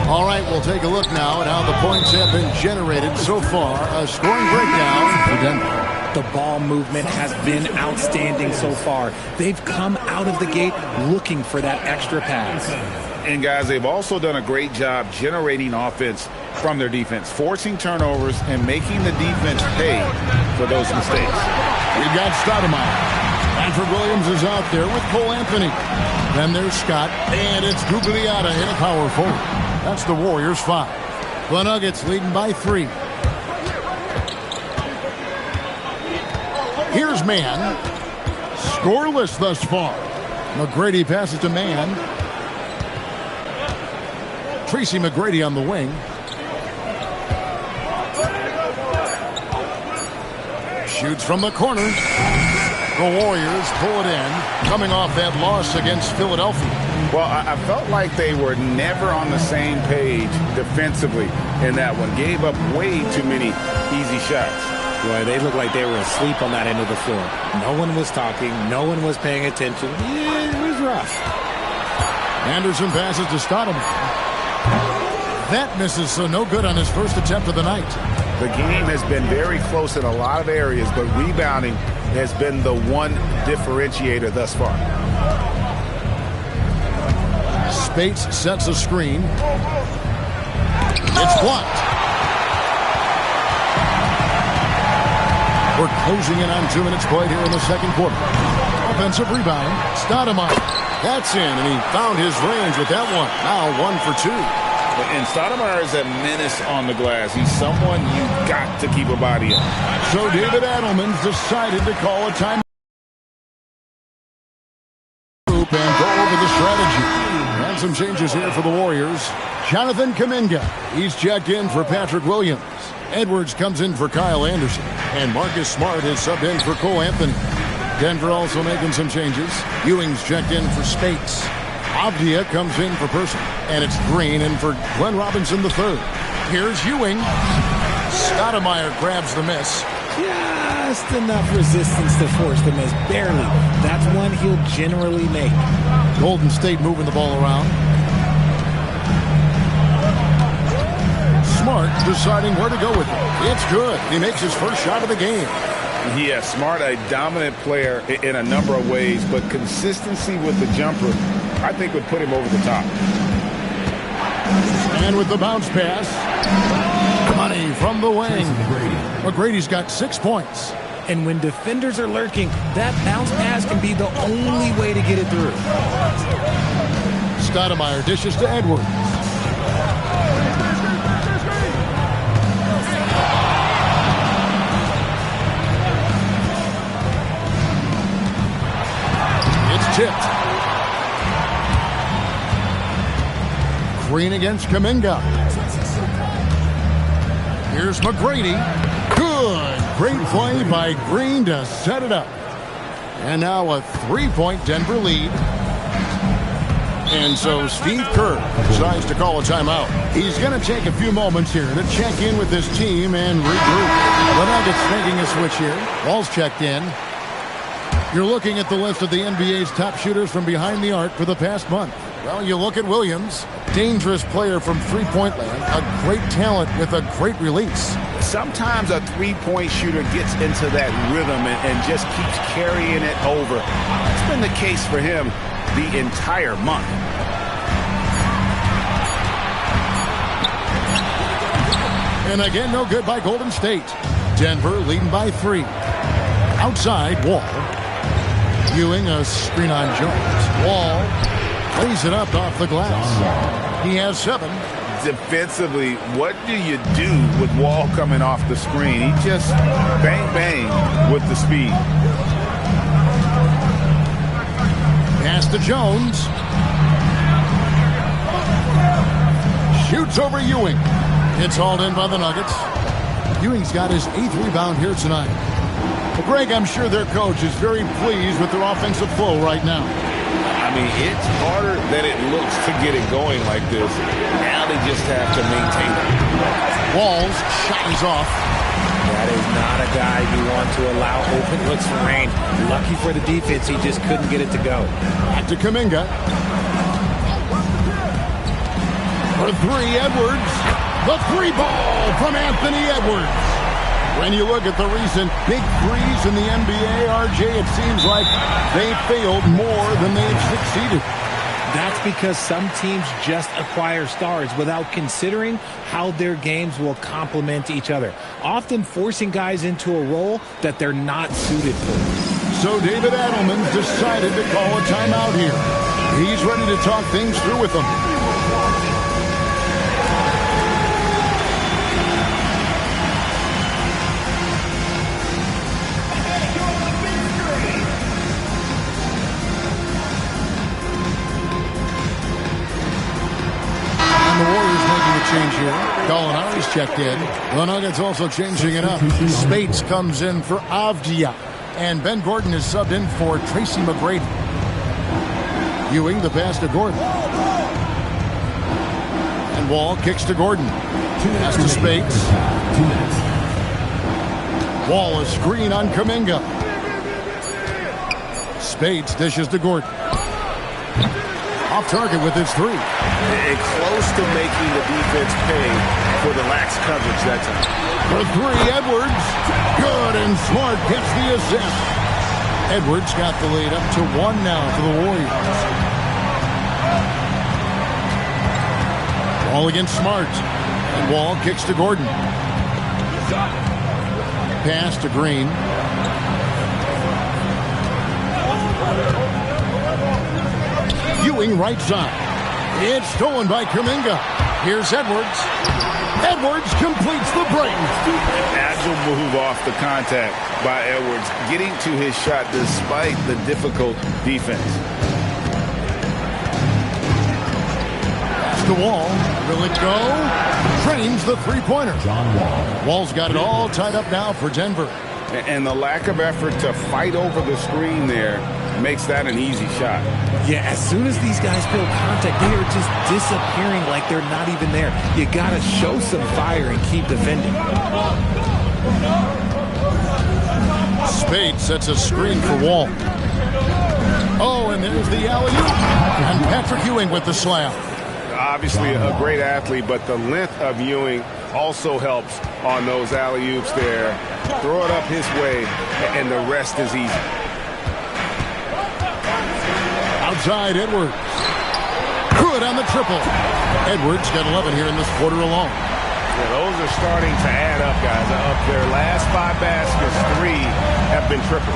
All right, we'll take a look now at how the points have been generated so far. A scoring breakdown for Denver. The ball movement has been outstanding so far. They've come out of the gate looking for that extra pass. And, guys, they've also done a great job generating offense from their defense, forcing turnovers and making the defense pay for those mistakes. We've got Stoudemire. Patrick Williams is out there with Cole Anthony. Then there's Scott, and it's Gugliotta in a power forward. That's the Warriors' 5. The Nuggets leading by 3. Here's Mann. Scoreless thus far. McGrady passes to Mann. Tracy McGrady on the wing. Shoots from the corner. The Warriors pull it in, coming off that loss against Philadelphia. Well, I felt like they were never on the same page defensively in that one. Gave up way too many easy shots. Boy, they looked like they were asleep on that end of the floor. No one was talking. No one was paying attention. Yeah, it was rough. Anderson passes to Stoudemire. That misses, so no good on his first attempt of the night. The game has been very close in a lot of areas, but rebounding has been the one differentiator thus far. Spates sets a screen. It's blocked. We're closing in on 2 minutes played here in the second quarter. Offensive rebound. Stoudemire. That's in, and he found his range with that one. Now 1 for 2. And Stoudemire is a menace on the glass. He's someone you've got to keep a body on. So David Adelman's decided to call a time and go over the strategy. And some changes here for the Warriors. Jonathan Kuminga. He's checked in for Patrick Williams. Edwards comes in for Kyle Anderson. And Marcus Smart is subbed in for Cole Anthony. Denver also making some changes. Ewing's checked in for Spates. Avdia comes in for Person. And it's Green in for Glenn Robinson III. Here's Ewing. Stoudemire grabs the miss. Just enough resistance to force the miss. Barely. That's one he'll generally make. Golden State moving the ball around. Smart deciding where to go with it. It's good. He makes his first shot of the game. Yeah, Smart, a dominant player in a number of ways, but consistency with the jumper, I think, would put him over the top. And with the bounce pass, Money from the wing. McGrady's got 6 points. And when defenders are lurking, that bounce pass can be the only way to get it through. Stoudemire dishes to Edwards. It's tipped. Green against Kuminga. Here's McGrady. Good. Great play by Green to set it up. And now a 3-point Denver lead. And so Steve Kerr decides to call a timeout. He's going to take a few moments here to check in with his team and regroup. The Nuggets making a switch here. Ball's checked in. You're looking at the list of the NBA's top shooters from behind the arc for the past month. Well, you look at Williams, dangerous player from three-point land, a great talent with a great release. Sometimes a three-point shooter gets into that rhythm and just keeps carrying it over. It's been the case for him the entire month. And again, no good by Golden State. Denver leading by 3. Outside, Wall. Ewing, a screen on Jones. Wall lays it up off the glass. He has 7. Defensively, what do you do with Wall coming off the screen? He just bang, bang with the speed. Pass to Jones. Shoots over Ewing. It's hauled in by the Nuggets. Ewing's got his 8th rebound here tonight. Well, Greg, I'm sure their coach is very pleased with their offensive flow right now. I mean, it's harder than it looks to get it going like this. Now they just have to maintain it. Wall's shot is off. That is not a guy you want to allow open looks from range. Lucky for the defense, he just couldn't get it to go. Back to Kuminga. For three, Edwards. The three ball from Anthony Edwards. When you look at the recent big threes in the NBA, RJ, it seems like they failed more than they've succeeded. That's because some teams just acquire stars without considering how their games will complement each other, often forcing guys into a role that they're not suited for. So David Adelman's decided to call a timeout here. He's ready to talk things through with them. Change here. Gallinari's checked in. The Nuggets also changing it up. Spates comes in for Avdia. And Ben Gordon is subbed in for Tracy McGrady. Ewing the pass to Gordon. And Wall kicks to Gordon. Pass to Spates. Wall a screen on Kuminga. Spates dishes to Gordon. Off target with his three. And close to making the defense pay for the lax coverage that time. For three, Edwards. Good, and Smart gets the assist. Edwards got the lead up to one now for the Warriors. Wall against Smart. And Wall kicks to Gordon. Pass to Green. Ewing right side. It's stolen by Kuminga. Here's Edwards. Edwards completes the break. Agile move off the contact by Edwards, getting to his shot despite the difficult defense. Pass to Wall. Will it go? Trains the three-pointer. John Wall. Wall's got it all tied up now for Denver. And the lack of effort to fight over the screen there makes that an easy shot. Yeah, as soon as these guys feel contact, they are just disappearing like they're not even there. You got to show some fire and keep defending. Spade sets a screen for Wall. Oh, and there's the alley-oop. And Patrick Ewing with the slam. Obviously a great athlete, but the length of Ewing also helps on those alley-oops there. Throw it up his way, and the rest is easy. Outside, Edwards. Good on the triple. Edwards got 11 here in this quarter alone. Yeah, those are starting to add up, guys. Up their last 5 baskets, 3 have been tripled.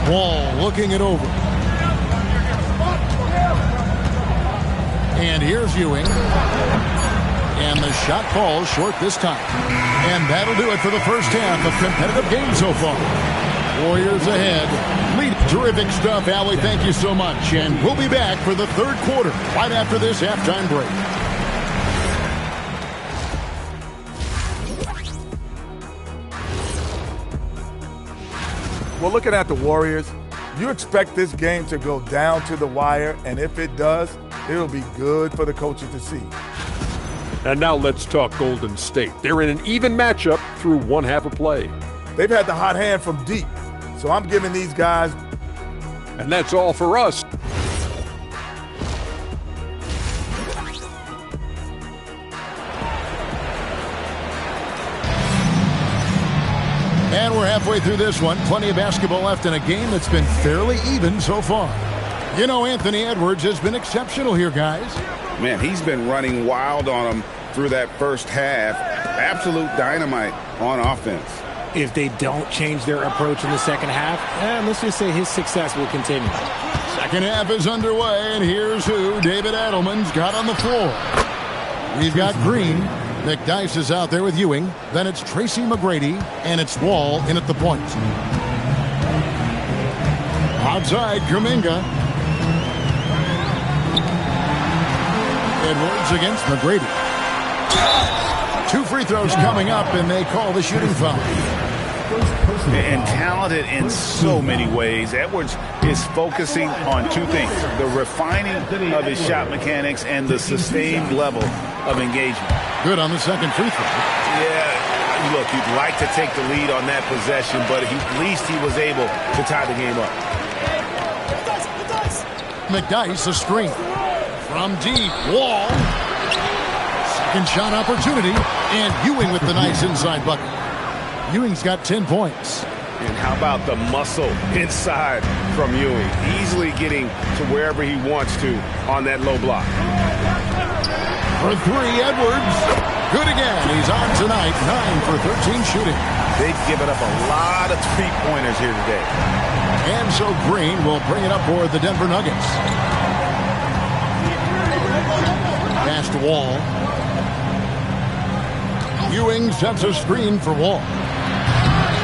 Wall looking it over. And here's Ewing. And the shot falls short this time. And that'll do it for the first half of competitive game so far. Warriors ahead. Lead. Terrific stuff, Allie. Thank you so much. And we'll be back for the third quarter right after this halftime break. Well, looking at the Warriors, you expect this game to go down to the wire, and if it does, it'll be good for the coaches to see. And now let's talk Golden State. They're in an even matchup through one half of play. They've had the hot hand from deep, so I'm giving these guys. And that's all for us. And we're halfway through this one. Plenty of basketball left in a game that's been fairly even so far. You know, Anthony Edwards has been exceptional here, guys. Man, he's been running wild on them through that first half. Absolute dynamite on offense. If they don't change their approach in the second half, let's just say his success will continue. Second half is underway, and here's who David Adelman's got on the floor. We've got Green. Nick Dice is out there with Ewing. Then it's Tracy McGrady, and it's Wall in at the point. Outside, Kuminga. Edwards against McGrady. 2 free throws coming up, and they call the shooting foul. And talented in so many ways. Edwards is focusing on 2 things: the refining of his shot mechanics and the sustained level of engagement. Good on the second free throw. Yeah, look, you'd like to take the lead on that possession, but at least he was able to tie the game up. McDyess, a screen. From deep, Wall. Second shot opportunity, and Ewing with the nice inside bucket. Ewing's got 10 points. And how about the muscle inside from Ewing? Easily getting to wherever he wants to on that low block. For 3, Edwards. Good again. He's on tonight. 9 for 13 shooting. They've given up a lot of three-pointers here today. And so Green will bring it up for the Denver Nuggets. Pass to Wall. Ewing sets a screen for Wall.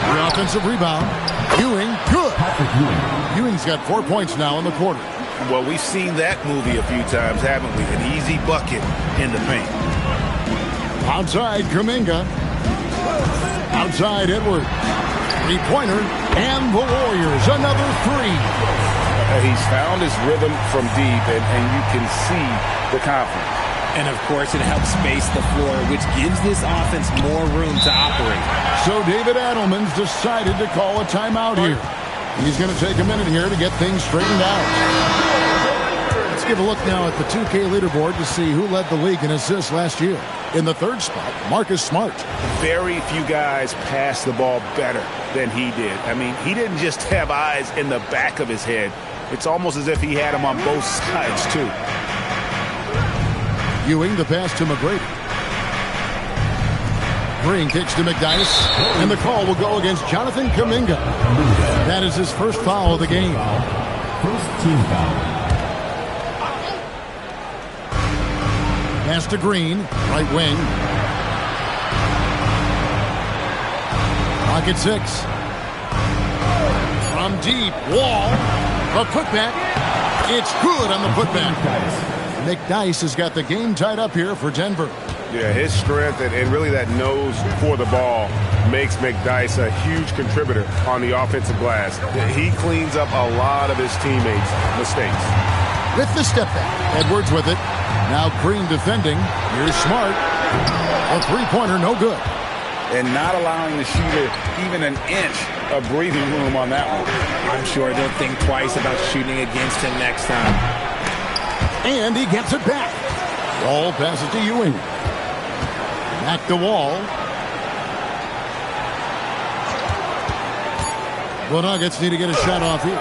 The offensive rebound. Ewing, good. Ewing's got 4 points now in the quarter. Well, we've seen that movie a few times, haven't we? An easy bucket in the paint. Outside, Kuminga. Outside, Edwards. Three-pointer, and the Warriors, another 3. He's found his rhythm from deep, and you can see the confidence. And, of course, it helps space the floor, which gives this offense more room to operate. So David Adelman's decided to call a timeout here. He's going to take a minute here to get things straightened out. Let's give a look now at the 2K leaderboard to see who led the league in assists last year. In the 3rd spot, Marcus Smart. Very few guys pass the ball better than he did. I mean, he didn't just have eyes in the back of his head. It's almost as if he had them on both sides, too. Ewing, the pass to McGrady. Green kicks to McDyess, and the call will go against Jonathan Kuminga. That is his first foul of the game. First team foul. Pass to Green, right wing. Pocket 6. From deep, Wall. A putback. It's good on the putback. McDyess has got the game tied up here for Denver. Yeah, his strength and really that nose for the ball makes McDyess a huge contributor on the offensive glass. He cleans up a lot of his teammates' mistakes. With the step back, Edwards with it. Now Green defending. Here's Smart. A three-pointer, no good. And not allowing the shooter even an inch of breathing room on that one. I'm sure they'll think twice about shooting against him next time. And he gets it back. Wall passes to Ewing. Back to Wall. The Nuggets need to get a shot off here.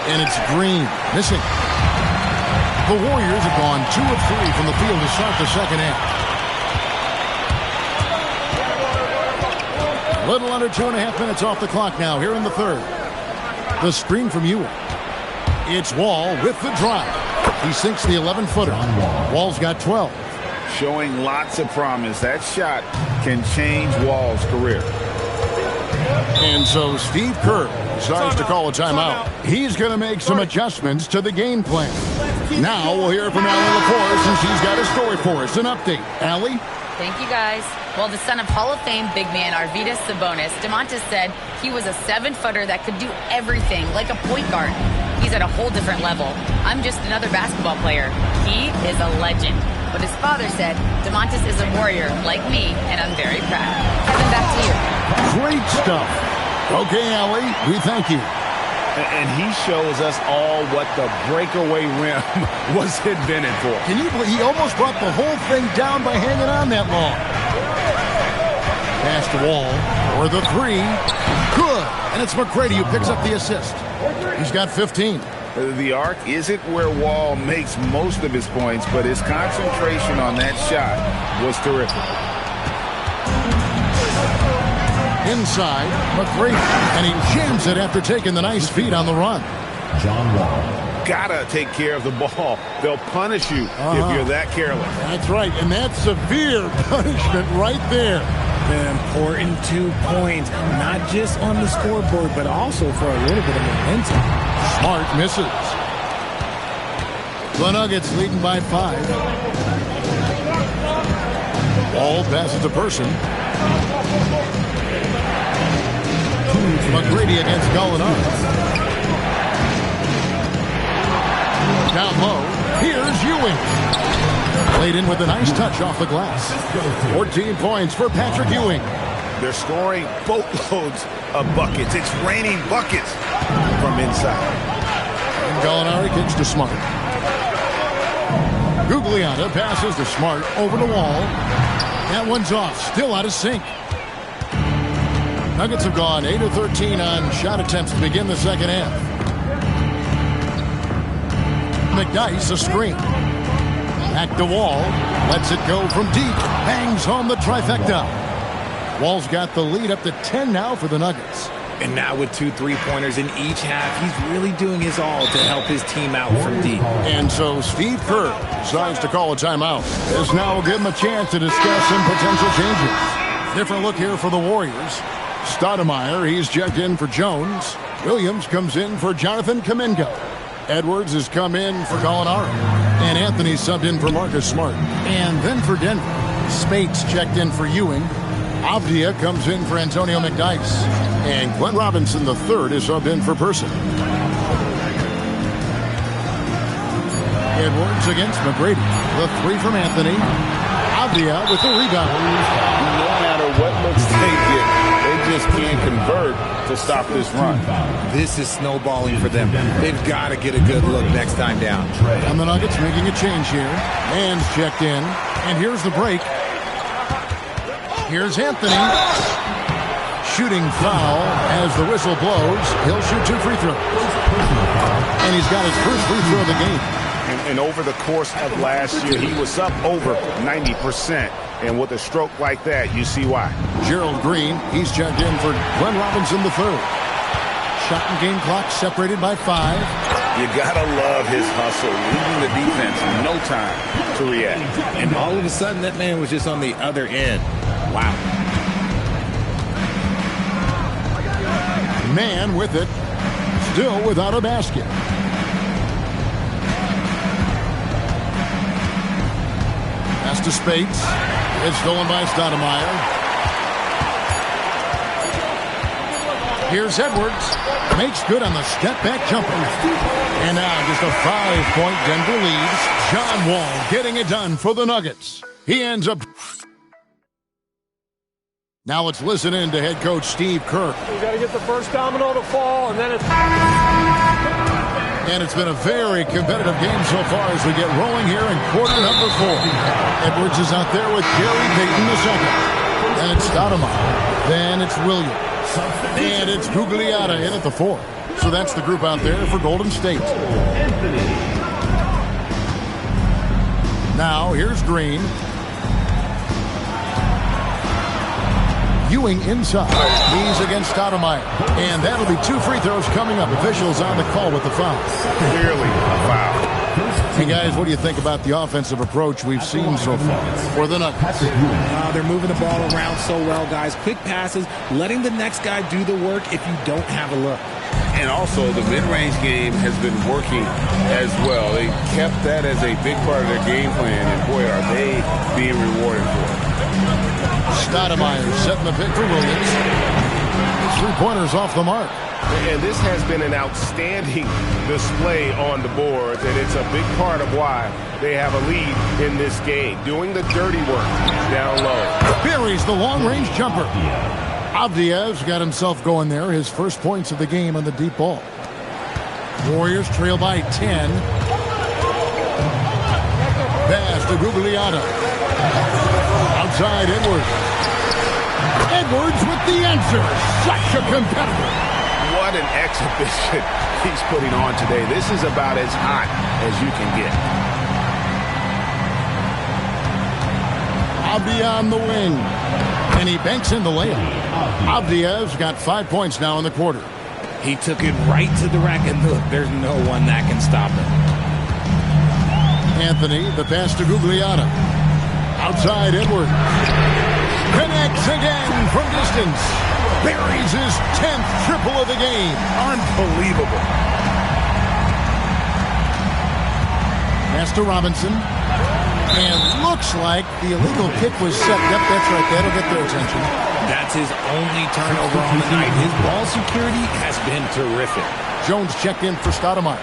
And it's Green missing. The Warriors have gone 2 of 3 from the field to start the second half. A little under 2.5 minutes off the clock now here in the 3rd. The screen from Ewing. It's Wall with the drive. He sinks the 11-footer. Wall's got 12. Showing lots of promise. That shot can change Wall's career. And so Steve Kerr decides to call a timeout. He's going to make some adjustments to the game plan. Now we'll hear from Allie LaForce, and she's got a story for us. An update. Allie? Thank you, guys. Well, the son of Hall of Fame big man Arvydas Sabonis, DeMontis said he was a 7-footer that could do everything, like a point guard. He's at a whole different level. I'm just another basketball player. He is a legend. But his father said, DeMontis is a warrior like me, and I'm very proud. Kevin, back to you. Great stuff. Okay, Allie, we thank you. And he shows us all what the breakaway rim was invented for. Can you believe he almost brought the whole thing down by hanging on that long? Pass to Wall for the 3. Good. And it's McGrady who picks up the assist. He's got 15. The arc isn't where Wall makes most of his points, but his concentration on that shot was terrific. Inside, McGrady, and he jams it after taking the nice feed on the run. John Wall. Gotta take care of the ball. They'll punish you if you're that careless. That's right, and that's severe punishment right there. An important 2 points, not just on the scoreboard, but also for a little bit of momentum. Smart misses. The Nuggets leading by 5. Wall passes to Person. McGrady against Gallinari. Down low, here's Ewing. Played in with a nice touch off the glass. 14 points for Patrick Ewing. They're scoring boatloads of buckets. It's raining buckets from inside. And Gallinari kicks to Smart. Gugliotta passes to Smart over the Wall. That one's off, still out of sync. Nuggets have gone 8 of 13 on shot attempts to begin the second half. McDyess a screen. Back to Wall. Lets it go from deep. Bangs home the trifecta. Wall's got the lead up to 10 now for the Nuggets. And now with 2 3-pointers in each half, he's really doing his all to help his team out from deep. And so Steve Kerr decides to call a timeout. This now will give him a chance to discuss some potential changes. Different look here for the Warriors. Stoudemire, he's checked in for Jones. Williams comes in for Jonathan Kuminga. Edwards has come in for Gallinari. And Anthony subbed in for Marcus Smart. And then for Denver, Spates checked in for Ewing. Avdia comes in for Antonio McDyess. And Glenn Robinson III is subbed in for Person. Edwards against McGrady. The 3 from Anthony. Avdia with the rebound. No matter what looks they get, they just can't convert to stop this run. This is snowballing for them. They've got to get a good look next time down. And the Nuggets making a change here. Man's checked in. And here's the break. Here's Anthony. Shooting foul as the whistle blows. He'll shoot 2 free throws. And he's got his first free throw of the game. And over the course of last year, he was up over 90%. And with a stroke like that, you see why. Gerald Green, he's checked in for Glenn Robinson III. Shot and game clock separated by 5. You gotta love his hustle, leaving the defense no time to react. And all of a sudden, that man was just on the other end. Wow. Man with it, still without a basket. Pass to Spates. It's stolen by Stoudemire. Here's Edwards. Makes good on the step-back jumper. And now just a 5-point Denver leads. John Wall getting it done for the Nuggets. He ends up... Now let's listen in to head coach Steve Kerr. You got to get the first domino to fall, and then it's... And it's been a very competitive game so far as we get rolling here in quarter number 4. Edwards is out there with Gary Payton II. Then it's Stoudemire. Then it's Williams. And it's Gugliotta in at the 4. So that's the group out there for Golden State. Now here's Green. Ewing inside. He's against Stoudemire. And that'll be 2 free throws coming up. Officials on the call with the foul. Clearly a foul. Hey, guys, what do you think about the offensive approach we've seen so far for the Nuggets? They're moving the ball around so well, guys. Quick passes, letting the next guy do the work if you don't have a look. And also, the mid-range game has been working as well. They kept that as a big part of their game plan, and boy, are they being rewarded for it. Stoudemire setting the pick for Williams. 3-pointers off the mark. And this has been an outstanding display on the boards, and it's a big part of why they have a lead in this game. Doing the dirty work down low. Buries the long-range jumper. Avdia's got himself going there. His first points of the game on the deep ball. Warriors trail by 10. Pass to Gugliotta. Outside Edwards. Edwards with the answer. Such a competitor. What an exhibition he's putting on today. This is about as hot as you can get. Avdia on the wing. And he banks in the layup. Avdia's got 5 points now in the quarter. He took it right to the rack, and look, there's no one that can stop him. Anthony, the pass to Gugliotta. Outside Edwards. Connects again from distance. Buries his 10th triple of the game. Unbelievable. Pass to Robinson. And looks like the illegal kick was set. Yep, that's right. That'll get their attention. That's his only turnover on the night. His ball security has been terrific. Jones checked in for Stoudemire.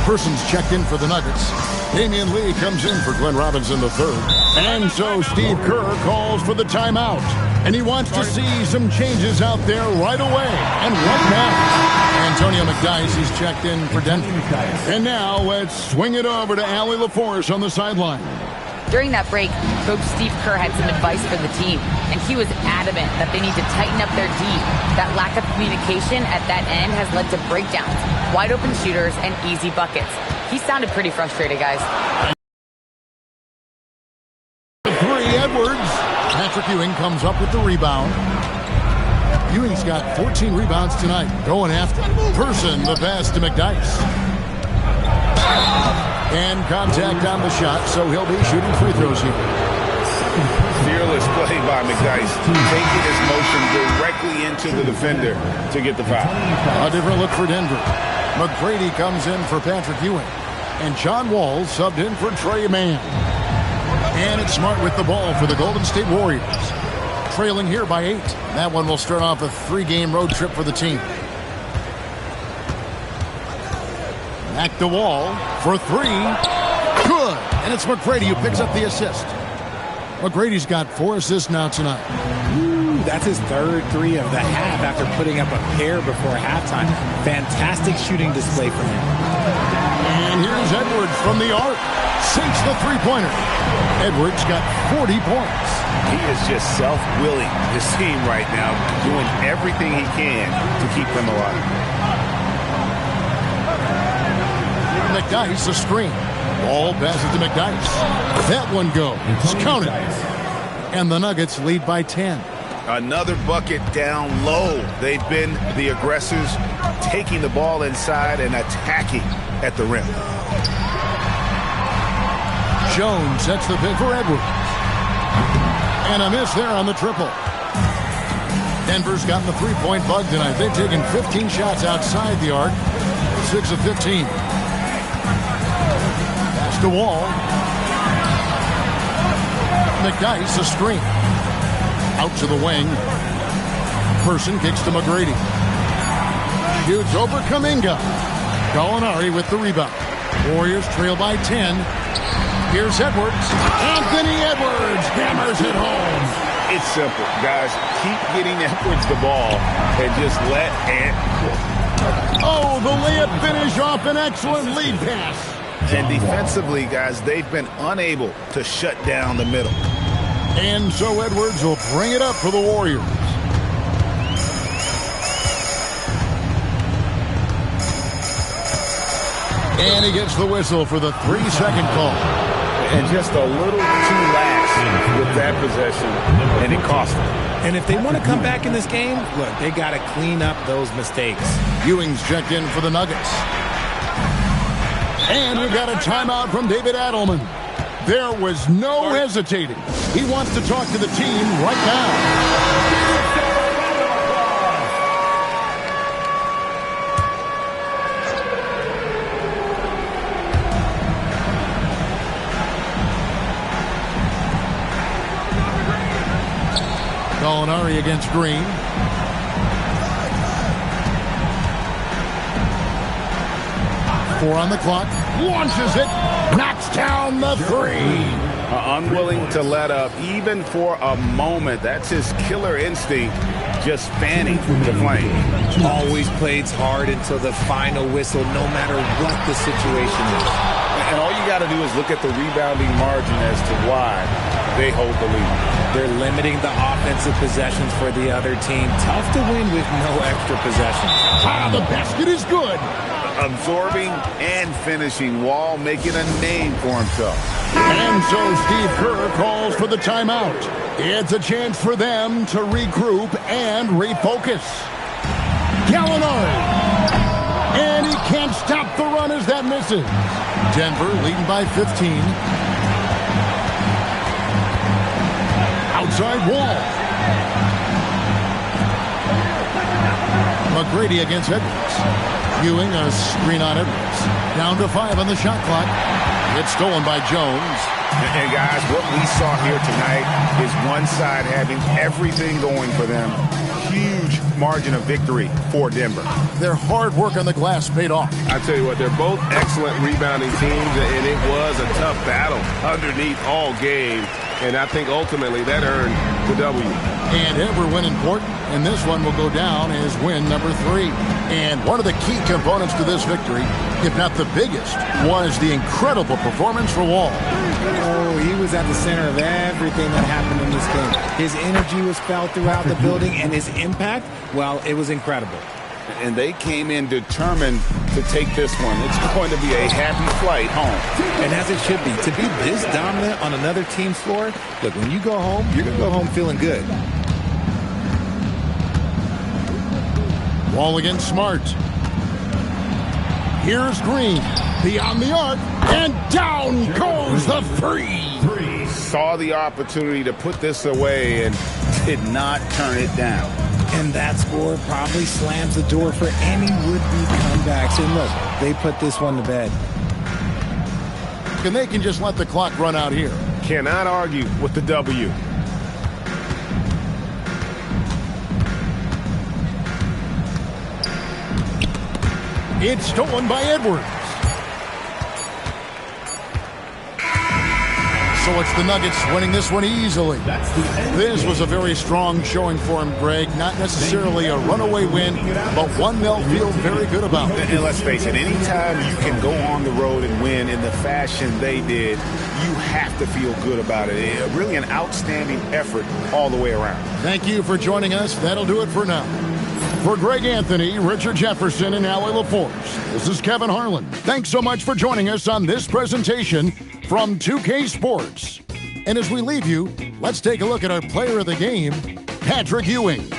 Persons checked in for the Nuggets. Damian Lee comes in for Glenn Robinson III. And so Steve Kerr calls for the timeout. And he wants to see some changes out there right away and right now. Antonio McDyess, he's checked in for Denver. And now let's swing it over to Allie LaForce on the sideline. During that break, Coach Steve Kerr had some advice for the team, and he was adamant that they need to tighten up their D. That lack of communication at that end has led to breakdowns, wide open shooters, and easy buckets. He sounded pretty frustrated, guys. 3, Edwards. Patrick Ewing comes up with the rebound. Ewing's got 14 rebounds tonight. Going after Person, the pass to McDyess. And contact on the shot, so he'll be shooting free throws here. Fearless play by McDyess, taking his motion directly into the defender to get the foul. A different look for Denver. McGrady comes in for Patrick Ewing. And John Wall subbed in for Trey Mann. And it's Smart with the ball for the Golden State Warriors. Trailing here by 8. That one will start off a 3-game road trip for the team. Back to Wall for 3. Good. And it's McGrady who picks up the assist. McGrady's got 4 assists now tonight. Ooh, that's his third 3 of the half after putting up a pair before halftime. Fantastic shooting display from him. And here's Edwards from the arc. Sinks the three-pointer. Edwards got 40 points. He is just self-willing, this team right now, doing everything he can to keep them alive. McDyess a screen. Ball passes to McDyess. That one goes. Counted. And the Nuggets lead by 10. Another bucket down low. They've been the aggressors, taking the ball inside and attacking at the rim. Jones sets the pick for Edwards. And a miss there on the triple. Denver's gotten the three-point bug tonight. They've taken 15 shots outside the arc. 6 of 15. Pass to Wall. McDyess a screen. Out to the wing. Person kicks to McGrady. Shoots over Kuminga. Gallinari with the rebound. Warriors trail by 10. Here's Edwards. Anthony Edwards hammers it home. It's simple, guys. Keep getting Edwards the ball and just let Ant cook. Oh, the layup finish off an excellent lead pass. And defensively, guys, they've been unable to shut down the middle. And so Edwards will bring it up for the Warriors. And he gets the whistle for the 3-second call. And just a little too lax with that possession, and it cost them. And if they want to come back in this game, look, they got to clean up those mistakes. Ewing's checked in for the Nuggets. And we've got a timeout from David Adelman. There was no hesitating. He wants to talk to the team right now. Gallinari against Green. Four on the clock. Launches it. Knocks down the 3. Unwilling to let up even for a moment. That's his killer instinct, just fanning the flame. Always plays hard until the final whistle, no matter what the situation is. And all you got to do is look at the rebounding margin as to why they hold the lead. They're limiting the offensive possessions for the other team. Tough to win with no extra possessions. Ah, the basket is good. Absorbing and finishing. Wall making a name for himself. And so Steve Kerr calls for the timeout. It's a chance for them to regroup and refocus. Gallinari. And he can't stop the run as that misses. Denver leading by 15. Outside Wall. McGrady against Edwards. Ewing a screen on Edwards. Down to 5 on the shot clock. It's stolen by Jones. And guys, what we saw here tonight is one side having everything going for them. Huge margin of victory for Denver. Their hard work on the glass paid off. I tell you what, they're both excellent rebounding teams, and it was a tough battle underneath all game. And I think ultimately that earned the W. And every win important, and this one will go down as win number 3. And one of the key components to this victory, if not the biggest, was the incredible performance for Wall. Oh, he was at the center of everything that happened in this game. His energy was felt throughout the building, and his impact, well, it was incredible. And they came in determined to take this one. It's going to be a happy flight home. And as it should be. To be this dominant on another team's floor, look, when you go home, you're going to go home feeling good. Wall against Smart. Here's Green. Beyond the arc. And down goes the free. Saw the opportunity to put this away and did not turn it down. And that score probably slams the door for any would-be comebacks. And look, they put this one to bed. And they can just let the clock run out here. Cannot argue with the W. It's stolen by Edwards. So it's the Nuggets winning this one easily. This was a very strong showing for him, Greg. Not necessarily a runaway win, but one they'll feel very good about. And let's face it, anytime you can go on the road and win in the fashion they did, you have to feel good about it. Really an outstanding effort all the way around. Thank you for joining us. That'll do it for now. For Greg Anthony, Richard Jefferson, and Allie LaForce, this is Kevin Harlan. Thanks so much for joining us on this presentation from 2K Sports. And as we leave you, let's take a look at our player of the game, Patrick Ewing.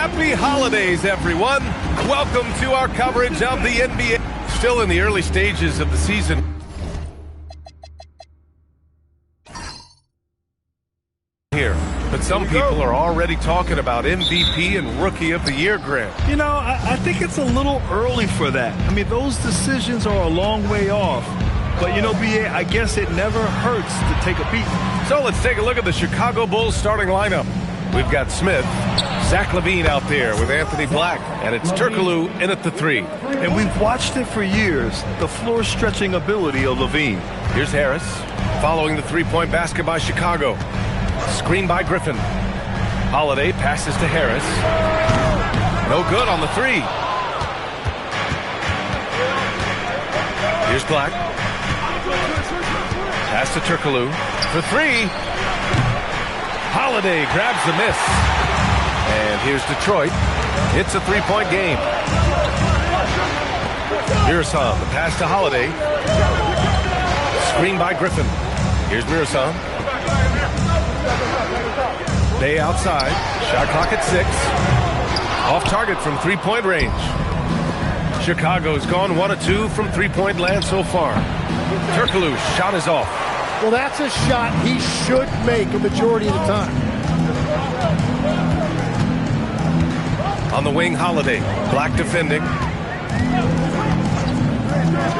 Happy holidays, everyone. Welcome to our coverage of the NBA. Still in the early stages of the season. Here, but some people are already talking about MVP and Rookie of the Year, Grant. You know, I think it's a little early for that. I mean, those decisions are a long way off. But, you know, B.A., I guess it never hurts to take a peek. So let's take a look at the Chicago Bulls starting lineup. We've got Smith, Zach LaVine out there with Anthony Black, and it's Turkoglu in at the 3. And we've watched it for years, the floor-stretching ability of LaVine. Here's Harris, following the three-point basket by Chicago. Screen by Griffin. Holiday passes to Harris. No good on the 3. Here's Black. Pass to Turkoglu for 3. Holiday grabs the miss. And here's Detroit. It's a three-point game. Mirasan, the pass to Holiday. Screen by Griffin. Here's Mirasan. Bay outside. Shot clock at 6. Off target from three-point range. Chicago's gone 1 of 2 from three-point land so far. Turkoglu's shot is off. Well, that's a shot he should make a majority of the time. On the wing, Holiday. Black defending.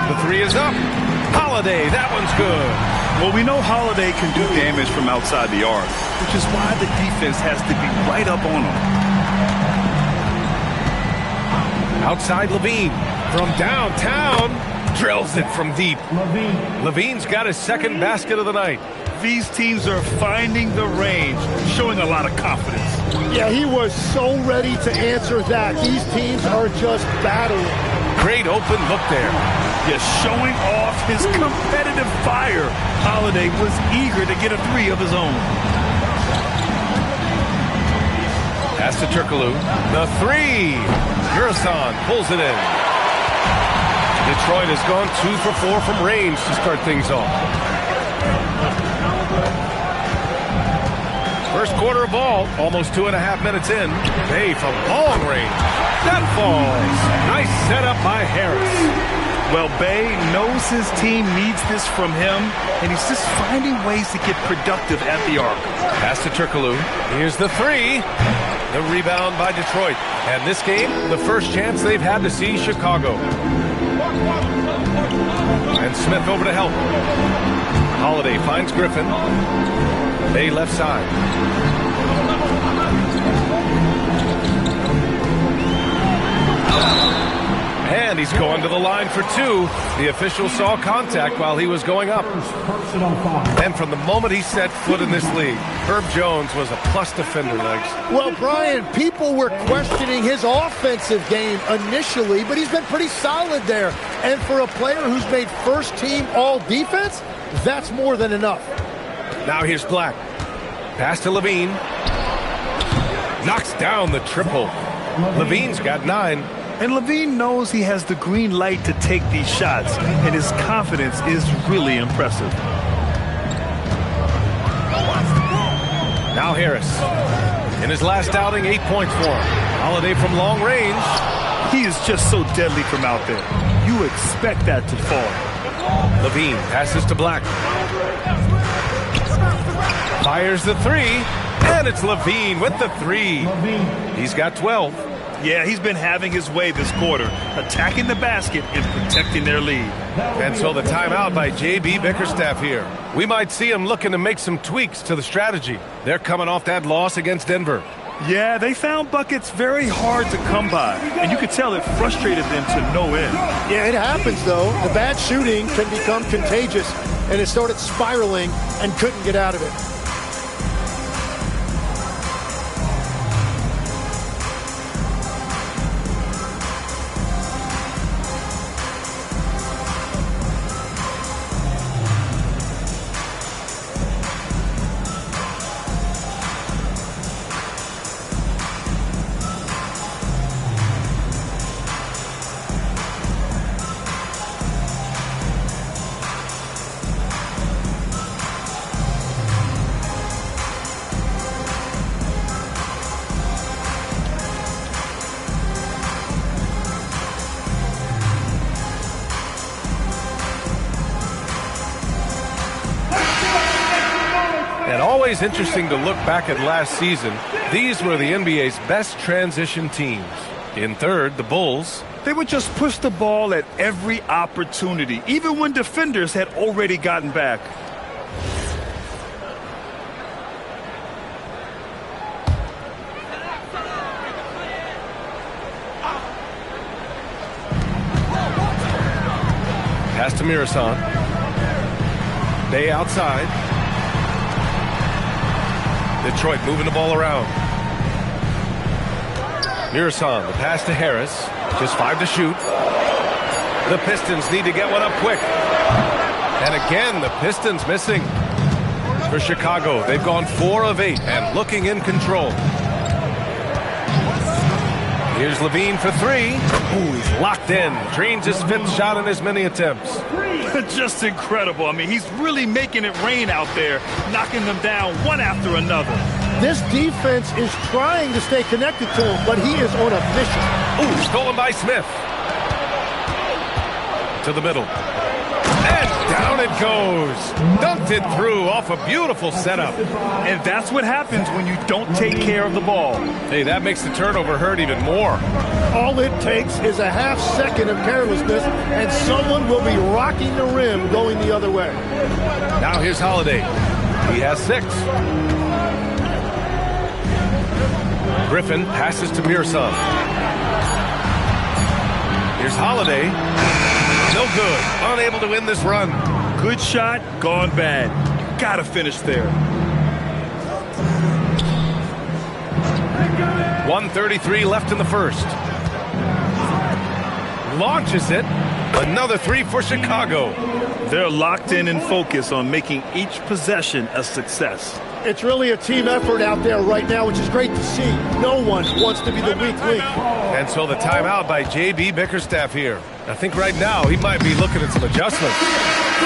The 3 is up. Holiday, that one's good. Well, we know Holiday can do damage from outside the arc, which is why the defense has to be right up on him. Outside LaVine. From downtown. Drills it from deep. LaVine's got his second basket of the night. These teams are finding the range, showing a lot of confidence. Yeah, he was so ready to answer that. These teams are just battling. Great open look there. Yes, showing off his competitive fire. Holiday was eager to get a 3 of his own. Pass to Turkoglu. The 3. Mirasan pulls it in. Detroit has gone 2 for 4 from range to start things off. First quarter of ball, almost 2.5 minutes in. Bay from long range. That falls. Nice setup by Harris. Well, Bay knows his team needs this from him, and he's just finding ways to get productive at the arc. Pass to Turkoglu. Here's the 3. The rebound by Detroit. And this game, the first chance they've had to see Chicago. And Smith over to help. Holiday finds Griffin. Bay left side. And he's going to the line for 2. The official saw contact while he was going up. And from the moment he set foot in this league, Herb Jones was a plus defender, Legs. Well, Brian, people were questioning his offensive game initially, but he's been pretty solid there. And for a player who's made first team all defense, that's more than enough. Now here's Black. Pass to LaVine. Knocks down the triple. LaVine's got 9. And LaVine knows he has the green light to take these shots, and his confidence is really impressive. Now Harris. In his last outing, 8 points for him. Holiday from long range. He is just so deadly from out there. You expect that to fall. LaVine passes to Black. Fires the 3. And it's LaVine with the 3. He's got 12. Yeah, he's been having his way this quarter, attacking the basket and protecting their lead. And so the timeout by J.B. Bickerstaff here. We might see him looking to make some tweaks to the strategy. They're coming off that loss against Denver. Yeah, they found buckets very hard to come by, and you could tell it frustrated them to no end. Yeah, it happens, though. The bad shooting can become contagious, and it started spiraling and couldn't get out of it. And always interesting to look back at last season. These were the NBA's best transition teams. In third, the Bulls. They would just push the ball at every opportunity, even when defenders had already gotten back. Pass to Mirasan. Bay outside. Detroit moving the ball around. Mirasan, the pass to Harris. Just 5 to shoot. The Pistons need to get one up quick. And again, the Pistons missing. For Chicago, they've gone 4 of 8 and looking in control. Here's Levine for 3. Ooh, he's locked in. Drains his 5th shot in as many attempts. Just incredible. I mean, he's really making it rain out there, knocking them down one after another. This defense is trying to stay connected to him, but he is on a mission. Ooh, stolen by Smith. To the middle. And down it goes. Dunked it through off a beautiful setup. And that's what happens when you don't take care of the ball. Hey, that makes the turnover hurt even more. All it takes is a half second of carelessness, and someone will be rocking the rim going the other way. Now here's Holiday. He has 6. Griffin passes to Mirasan. Here's Holiday. No good. Unable to win this run. Good shot, gone bad. Gotta finish there. 1:33 left in the first. Launches it. Another 3 for Chicago. They're locked in and focused on making each possession a success. It's really a team effort out there right now, which is great to see. No one wants to be the weak link. And so the timeout by J.B. Bickerstaff here. I think right now he might be looking at some adjustments.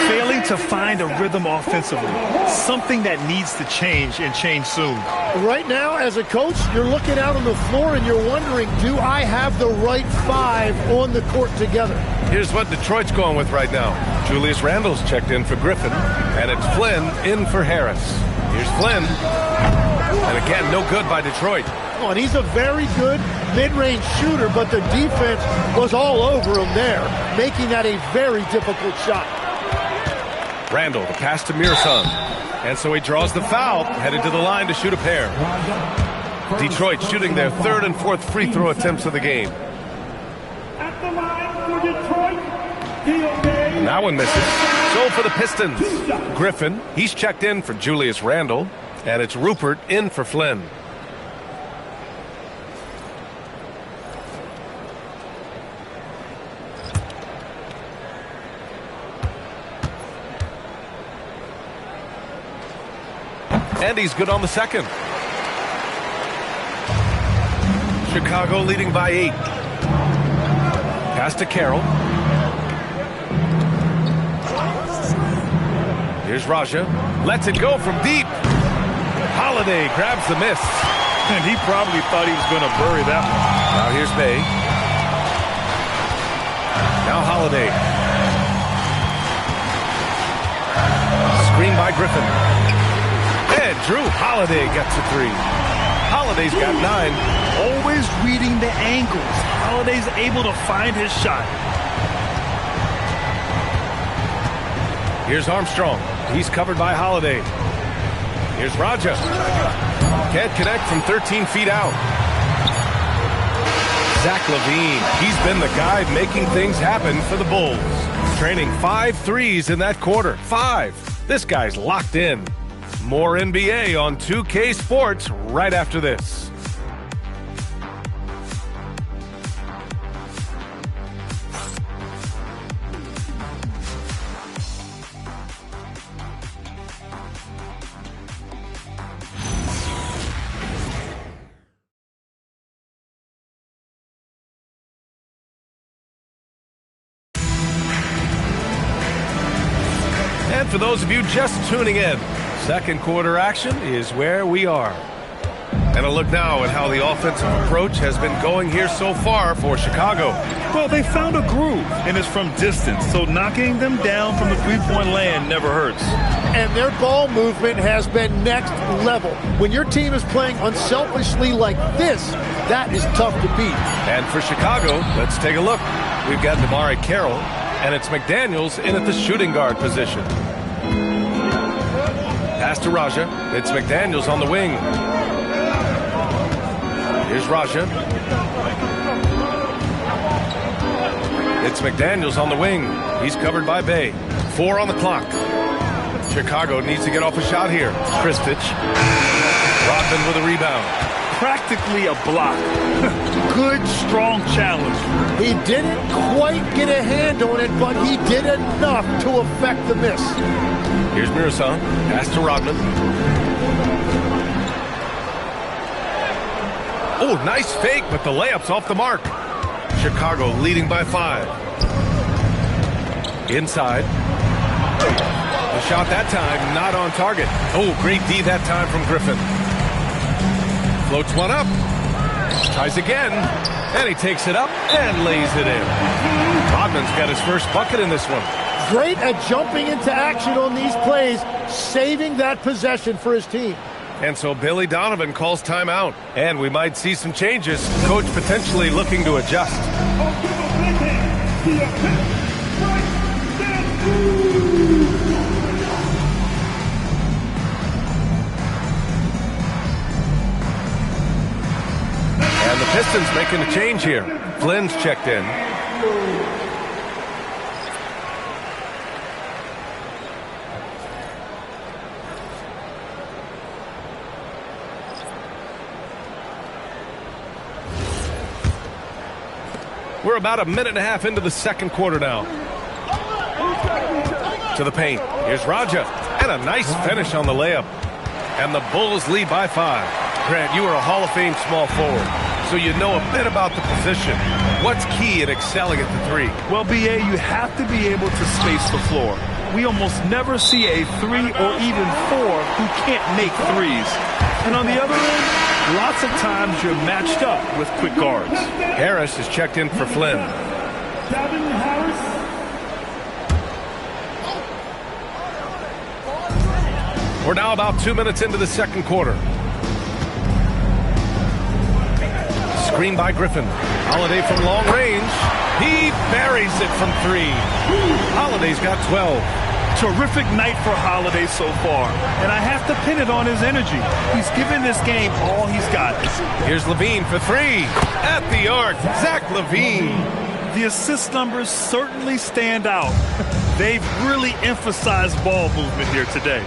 Failing to find a rhythm offensively. Something that needs to change and change soon. Right now, as a coach, you're looking out on the floor and you're wondering, do I have the right 5 on the court together? Here's what Detroit's going with right now. Julius Randle's checked in for Griffin, and it's Flynn in for Harris. Here's Flynn. And again, no good by Detroit. Oh, and he's a very good mid-range shooter, but the defense was all over him there, making that a very difficult shot. Randle, the pass to Mirasan. And so he draws the foul, headed to the line to shoot a pair. Detroit shooting their 3rd and 4th free throw attempts of the game. At the line for Detroit, That one misses. So for the Pistons, Griffin, he's checked in for Julius Randle, and it's Rupert in for Flynn. And he's good on the second. Chicago leading by 8. Pass to Carroll. Here's Raja. Lets it go from deep. Holiday grabs the miss. And he probably thought he was going to bury that one. Now here's Bay. Now Holiday. Screen by Griffin. And Drew Holiday gets a 3. Holiday's got 9. Always reading the angles. Holiday's able to find his shot. Here's Armstrong. He's covered by Holiday. Here's Raja. Can't connect from 13 feet out. Zach LaVine. He's been the guy making things happen for the Bulls. Training 5 threes in that quarter. 5. This guy's locked in. More NBA on 2K Sports right after this. And for those of you just tuning in, second quarter action is where we are. And a look now at how the offensive approach has been going here so far for Chicago. Well, they found a groove, and it's from distance, so knocking them down from the three-point land never hurts. And their ball movement has been next level. When your team is playing unselfishly like this, that is tough to beat. And for Chicago, let's take a look. We've got Damari Carroll, and it's McDaniels in at the shooting guard position. Pass to Raja. It's McDaniels on the wing. Here's Raja. It's McDaniels on the wing. He's covered by Bay. 4 on the clock. Chicago needs to get off a shot here. Kristich. Rodman with a rebound. Practically a block. Good, strong challenge. He didn't quite get a hand on it, but he did enough to affect the miss. Here's Mirasan. Pass to Rodman. Oh, nice fake, but the layup's off the mark. Chicago leading by 5. Inside. The shot that time, not on target. Oh, great D that time from Griffin. Floats one up. Tries again. And he takes it up and lays it in. Rodman's got his first bucket in this one. Great at jumping into action on these plays, saving that possession for his team. And so Billy Donovan calls timeout. And we might see some changes. Coach potentially looking to adjust. And the Pistons making a change here. Flynn's checked in. We're about a minute and a half into the second quarter now. To the paint. Here's Raja. And a nice finish on the layup. And the Bulls lead by 5. Grant, you are a Hall of Fame small forward, so you know a bit about the position. What's key in excelling at the 3? Well, B.A., you have to be able to space the floor. We almost never see a 3 or even 4 who can't make threes. And on the other end, lots of times you're matched up with quick guards. Harris is checked in for Flynn. We're now about 2 minutes into the second quarter. Screen by Griffin. Holiday from long range. He buries it from 3. Holiday's got 12. Terrific night for Holiday so far, and I have to pin it on his energy. He's given this game all he's got. Here's Levine for 3. At the arc, Zach Levine. The assist numbers certainly stand out. They've really emphasized ball movement here today.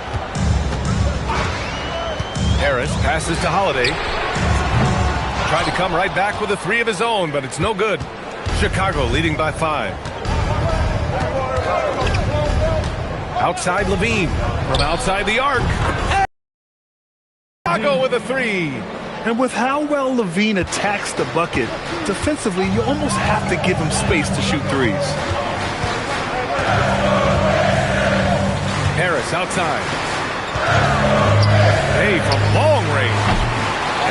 Harris passes to Holiday. Tried to come right back with a 3 of his own, but it's no good. Chicago leading by 5. Outside Levine. From outside the arc. Chicago with a 3. And with how well Levine attacks the bucket, defensively, you almost have to give him space to shoot threes. Harris outside. Hey, from long range.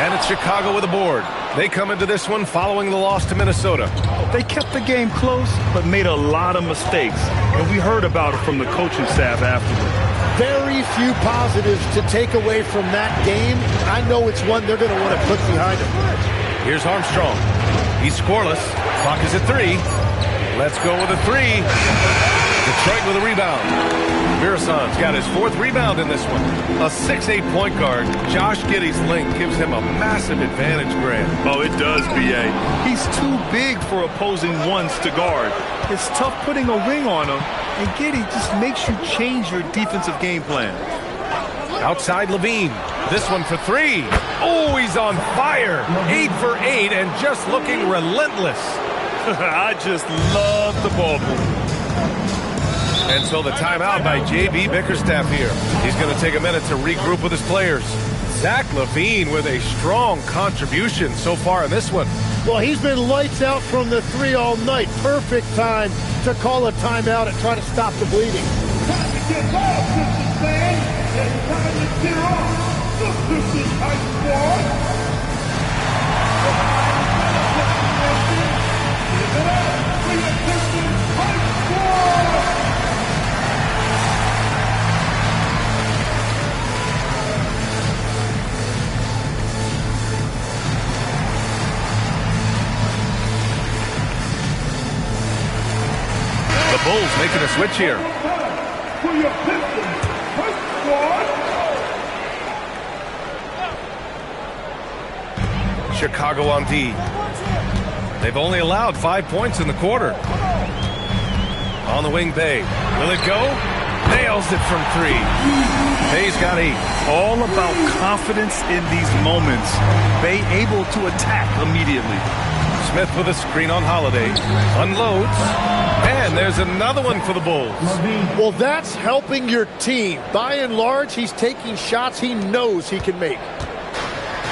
And it's Chicago with a board. They come into this one following the loss to Minnesota. They kept the game close, but made a lot of mistakes. And we heard about it from the coaching staff afterward. Very few positives to take away from that game. I know it's one they're going to want to put behind them. Here's Armstrong. He's scoreless. Clock is at 3. Let's go with a 3. Detroit with a rebound. Mirasan's got his 4th rebound in this one. A 6'8" point guard. Josh Giddey's length gives him a massive advantage, Grant. Oh, it does, B.A. He's too big for opposing ones to guard. It's tough putting a wing on him, and Giddey just makes you change your defensive game plan. Outside Levine. This one for 3. Oh, he's on fire. 8 for 8 and just looking relentless. I just love the ball movement. And so the timeout by J.B. Bickerstaff here. He's going to take a minute to regroup with his players. Zach Levine with a strong contribution so far in this one. Well, he's been lights out from the 3 all night. Perfect time to call a timeout and try to stop the bleeding. Time to get off, Pistons fans. It's time to get off the Pistons High Squad. Give it up for the Pistons High Squad. Bulls making a switch here. For your Pistons, first squad. Chicago on D. They've only allowed 5 points in the quarter. On the wing, Bay. Will it go? Nails it from 3. Bay's got 8. All about confidence in these moments. Bay able to attack immediately. Smith with a screen on Holiday. Unloads. And there's another one for the Bulls. Well, that's helping your team. By and large, he's taking shots he knows he can make.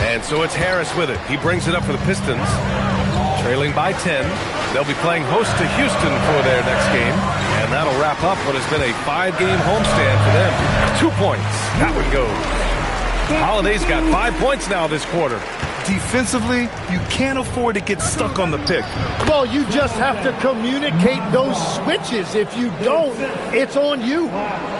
And so it's Harris with it. He brings it up for the Pistons. Trailing by 10. They'll be playing host to Houston for their next game. And that'll wrap up what has been a 5-game homestand for them. 2 points. That one goes. Holiday's got 5 points now this quarter. Defensively, you can't afford to get stuck on the pick. Well, you just have to communicate those switches. If you don't, it's on you.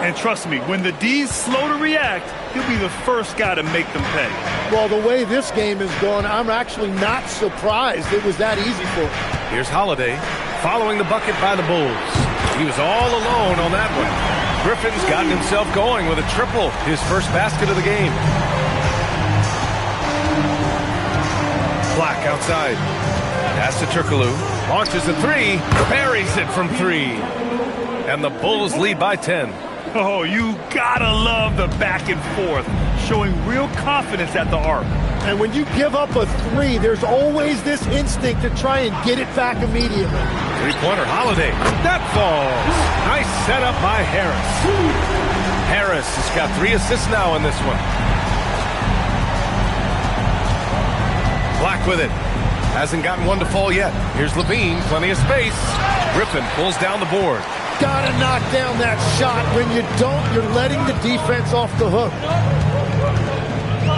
And trust me, when the D's slow to react, he'll be the first guy to make them pay. Well, the way this game is going, I'm actually not surprised it was that easy for him. Here's Holiday following the bucket by the Bulls. He was all alone on that one. Griffin's gotten himself going with a triple, his first basket of the game. Black outside. Pass to Turkoglu. Launches a 3. Buries it from 3. And the Bulls lead by 10. Oh, you gotta love the back and forth, showing real confidence at the arc. And when you give up a 3, there's always this instinct to try and get it back immediately. Three-pointer Holiday. That falls. Nice setup by Harris. Harris has got 3 assists now in this one. Black with it. Hasn't gotten one to fall yet. Here's Levine. Plenty of space. Griffin pulls down the board. Gotta knock down that shot. When you don't, you're letting the defense off the hook.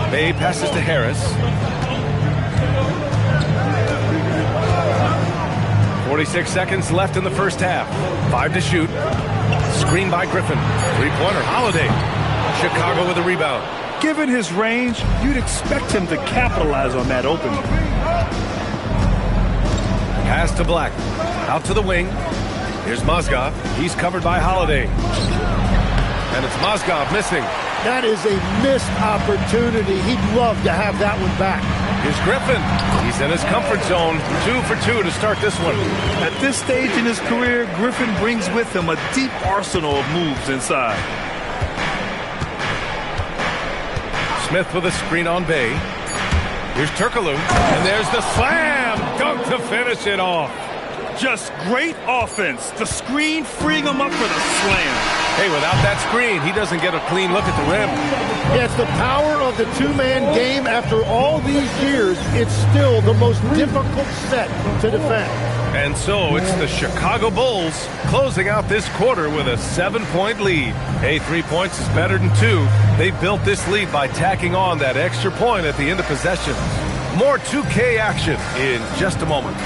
Bay passes to Harris. 46 seconds left in the first half. 5 to shoot. Screen by Griffin. Three-pointer Holiday. Chicago with a rebound. Given his range, you'd expect him to capitalize on that opening. Pass to Black. Out to the wing. Here's Mozgov. He's covered by Holiday. And it's Mozgov missing. That is a missed opportunity. He'd love to have that one back. Here's Griffin. He's in his comfort zone. 2 for 2 to start this one. At this stage in his career, Griffin brings with him a deep arsenal of moves inside. Smith with a screen on Bay. Here's Turkoglu. And there's the slam. Dunk to finish it off. Just great offense. The screen freeing him up for the slam. Hey, without that screen, he doesn't get a clean look at the rim. Yeah, it's the power of the two-man game. After all these years, it's still the most difficult set to defend. And so it's the Chicago Bulls closing out this quarter with a 7-point lead. Hey, 3 points is better than 2. They built this lead by tacking on that extra point at the end of possession. More 2K action in just a moment.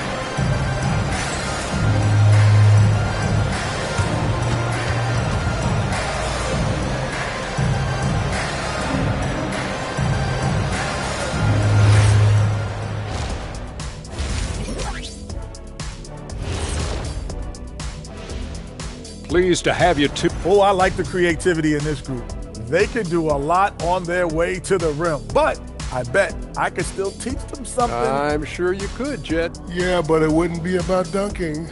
Pleased to have you too. Oh, I like the creativity in this group. They can do a lot on their way to the rim, but I bet I could still teach them something. I'm sure you could, Jet. Yeah, but it wouldn't be about dunking.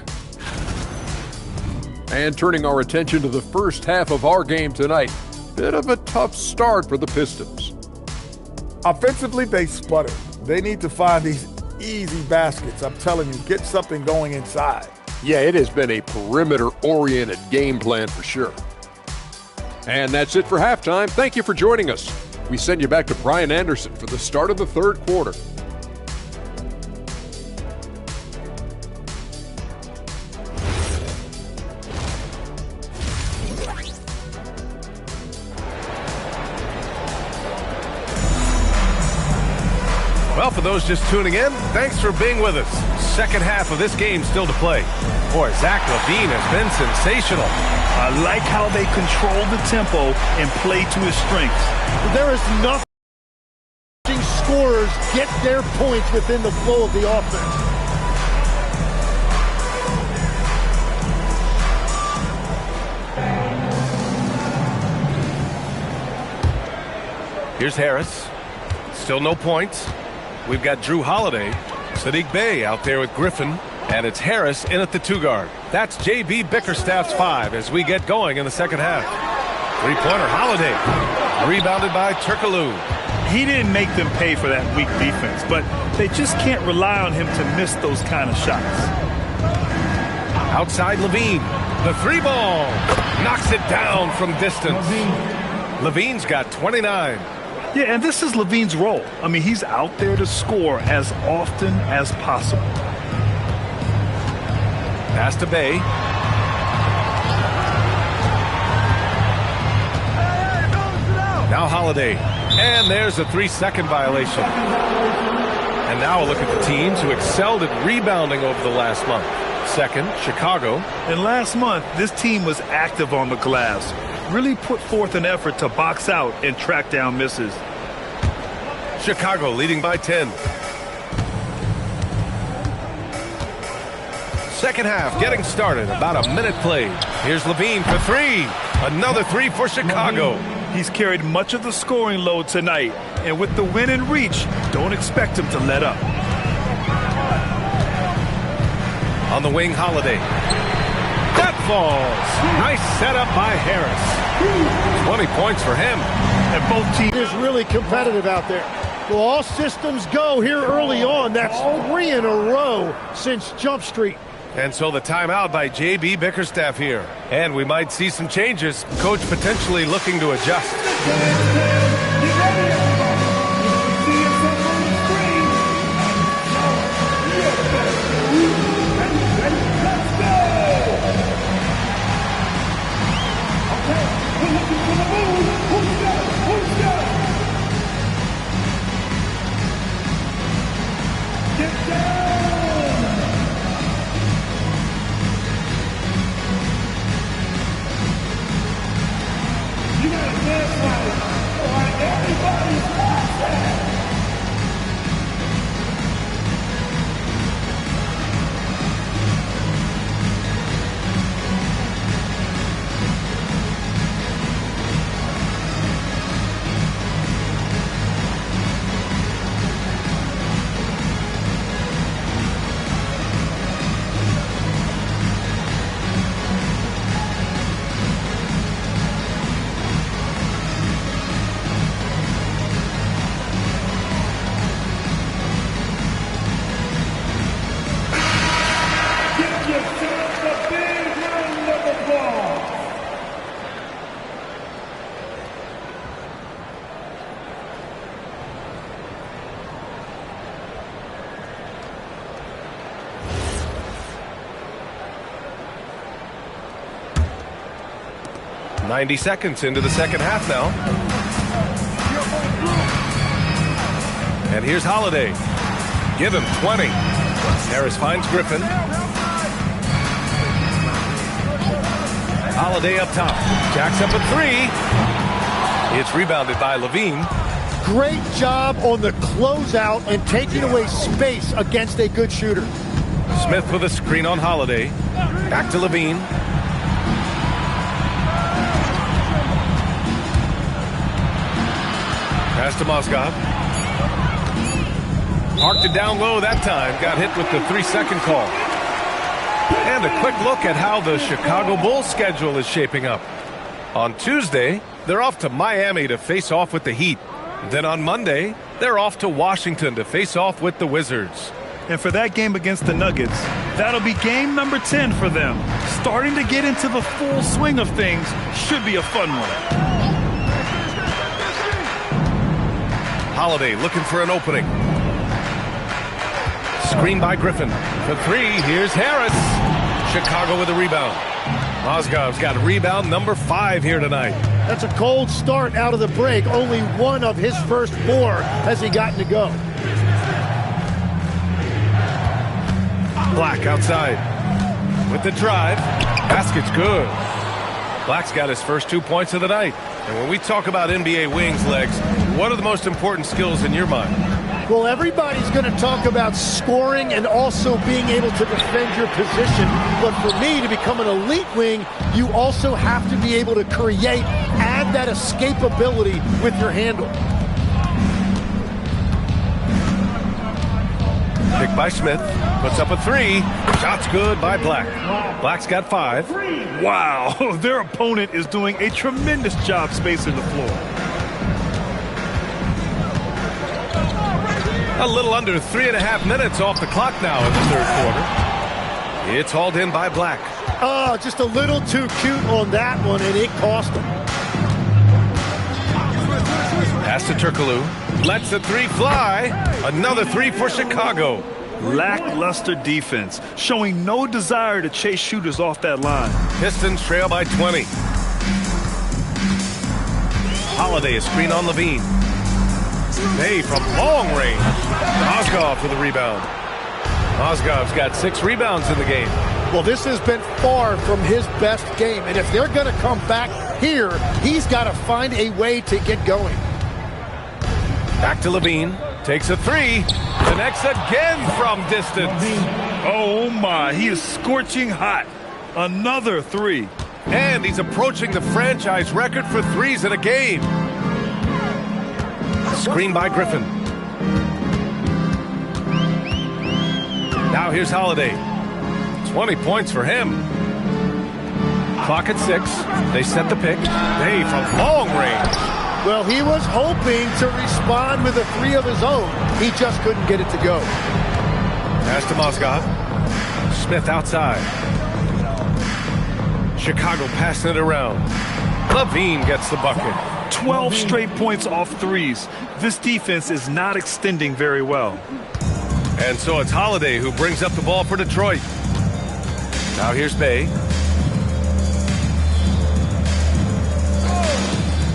And turning our attention to the first half of our game tonight. Bit of a tough start for the Pistons. Offensively, they sputter. They need to find these easy baskets. I'm telling you, get something going inside. Yeah, it has been a perimeter-oriented game plan for sure. And that's it for halftime. Thank you for joining us. We send you back to Brian Anderson for the start of the third quarter. Well, for those just tuning in, thanks for being with us. Second half of this game still to play. Boy, Zach LaVine has been sensational. I like how they control the tempo and play to his strengths. There is nothing scorers get their points within the flow of the offense. Here's Harris. Still no points. We've got Drew Holiday. Sadiq Bey out there with Griffin. And it's Harris in at the 2 guard. That's J.B. Bickerstaff's 5 as we get going in the second half. Three-pointer Holiday. Rebounded by Turkoglu. He didn't make them pay for that weak defense, but they just can't rely on him to miss those kind of shots. Outside Levine. The 3-ball. Knocks it down from distance. Levine's got 29. Yeah, and this is Levine's role. I mean, he's out there to score as often as possible. Pass to Bey. Now Holiday. And there's a 3-second violation. And now a look at the teams who excelled at rebounding over the last month. Second, Chicago. And last month, this team was active on the glass. Really put forth an effort to box out and track down misses. Chicago leading by 10. Second half getting started. About a minute played. Here's Levine for 3. Another 3 for Chicago. He's carried much of the scoring load tonight. And with the win in reach, don't expect him to let up. On the wing, Holiday. That falls. Nice setup by Harris. 20 points for him. And both teams is really competitive out there. Well, all systems go here early on. That's 3 in a row since Jump Street. And so the timeout by J.B. Bickerstaff here. And we might see some changes. Coach potentially looking to adjust. .90 seconds into the second half now. And here's Holiday. Give him 20. Harris finds Griffin. Holiday up top. Jacks up a 3. It's rebounded by Levine. Great job on the closeout and taking away space against a good shooter. Smith with a screen on Holiday. Back to Levine. Pass to Mozgov. Parked it down low that time. Got hit with the 3-second call. And a quick look at how the Chicago Bulls schedule is shaping up. On Tuesday, they're off to Miami to face off with the Heat. Then on Monday, they're off to Washington to face off with the Wizards. And for that game against the Nuggets, that'll be game number 10 for them. Starting to get into the full swing of things. Should be a fun one. Holiday looking for an opening. Screen by Griffin. For 3, here's Harris. Chicago with a rebound. Mozgov's got rebound number 5 here tonight. That's a cold start out of the break. Only one of his first 4 has he gotten to go. Black outside. With the drive. Basket's good. Black's got his first 2 points of the night. And when we talk about NBA wings, Legs, what are the most important skills in your mind? Well, everybody's going to talk about scoring and also being able to defend your position. But for me, to become an elite wing, you also have to be able to create, add that escapability with your handle. Picked by Smith. Puts up a 3. Shot's good by Black. Black's got 5. Wow, their opponent is doing a tremendous job spacing the floor. A little under 3.5 minutes off the clock now in the third quarter. It's hauled in by Black. Oh, just a little too cute on that one, and it cost him. Pass to Turkoglu. Lets the 3 fly. Another 3 for Chicago. Lackluster defense, showing no desire to chase shooters off that line. Pistons trail by 20. Holiday is screen on Levine. Bay from long range. Mozgov for the rebound. Mozgov's got 6 rebounds in the game. Well, this has been far from his best game, and if they're going to come back here, he's got to find a way to get going. Back to Levine. Takes a 3. Connects again from distance. Oh my, he is scorching hot. Another 3. And he's approaching the franchise record for 3s in a game. Screen by Griffin. Now here's Holiday. 20 points for him. Clock at 6. They set the pick. Bay from long range. Well, he was hoping to respond with a 3 of his own. He just couldn't get it to go. Pass to Mozgov. Smith outside. Chicago passing it around. Levine gets the bucket. 12 straight points off 3s. This defense is not extending very well. And so it's Holiday who brings up the ball for Detroit. Now here's Bay.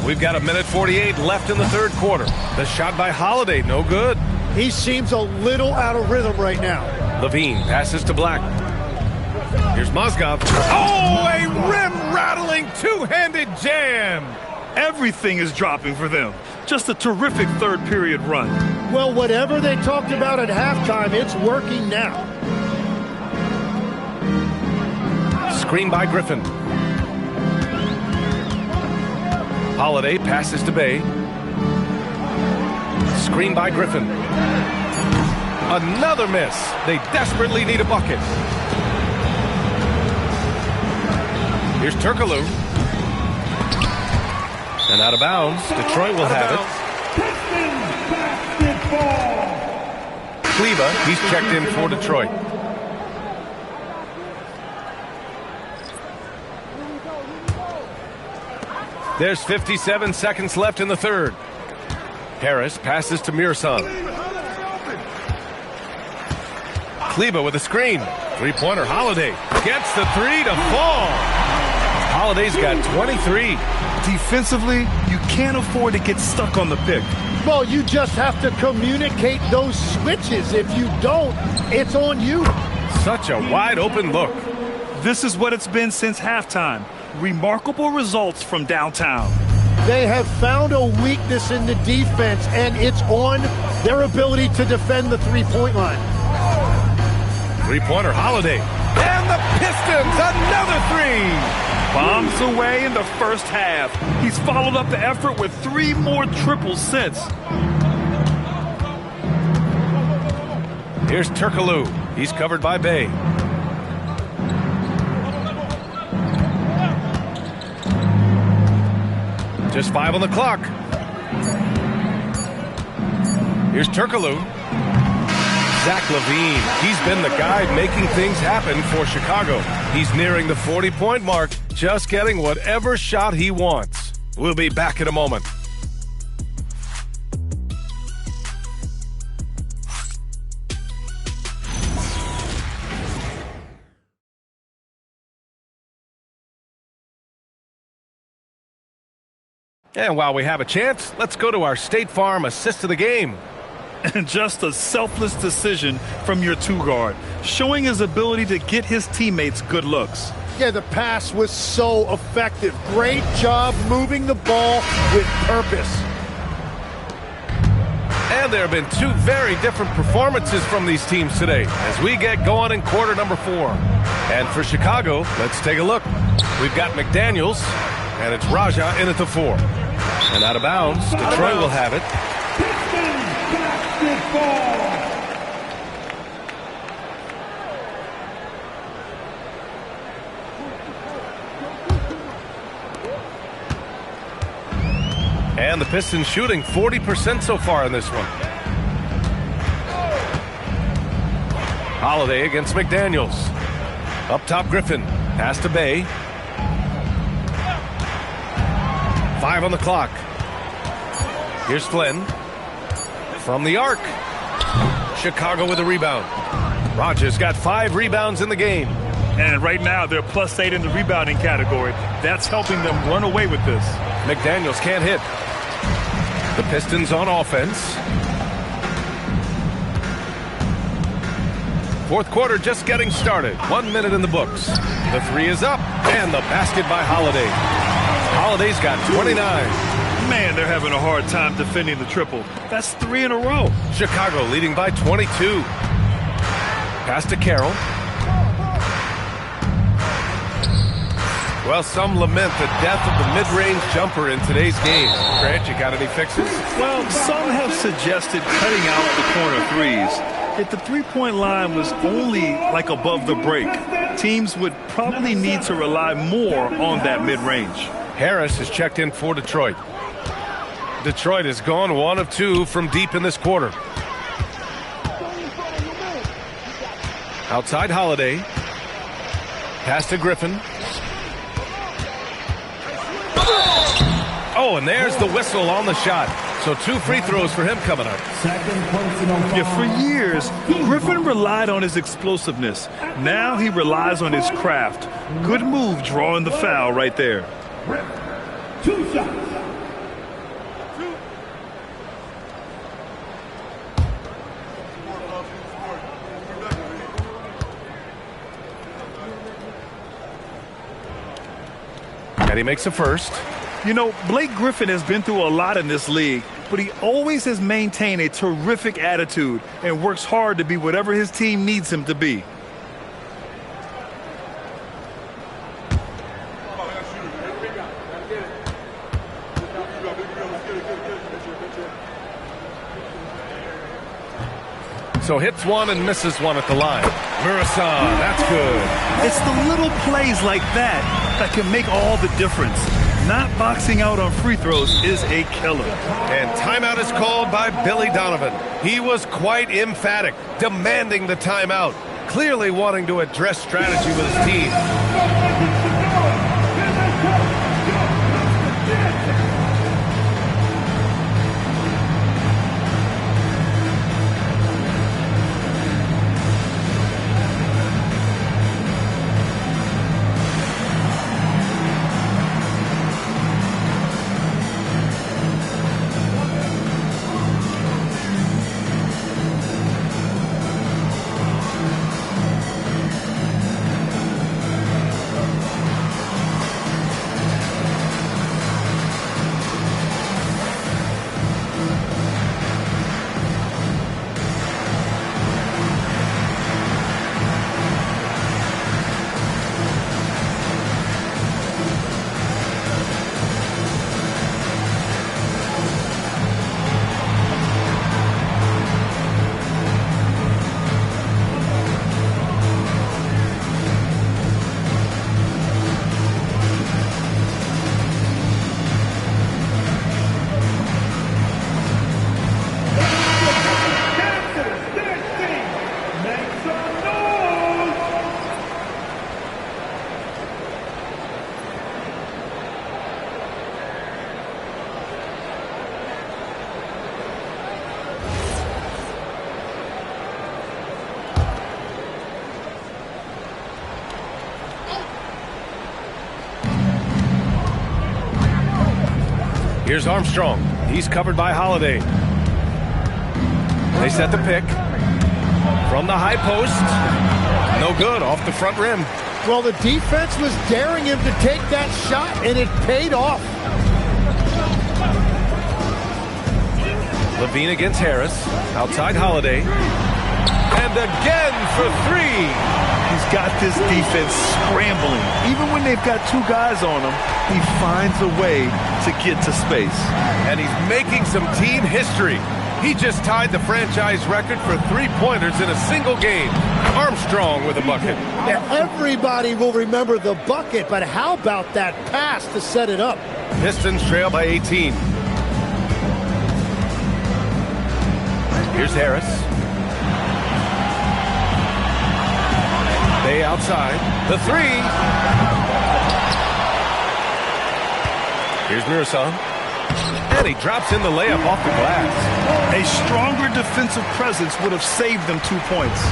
We've got 1:48 left in the third quarter. The shot by Holiday, no good. He seems a little out of rhythm right now. Levine passes to Black. Here's Mozgov. Oh, a rim-rattling two-handed jam. Everything is dropping for them. Just a terrific third period run. Well, whatever they talked about at halftime, it's working now. Screen by Griffin. Holiday passes to Bay. Screen by Griffin. Another miss. They desperately need a bucket. Here's Turkoglu. And out of bounds. Detroit will have it. Kleba, he's checked in for Detroit. There's 57 seconds left in the third. Harris passes to Mirson. Kleba with a screen. Three-pointer. Holiday gets the 3 to fall. Holiday's got 23. Defensively, you can't afford to get stuck on the pick. Well, you just have to communicate those switches. If you don't, it's on you. Such a wide open look. This is what it's been since halftime. Remarkable results from downtown. They have found a weakness in the defense, and it's on their ability to defend the three-point line. Three-pointer. Holiday. And the Pistons, another 3. Bombs away in the first half. He's followed up the effort with 3 more triples since. Here's Turkoglu. He's covered by Bay. Just 5 on the clock. Here's Turkoglu. Zach LaVine. He's been the guy making things happen for Chicago. He's nearing the 40-point mark, just getting whatever shot he wants. We'll be back in a moment. And while we have a chance, let's go to our State Farm assist of the game. And just a selfless decision from your 2-guard, showing his ability to get his teammates good looks. Yeah, the pass was so effective. Great job moving the ball with purpose. And there have been 2 very different performances from these teams today as we get going in quarter number 4. And for Chicago, let's take a look. We've got McDaniels, and it's Raja in at the 4. And out of bounds, Detroit will have it. And the Pistons shooting 40% so far in this one. Holiday against McDaniels. Up top, Griffin. Pass to Bay. 5 on the clock. Here's Flynn. From the arc. Chicago with a rebound. Rogers got 5 rebounds in the game. And right now, they're +8 in the rebounding category. That's helping them run away with this. McDaniels can't hit. The Pistons on offense. Fourth quarter just getting started. 1 minute in the books. The three is up, and the basket by Holiday. Holiday's got 29. Man, they're having a hard time defending the triple. That's 3 in a row. Chicago leading by 22. Pass to Carroll. Well, some lament the death of the mid-range jumper in today's game. Grant, you got any fixes? Well, some have suggested cutting out the corner threes. If the three-point line was only like above the break, teams would probably need to rely more on that mid-range. Harris has checked in for Detroit. Detroit has gone 1 of 2 from deep in this quarter. Outside Holiday. Pass to Griffin. Oh, and there's the whistle on the shot. So 2 free throws for him coming up. Yeah, for years, Griffin relied on his explosiveness. Now he relies on his craft. Good move drawing the foul right there. 2 shots. And he makes a first. You know, Blake Griffin has been through a lot in this league, but he always has maintained a terrific attitude and works hard to be whatever his team needs him to be. So hits 1 and misses 1 at the line. Murasan, that's good. It's the little plays like that that can make all the difference. Not boxing out on free throws is a killer. And timeout is called by Billy Donovan. He was quite emphatic, demanding the timeout, clearly wanting to address strategy with his team. Here's Armstrong. He's covered by Holiday. They set the pick. From the high post. No good, off the front rim. Well, the defense was daring him to take that shot, and it paid off. Levine against Harris. Outside Holiday. And again for 3. He's got this defense scrambling. Even when they've got 2 guys on him, he finds a way to get to space. And he's making some team history. He just tied the franchise record for 3-pointers in a single game. Armstrong with a bucket. Yeah, everybody will remember the bucket, but how about that pass to set it up? Pistons trail by 18. Here's Harris. They outside. The three. Here's Mirasan. And he drops in the layup off the glass. A stronger defensive presence would have saved them 2 points.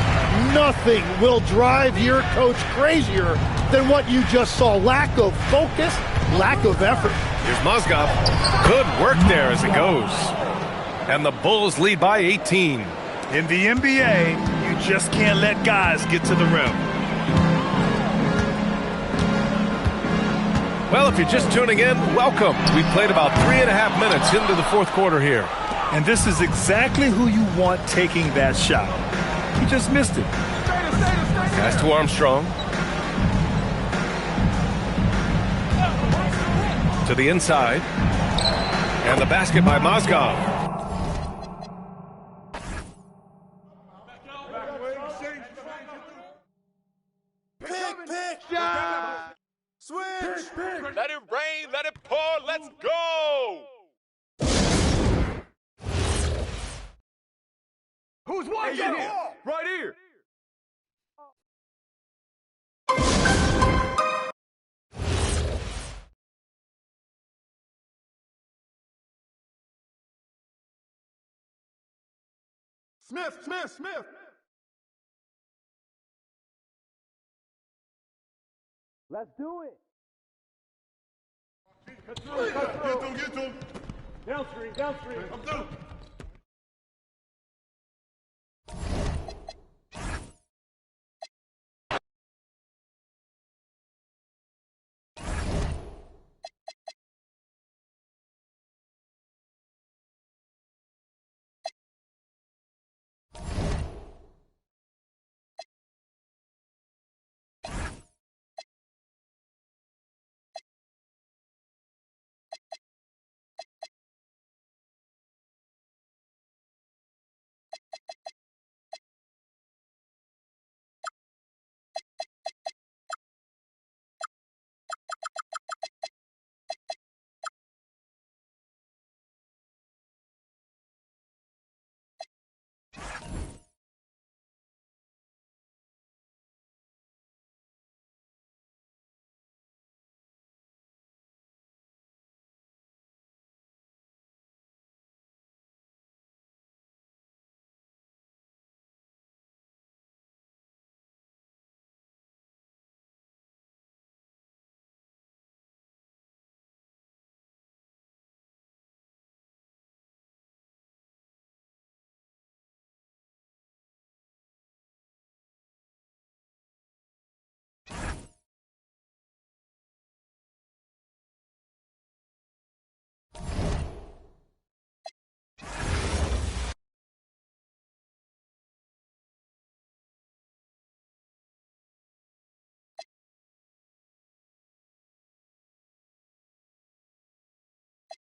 Nothing will drive your coach crazier than what you just saw. Lack of focus, lack of effort. Here's Mozgov. Good work there as it goes. And the Bulls lead by 18. In the NBA, you just can't let guys get to the rim. Well, if you're just tuning in, welcome. We've played about 3.5 minutes into the fourth quarter here. And this is exactly who you want taking that shot. He just missed it. Pass to Armstrong. To the inside. And the basket by Mozgov. Pick. Switch. Let it rain, let it pour, let's go. Who's watching here? Right here. Smith. Let's do it. Get to him. Downstream. I'm through.